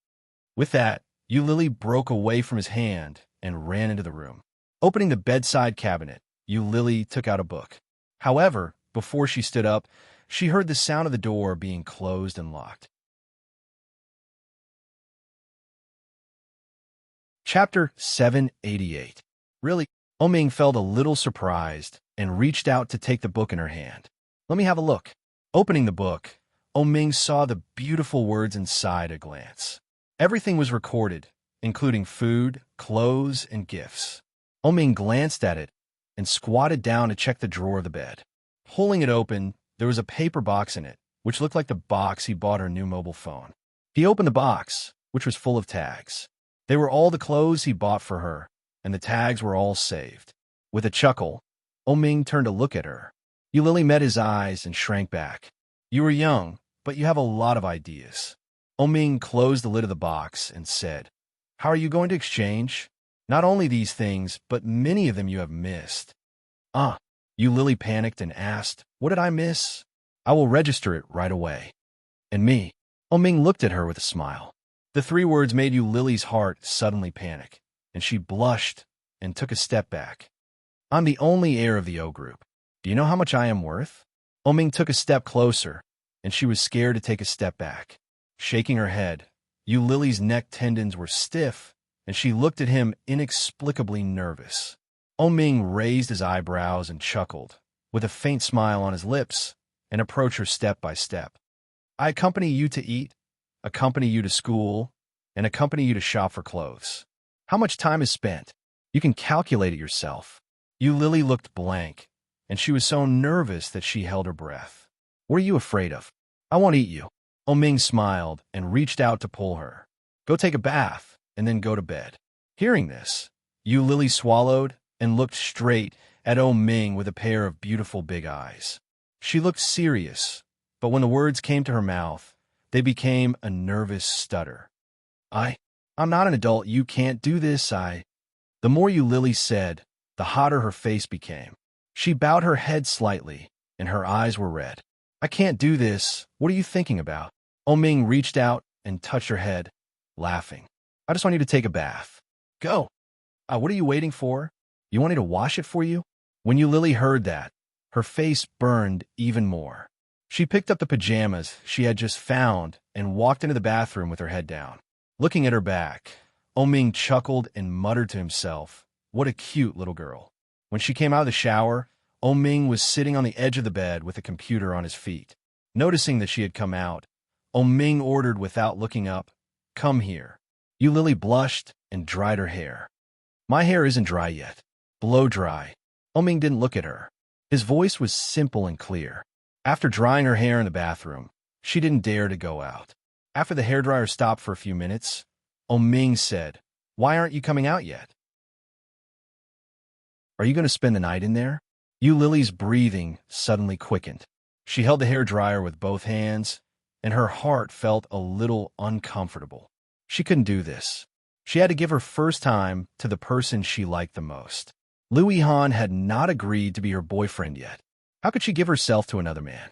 With that, Lily broke away from his hand and ran into the room. Opening the bedside cabinet, Lily took out a book. However, before she stood up, she heard the sound of the door being closed and locked. Chapter 788. Really? Ming felt a little surprised and reached out to take the book in her hand. Let me have a look. Opening the book, Ming saw the beautiful words inside at a glance. Everything was recorded, including food, clothes, and gifts. Ming glanced at it and squatted down to check the drawer of the bed. Pulling it open, there was a paper box in it, which looked like the box he bought her new mobile phone. He opened the box, which was full of tags. They were all the clothes he bought for her, and the tags were all saved. With a chuckle, Ming turned to look at her. Lily met his eyes and shrank back. You were young, but you have a lot of ideas. Ming closed the lid of the box and said, How are you going to exchange? Not only these things, but many of them you have missed. Lily panicked and asked, What did I miss? I will register it right away. And me? Ming looked at her with a smile. The 3 words made Lily's heart suddenly panic, and she blushed and took a step back. I'm the only heir of the O group. Do you know how much I am worth? Ming took a step closer, and she was scared to take a step back. Shaking her head, Lily's neck tendons were stiff, and she looked at him inexplicably nervous. Ming raised his eyebrows and chuckled, with a faint smile on his lips, and approached her step by step. I accompany you to eat, accompany you to school, and accompany you to shop for clothes. How much time is spent? You can calculate it yourself. Lily looked blank, and she was so nervous that she held her breath. What are you afraid of? I won't eat you. Ming smiled and reached out to pull her. Go take a bath, and then go to bed. Hearing this, Lily swallowed and looked straight at Ming with a pair of beautiful big eyes. She looked serious, but when the words came to her mouth, they became a nervous stutter. I'm not an adult. You can't do this. The more Lily said, the hotter her face became. She bowed her head slightly, and her eyes were red. I can't do this. What are you thinking about? Ming reached out and touched her head, laughing. I just want you to take a bath. Go. What are you waiting for? You want me to wash it for you? When Lily heard that, Her face burned even more. She picked up the pajamas she had just found and walked into the bathroom with her head down. Looking at her back, Oming chuckled and muttered to himself, "What a cute little girl." When she came out of the shower, Oming was sitting on the edge of the bed with a computer on his feet. Noticing that she had come out, Oming ordered without looking up, "Come here." Lily blushed and dried her hair. "My hair isn't dry yet. Blow dry." Oming didn't look at her. His voice was simple and clear. After drying her hair in the bathroom, she didn't dare to go out. After the hairdryer stopped for a few minutes, Oming said, "Why aren't you coming out yet? Are you going to spend the night in there?" Lily's breathing suddenly quickened. She held the hairdryer with both hands, and her heart felt a little uncomfortable. She couldn't do this. She had to give her first time to the person she liked the most. Louis Han had not agreed to be her boyfriend yet. How could she give herself to another man?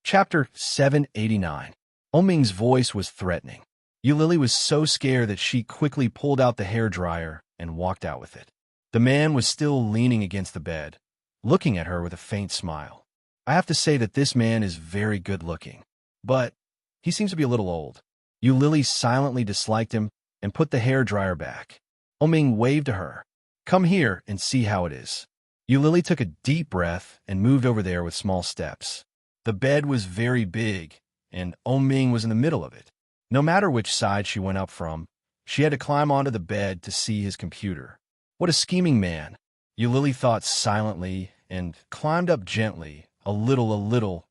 Chapter 789. Oming's voice was threatening. Lily was so scared that she quickly pulled out the hairdryer and walked out with it. The man was still leaning against the bed, looking at her with a faint smile. "I have to say that this man is very good looking, but he seems to be a little old." Lily silently disliked him and put the hairdryer back. Oming waved to her. "Come here and see how it is." Lily took a deep breath and moved over there with small steps. The bed was very big, and Oming was in the middle of it. No matter which side she went up from, she had to climb onto the bed to see his computer. What a scheming man. Lily thought silently and climbed up gently, a little.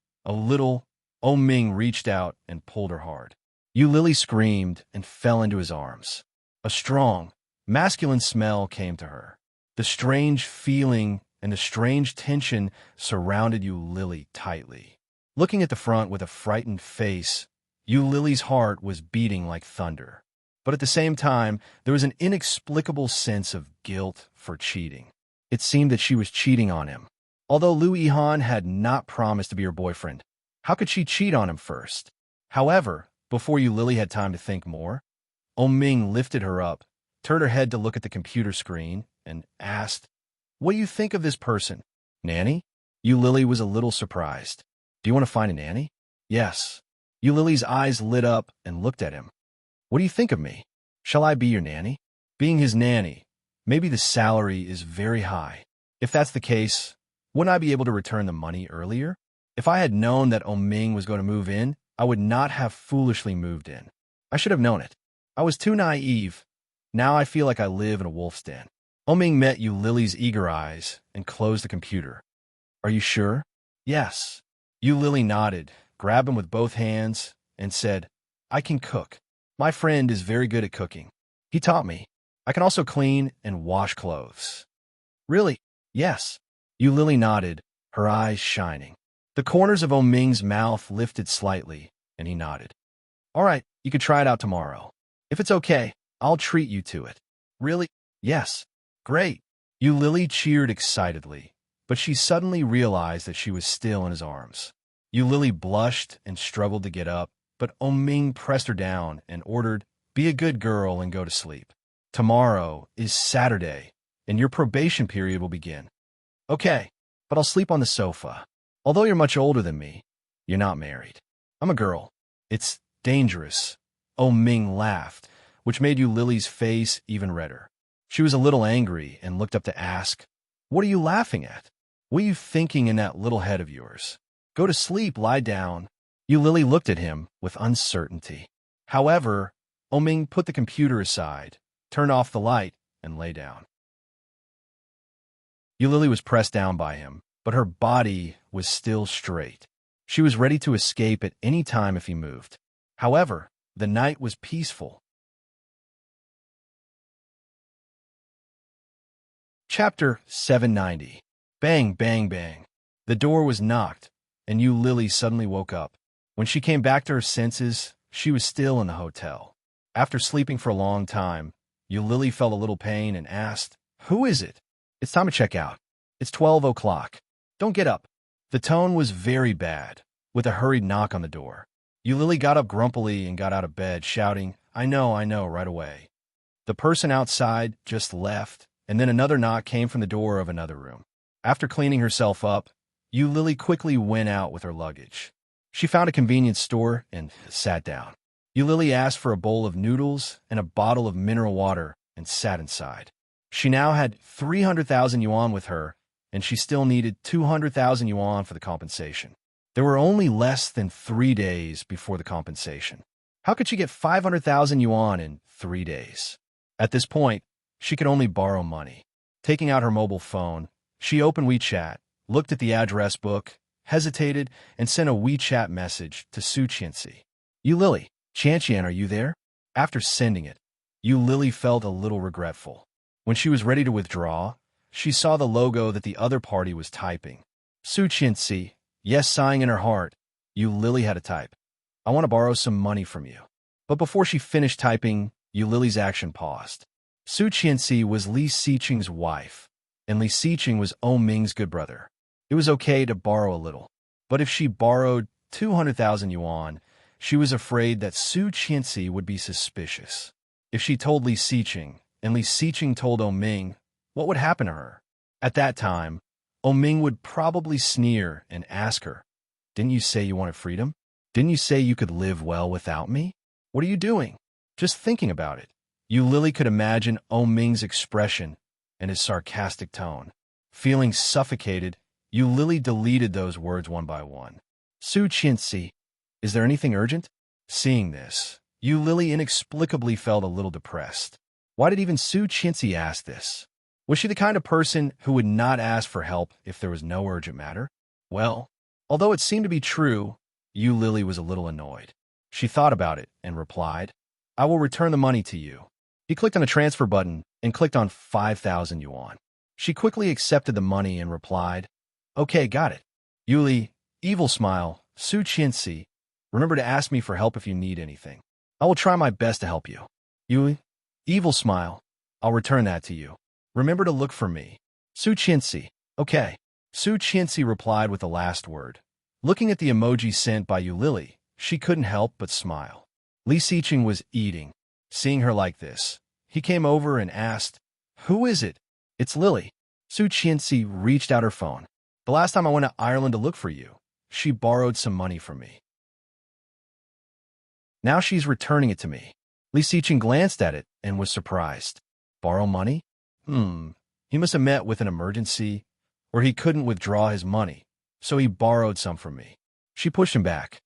Oming reached out and pulled her hard. Lily screamed and fell into his arms. A strong, masculine smell came to her. The strange feeling and the strange tension surrounded Lily tightly. Looking at the front with a frightened face, Lily's heart was beating like thunder. But at the same time, there was an inexplicable sense of guilt for cheating. It seemed that she was cheating on him. Although Louis Han had not promised to be her boyfriend, how could she cheat on him first? However, before Lily had time to think more, Oming lifted her up, turned her head to look at the computer screen, and asked, "What do you think of this person? Nanny?" Lily was a little surprised. "Do you want to find a nanny?" "Yes." Lily's eyes lit up and looked at him. "What do you think of me? Shall I be your nanny?" "Being his nanny, maybe the salary is very high. If that's the case, wouldn't I be able to return the money earlier? If I had known that Oming was going to move in, I would not have foolishly moved in. I should have known it. I was too naive. Now I feel like I live in a wolf's den." Oming met Lily's eager eyes and closed the computer. "Are you sure?" "Yes." Lily nodded, grabbed him with both hands, and said, "I can cook. My friend is very good at cooking. He taught me. I can also clean and wash clothes." "Really?" "Yes." Lily nodded, her eyes shining. The corners of Oming's mouth lifted slightly, and he nodded. "All right, you can try it out tomorrow. If it's okay, I'll treat you to it." "Really?" "Yes." "Great." Lily cheered excitedly, but she suddenly realized that she was still in his arms. Lily blushed and struggled to get up, but Oming pressed her down and ordered, "Be a good girl and go to sleep. Tomorrow is Saturday, and your probation period will begin." "Okay, but I'll sleep on the sofa. Although you're much older than me, you're not married. I'm a girl. It's dangerous." Oming laughed, which made Lily's face even redder. She was a little angry and looked up to ask, "What are you laughing at? What are you thinking in that little head of yours? Go to sleep, lie down." Lily looked at him with uncertainty. However, Oming put the computer aside, turned off the light, and lay down. Lily was pressed down by him, but her body was still straight. She was ready to escape at any time if he moved. However, the night was peaceful. Chapter 790. Bang, bang, bang. The door was knocked, and Lily suddenly woke up. When she came back to her senses, she was still in the hotel. After sleeping for a long time, Lily felt a little pain and asked, "Who is it?" "It's time to check out. It's 12 o'clock. Don't get up." The tone was very bad, with a hurried knock on the door. Lily got up grumpily and got out of bed, shouting, I know, right away. The person outside just left, and then another knock came from the door of another room. After cleaning herself up, Yu Lily quickly went out with her luggage. She found a convenience store and sat down. Yu Lily asked for a bowl of noodles and a bottle of mineral water and sat inside. She now had 300,000 yuan with her, and she still needed 200,000 yuan for the compensation. There were only less than 3 days before the compensation. How could she get 500,000 yuan in 3 days? At this point, she could only borrow money. Taking out her mobile phone, she opened WeChat, looked at the address book, hesitated, and sent a WeChat message to Su Qianxi. Yu Lily, Qianxian, are you there? After sending it, Yu Lily felt a little regretful. When she was ready to withdraw, she saw the logo that the other party was typing. Su Qianxi, yes, sighing in her heart, Yu Lily had to type. I want to borrow some money from you. But before she finished typing, Yu Lily's action paused. Su Qianxi was Li Xiqing's wife, and Li Xiqing was Ming's good brother. It was okay to borrow a little, but if she borrowed 200,000 yuan, she was afraid that Su Qianxi would be suspicious. If she told Li Xiqing, and Li Xiqing told Ming, what would happen to her? At that time, Ming would probably sneer and ask her, didn't you say you wanted freedom? Didn't you say you could live well without me? What are you doing? Just thinking about it. Yu Lily could imagine Ming's expression and his sarcastic tone. Feeling suffocated, Yu Lily deleted those words one by one. Su Qianxi, is there anything urgent? Seeing this, Yu Lily inexplicably felt a little depressed. Why did even Su Qianxi ask this? Was she the kind of person who would not ask for help if there was no urgent matter? Well, although it seemed to be true, Yu Lily was a little annoyed. She thought about it and replied, I will return the money to you. He clicked on the transfer button and clicked on 5,000 yuan. She quickly accepted the money and replied, okay, got it. Yuli, evil smile, Su Qianxi, remember to ask me for help if you need anything. I will try my best to help you. Yuli, evil smile, I'll return that to you. Remember to look for me. Su Qianxi, okay. Su Qianxi replied with the last word. Looking at the emoji sent by Yu Lily, she couldn't help but smile. Li Xiqing was eating. Seeing her like this, he came over and asked, who is it? It's Lily. Su Qianxi reached out her phone. The last time I went to Ireland to look for you, she borrowed some money from me. Now she's returning it to me. Li Xiqing glanced at it and was surprised. Borrow money? He must have met with an emergency, or he couldn't withdraw his money, so he borrowed some from me. She pushed him back.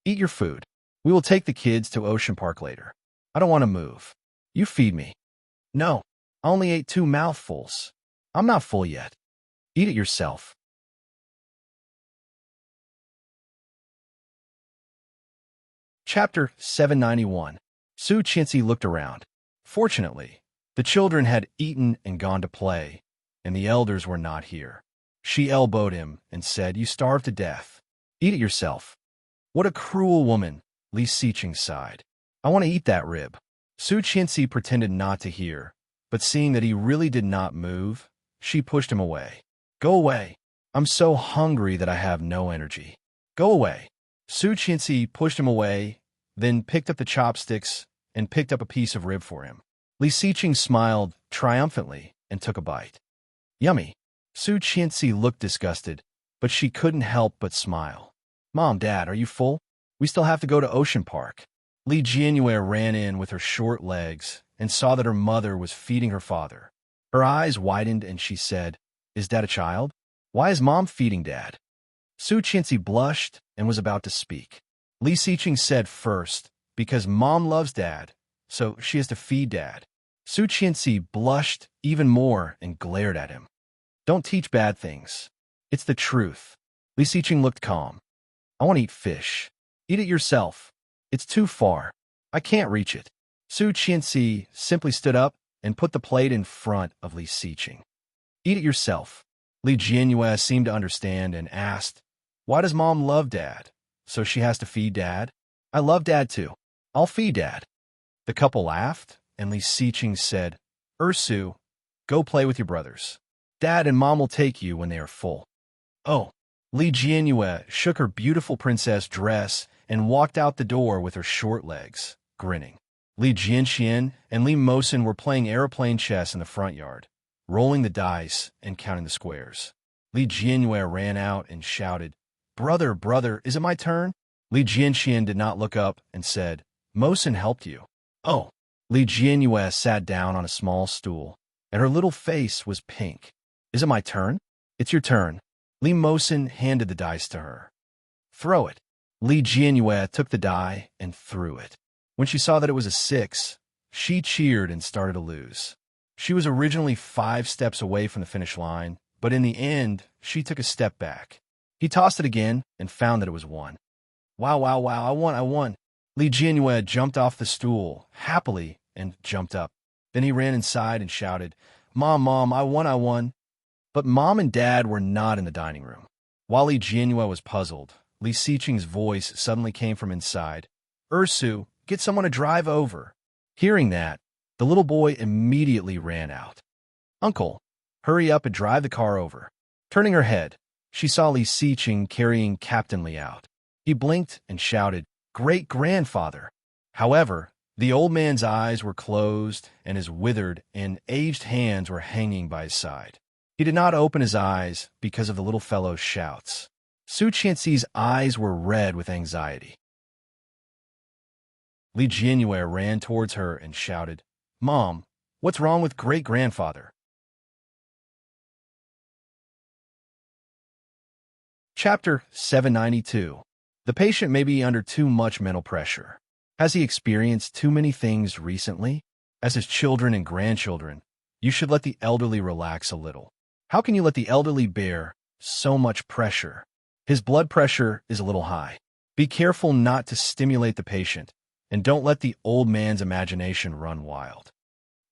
Eat your food. We will take the kids to Ocean Park later. I don't want to move. You feed me. No, I only ate 2 mouthfuls. I'm not full yet. Eat it yourself. Chapter 791. Su Qianxi looked around. Fortunately, the children had eaten and gone to play, and the elders were not here. She elbowed him and said, you starved to death. Eat it yourself. What a cruel woman, Li Xiqing sighed. I want to eat that rib. Su Qianxi pretended not to hear, but seeing that he really did not move, she pushed him away. Go away. I'm so hungry that I have no energy. Go away. Su Qianxi pushed him away, then picked up the chopsticks and picked up a piece of rib for him. Li Xiqing smiled triumphantly and took a bite. Yummy. Su Qianxi looked disgusted, but she couldn't help but smile. Mom, Dad, are you full? We still have to go to Ocean Park. Li Jianyue ran in with her short legs and saw that her mother was feeding her father. Her eyes widened and she said, is Dad a child? Why is Mom feeding Dad? Su Qianxi blushed and was about to speak. Li Xiqing said first, because Mom loves Dad, so she has to feed Dad. Su Qianxi blushed even more and glared at him. Don't teach bad things. It's the truth. Li Xiqing looked calm. I want to eat fish. Eat it yourself. It's too far. I can't reach it. Su Qianxi simply stood up and put the plate in front of Li Xiqing. Eat it yourself. Li Jianyue seemed to understand and asked, why does Mom love Dad? So she has to feed Dad? I love Dad too. I'll feed Dad. The couple laughed, and Li Xiqing said, Su, go play with your brothers. Dad and Mom will take you when they are full. Oh. Li Jianyue shook her beautiful princess dress and walked out the door with her short legs, grinning. Li Jianxian and Li Mosin were playing aeroplane chess in the front yard. rolling the dice and counting the squares. Li Jianyue ran out and shouted, "Brother, brother, is it my turn?" Li Jianxian did not look up and said, "Mosin helped you." "Oh." Li Jianyue sat down on a small stool, and her little face was pink. "Is it my turn?" "It's your turn." Li Mosin handed the dice to her. "Throw it." Li Jianyue took the die and threw it. When she saw that it was a 6, she cheered and started to lose. She was originally 5 steps away from the finish line, but in the end, she took a step back. He tossed it again and found that it was 1. Wow, wow, wow, I won. Li Jianyue jumped off the stool, happily, and jumped up. Then he ran inside and shouted, Mom, I won. But Mom and Dad were not in the dining room. While Li Jianyue was puzzled, Li Xiqing's voice suddenly came from inside. "Ursu, get someone to drive over." Hearing that, the little boy immediately ran out. "Uncle, hurry up and drive the car over." Turning her head, she saw Li Xiqing carrying Captain Li out. He blinked and shouted, "Great-grandfather." However, the old man's eyes were closed and his withered and aged hands were hanging by his side. He did not open his eyes because of the little fellow's shouts. Su Qianxi's eyes were red with anxiety. Li Jianyue ran towards her and shouted, "Mom, what's wrong with great-grandfather?" Chapter 792. The patient may be under too much mental pressure. Has he experienced too many things recently? As his children and grandchildren, you should let the elderly relax a little. How can you let the elderly bear so much pressure? His blood pressure is a little high. Be careful not to stimulate the patient, and don't let the old man's imagination run wild.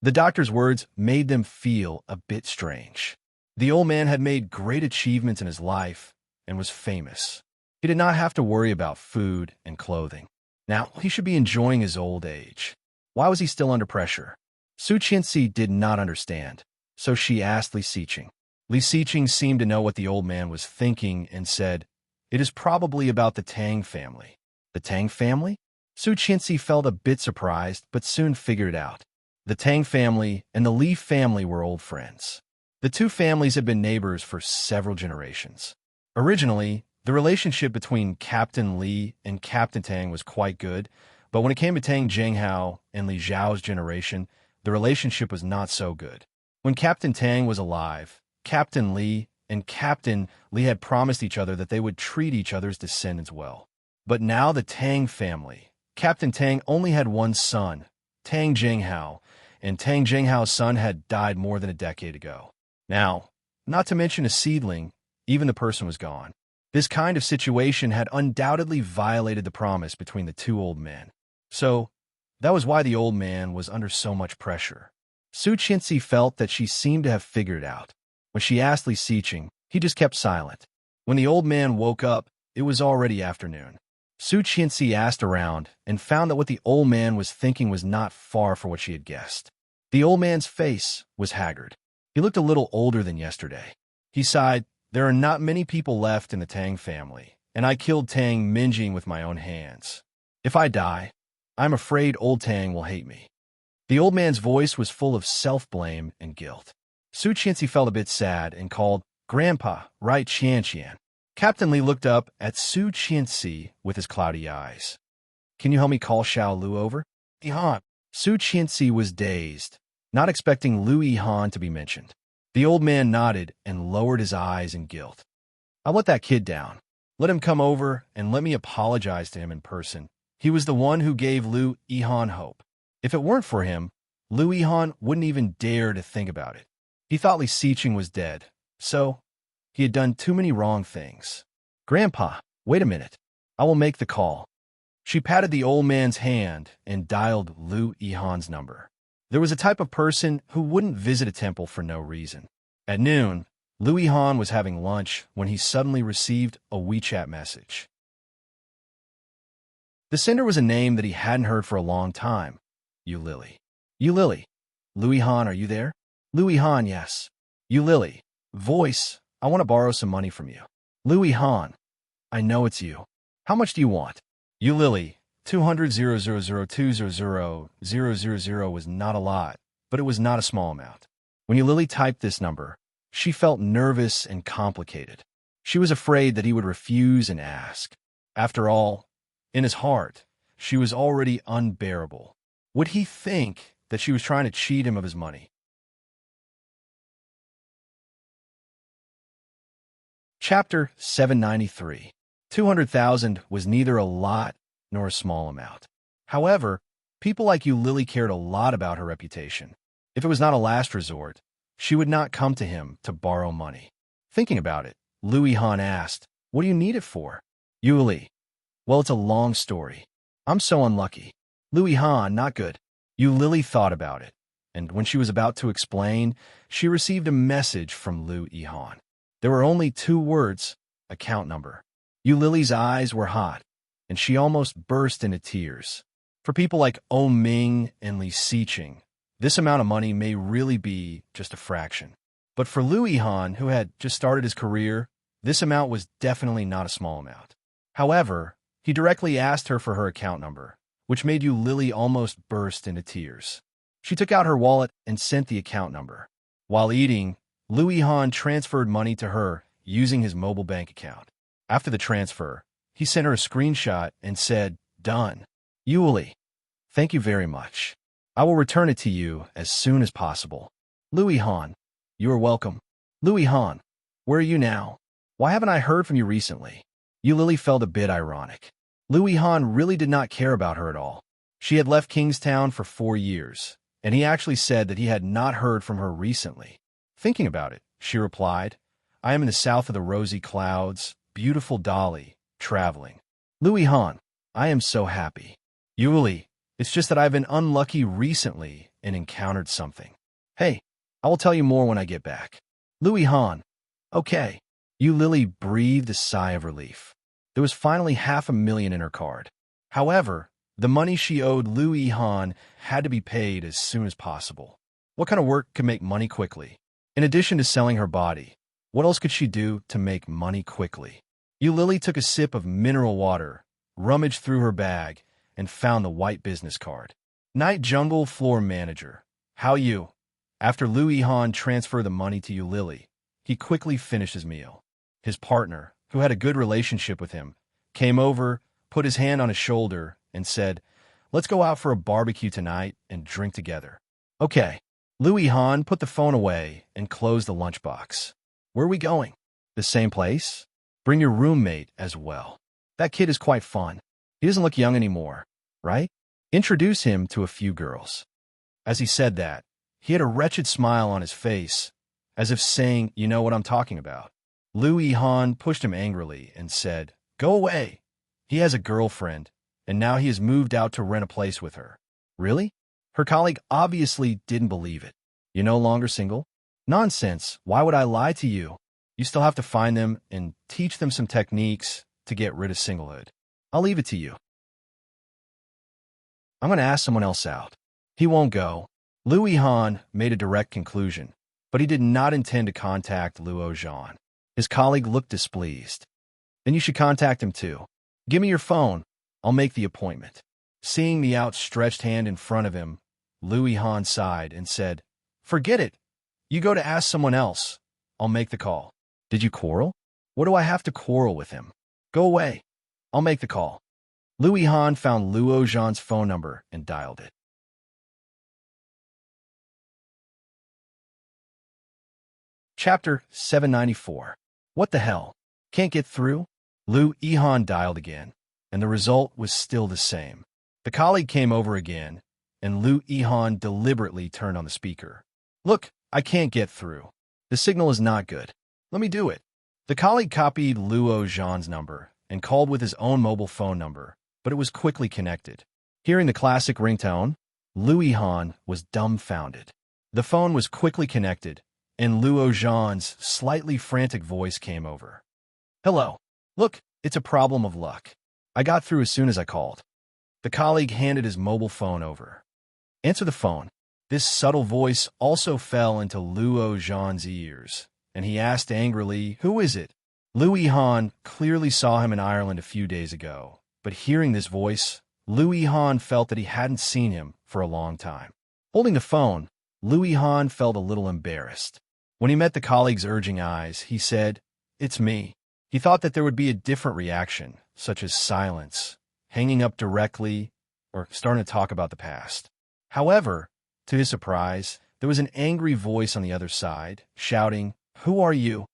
The doctor's words made them feel a bit strange. The old man had made great achievements in his life and was famous. He did not have to worry about food and clothing. Now, he should be enjoying his old age. Why was he still under pressure? Su Qianxi did not understand, so she asked Li Xiqing. Li Xiqing seemed to know what the old man was thinking and said, "It is probably about the Tang family." The Tang family? Su Qianxi felt a bit surprised, but soon figured it out. The Tang family and the Li family were old friends. The two families had been neighbors for several generations. Originally, the relationship between Captain Li and Captain Tang was quite good, but when it came to Tang Zhenghao and Li Zhao's generation, the relationship was not so good. When Captain Tang was alive, Captain Li and Captain Li had promised each other that they would treat each other's descendants well. But now the Tang family, Captain Tang only had one son, Tang Zhenghao, and Tang Zhenghao's son had died more than a decade ago. Now, not to mention a seedling, even the person was gone. This kind of situation had undoubtedly violated the promise between the two old men. So, that was why the old man was under so much pressure. Su Qianxi felt that she seemed to have figured it out. When she asked Li Xiqing, he just kept silent. When the old man woke up, it was already afternoon. Su Qianxi asked around and found that what the old man was thinking was not far from what she had guessed. The old man's face was haggard. He looked a little older than yesterday. He sighed, "There are not many people left in the Tang family, and I killed Tang Minjing with my own hands. If I die, I'm afraid old Tang will hate me." The old man's voice was full of self-blame and guilt. Su Qianxi felt a bit sad and called, "Grandpa, right Qianqian." Captain Li looked up at Su Qianxi with his cloudy eyes. "Can you help me call Xiao Lu over?" "Yihan." Su Qianxi was dazed, not expecting Lu Yihan to be mentioned. The old man nodded and lowered his eyes in guilt. "I'll let that kid down. Let him come over and let me apologize to him in person. He was the one who gave Lu Yihan hope. If it weren't for him, Lu Yihan wouldn't even dare to think about it. He thought Li Xiqing was dead, so he had done too many wrong things. Grandpa, wait a minute. I will make the call." She patted the old man's hand and dialed Lu Yihan's number. There was a type of person who wouldn't visit a temple for no reason. At noon, Lu Yihan was having lunch when he suddenly received a WeChat message. The sender was a name that he hadn't heard for a long time. "You Lily." "You Lily." "Lu Yihan, are you there?" "Lu Yihan, yes." "You Lily." Voice, "I want to borrow some money from you." "Lu Yihan." "I know it's you. How much do you want?" "You Lily." 200,000,200,000 was not a lot, but it was not a small amount. When Lily typed this number, she felt nervous and complicated. She was afraid that he would refuse and ask. After all, in his heart, she was already unbearable. Would he think that she was trying to cheat him of his money? Chapter 793. 200,000 was neither a lot nor a small amount. However, people like Lily cared a lot about her reputation. If it was not a last resort, she would not come to him to borrow money. Thinking about it, Louis Han asked, "What do you need it for?" Yuli, "Well, it's a long story. I'm so unlucky." Louis Han, "Not good." Lily thought about it, and when she was about to explain, she received a message from Louis Han. There were only 2 words, account number. Lily's eyes were hot, and she almost burst into tears. For people like Oh Ming and Li Xiqing, this amount of money may really be just a fraction. But for Louis Han, who had just started his career, this amount was definitely not a small amount. However, he directly asked her for her account number, which made Lily almost burst into tears. She took out her wallet and sent the account number. While eating, Louis Han transferred money to her using his mobile bank account. After the transfer, he sent her a screenshot and said, "Done." Yuli, "Thank you very much. I will return it to you as soon as possible." Louis Han, "You are welcome." Louis Han, "Where are you now? Why haven't I heard from you recently?" Lily felt a bit ironic. Louis Han really did not care about her at all. She had left Kingstown for 4 years, and he actually said that he had not heard from her recently. Thinking about it, she replied, "I am in the south of the rosy clouds, beautiful Dolly, traveling." Louis Han, "I am so happy." Yuli, "It's just that I've been unlucky recently and encountered something. Hey, I will tell you more when I get back." Louis Han, "Okay." Lily breathed a sigh of relief. There was finally $500,000 in her card. However, the money she owed Louis Han had to be paid as soon as possible. What kind of work could make money quickly? In addition to selling her body, what else could she do to make money quickly? Lily took a sip of mineral water, rummaged through her bag, and found the white business card. Night Jungle Floor Manager. How you? After Louis Han transferred the money to Lily, he quickly finished his meal. His partner, who had a good relationship with him, came over, put his hand on his shoulder, and said, "Let's go out for a barbecue tonight and drink together." Okay. Louis Han put the phone away and closed the lunchbox. "Where are we going?" "The same place. Bring your roommate as well. That kid is quite fun. He doesn't look young anymore, right? Introduce him to a few girls." As he said that, he had a wretched smile on his face, as if saying, "You know what I'm talking about." Louis Han pushed him angrily and said, "Go away. He has a girlfriend, and now he has moved out to rent a place with her." "Really?" Her colleague obviously didn't believe it. "You're no longer single?" "Nonsense. Why would I lie to you? You still have to find them and teach them some techniques to get rid of singlehood. I'll leave it to you. I'm going to ask someone else out." "He won't go." Louis Han made a direct conclusion, but he did not intend to contact Luo Zhan. His colleague looked displeased. "Then you should contact him too. Give me your phone. I'll make the appointment." Seeing the outstretched hand in front of him, Louis Han sighed and said, "Forget it. You go to ask someone else. I'll make the call." "Did you quarrel?" "What do I have to quarrel with him? Go away. I'll make the call." Louis Han found Luo Zhan's phone number and dialed it. Chapter 794. What the hell? Can't get through? Louis Han dialed again, and the result was still the same. The colleague came over again, and Louis Han deliberately turned on the speaker. "Look, I can't get through. The signal is not good. Let me do it." The colleague copied Luo Zhan's number and called with his own mobile phone number, but it was quickly connected. Hearing the classic ringtone, Louis Han was dumbfounded. The phone was quickly connected, and Luo Zhan's slightly frantic voice came over. "Hello. Look, it's a problem of luck. I got through as soon as I called." The colleague handed his mobile phone over. "Answer the phone." This subtle voice also fell into Luo Zhan's ears, and he asked angrily, "Who is it?" Louis Han clearly saw him in Ireland a few days ago, but hearing this voice, Louis Han felt that he hadn't seen him for a long time. Holding the phone, Louis Han felt a little embarrassed. When he met the colleague's urging eyes, he said, "It's me." He thought that there would be a different reaction, such as silence, hanging up directly, or starting to talk about the past. However, to his surprise, there was an angry voice on the other side, shouting, "Who are you?"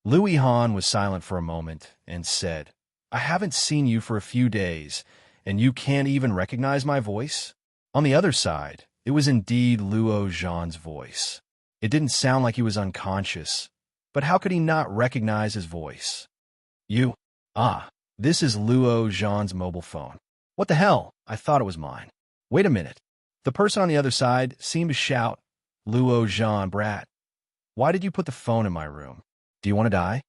Louis Han was silent for a moment and said, "I haven't seen you for a few days, and you can't even recognize my voice?" On the other side, it was indeed Luo Zhan's voice. It didn't sound like he was unconscious, but how could he not recognize his voice? "You? Ah, this is Luo Zhan's mobile phone. What the hell? I thought it was mine. Wait a minute." The person on the other side seemed to shout, "Luo Zhan, brat. Why did you put the phone in my room? Do you want to die?"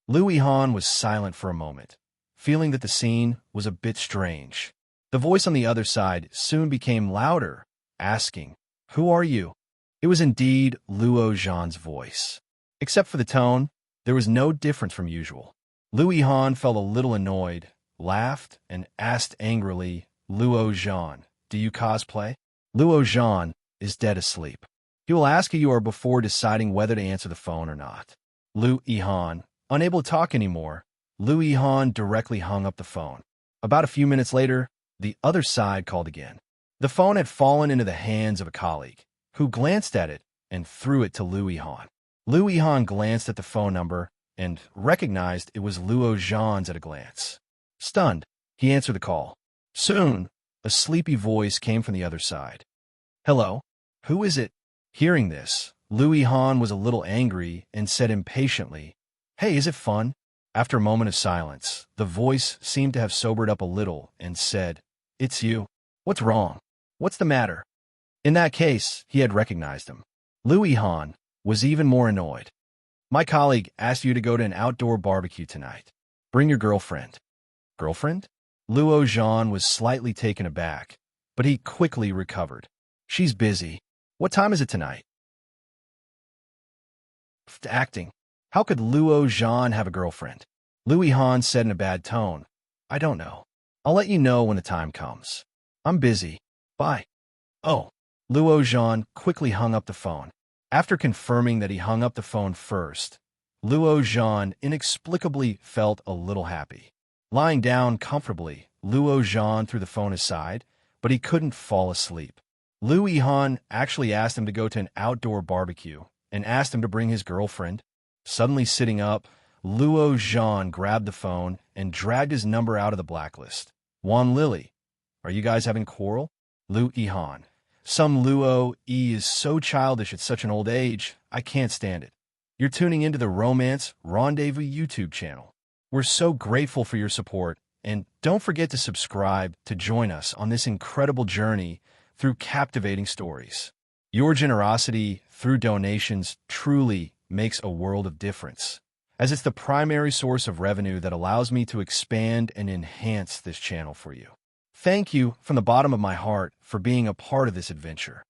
Louis Han was silent for a moment, feeling that the scene was a bit strange. The voice on the other side soon became louder, asking, "Who are you?" It was indeed Luo Zhan's voice. Except for the tone, there was no difference from usual. Louis Han felt a little annoyed, laughed, and asked angrily, "Luo Zhan, do you cosplay?" Luo Zhan is dead asleep. He will ask who you are before deciding whether to answer the phone or not. Louis Han, unable to talk anymore, Louis Han directly hung up the phone. About a few minutes later, the other side called again. The phone had fallen into the hands of a colleague, who glanced at it and threw it to Louis Han. Louis Han glanced at the phone number and recognized it was Luo Zhan's at a glance. Stunned, he answered the call. Soon, a sleepy voice came from the other side. "Hello? Who is it?" Hearing this, Louis Han was a little angry and said impatiently, "Hey, is it fun?" After a moment of silence, the voice seemed to have sobered up a little and said, "It's you. What's wrong? What's the matter?" In that case, he had recognized him. Louis Han was even more annoyed. "My colleague asked you to go to an outdoor barbecue tonight. Bring your girlfriend." "Girlfriend?" Luo Zhan was slightly taken aback, but he quickly recovered. "She's busy. What time is it tonight?" Acting. How could Luo Zhan have a girlfriend? Louis Han said in a bad tone, "I don't know. I'll let you know when the time comes. I'm busy. Bye." Oh. Luo Zhan quickly hung up the phone. After confirming that he hung up the phone first, Luo Zhan inexplicably felt a little happy. Lying down comfortably, Luo Zhan threw the phone aside, but he couldn't fall asleep. Louis Han actually asked him to go to an outdoor barbecue and asked him to bring his girlfriend. Suddenly sitting up, Luo Zhan grabbed the phone and dragged his number out of the blacklist. "Wan Lily, are you guys having a quarrel?" Louis Han. "Some Luo E is so childish at such an old age, I can't stand it." You're tuning into the Romance Rendezvous YouTube channel. We're so grateful for your support, and don't forget to subscribe to join us on this incredible journey through captivating stories. Your generosity through donations truly makes a world of difference, as it's the primary source of revenue that allows me to expand and enhance this channel for you. Thank you from the bottom of my heart for being a part of this adventure.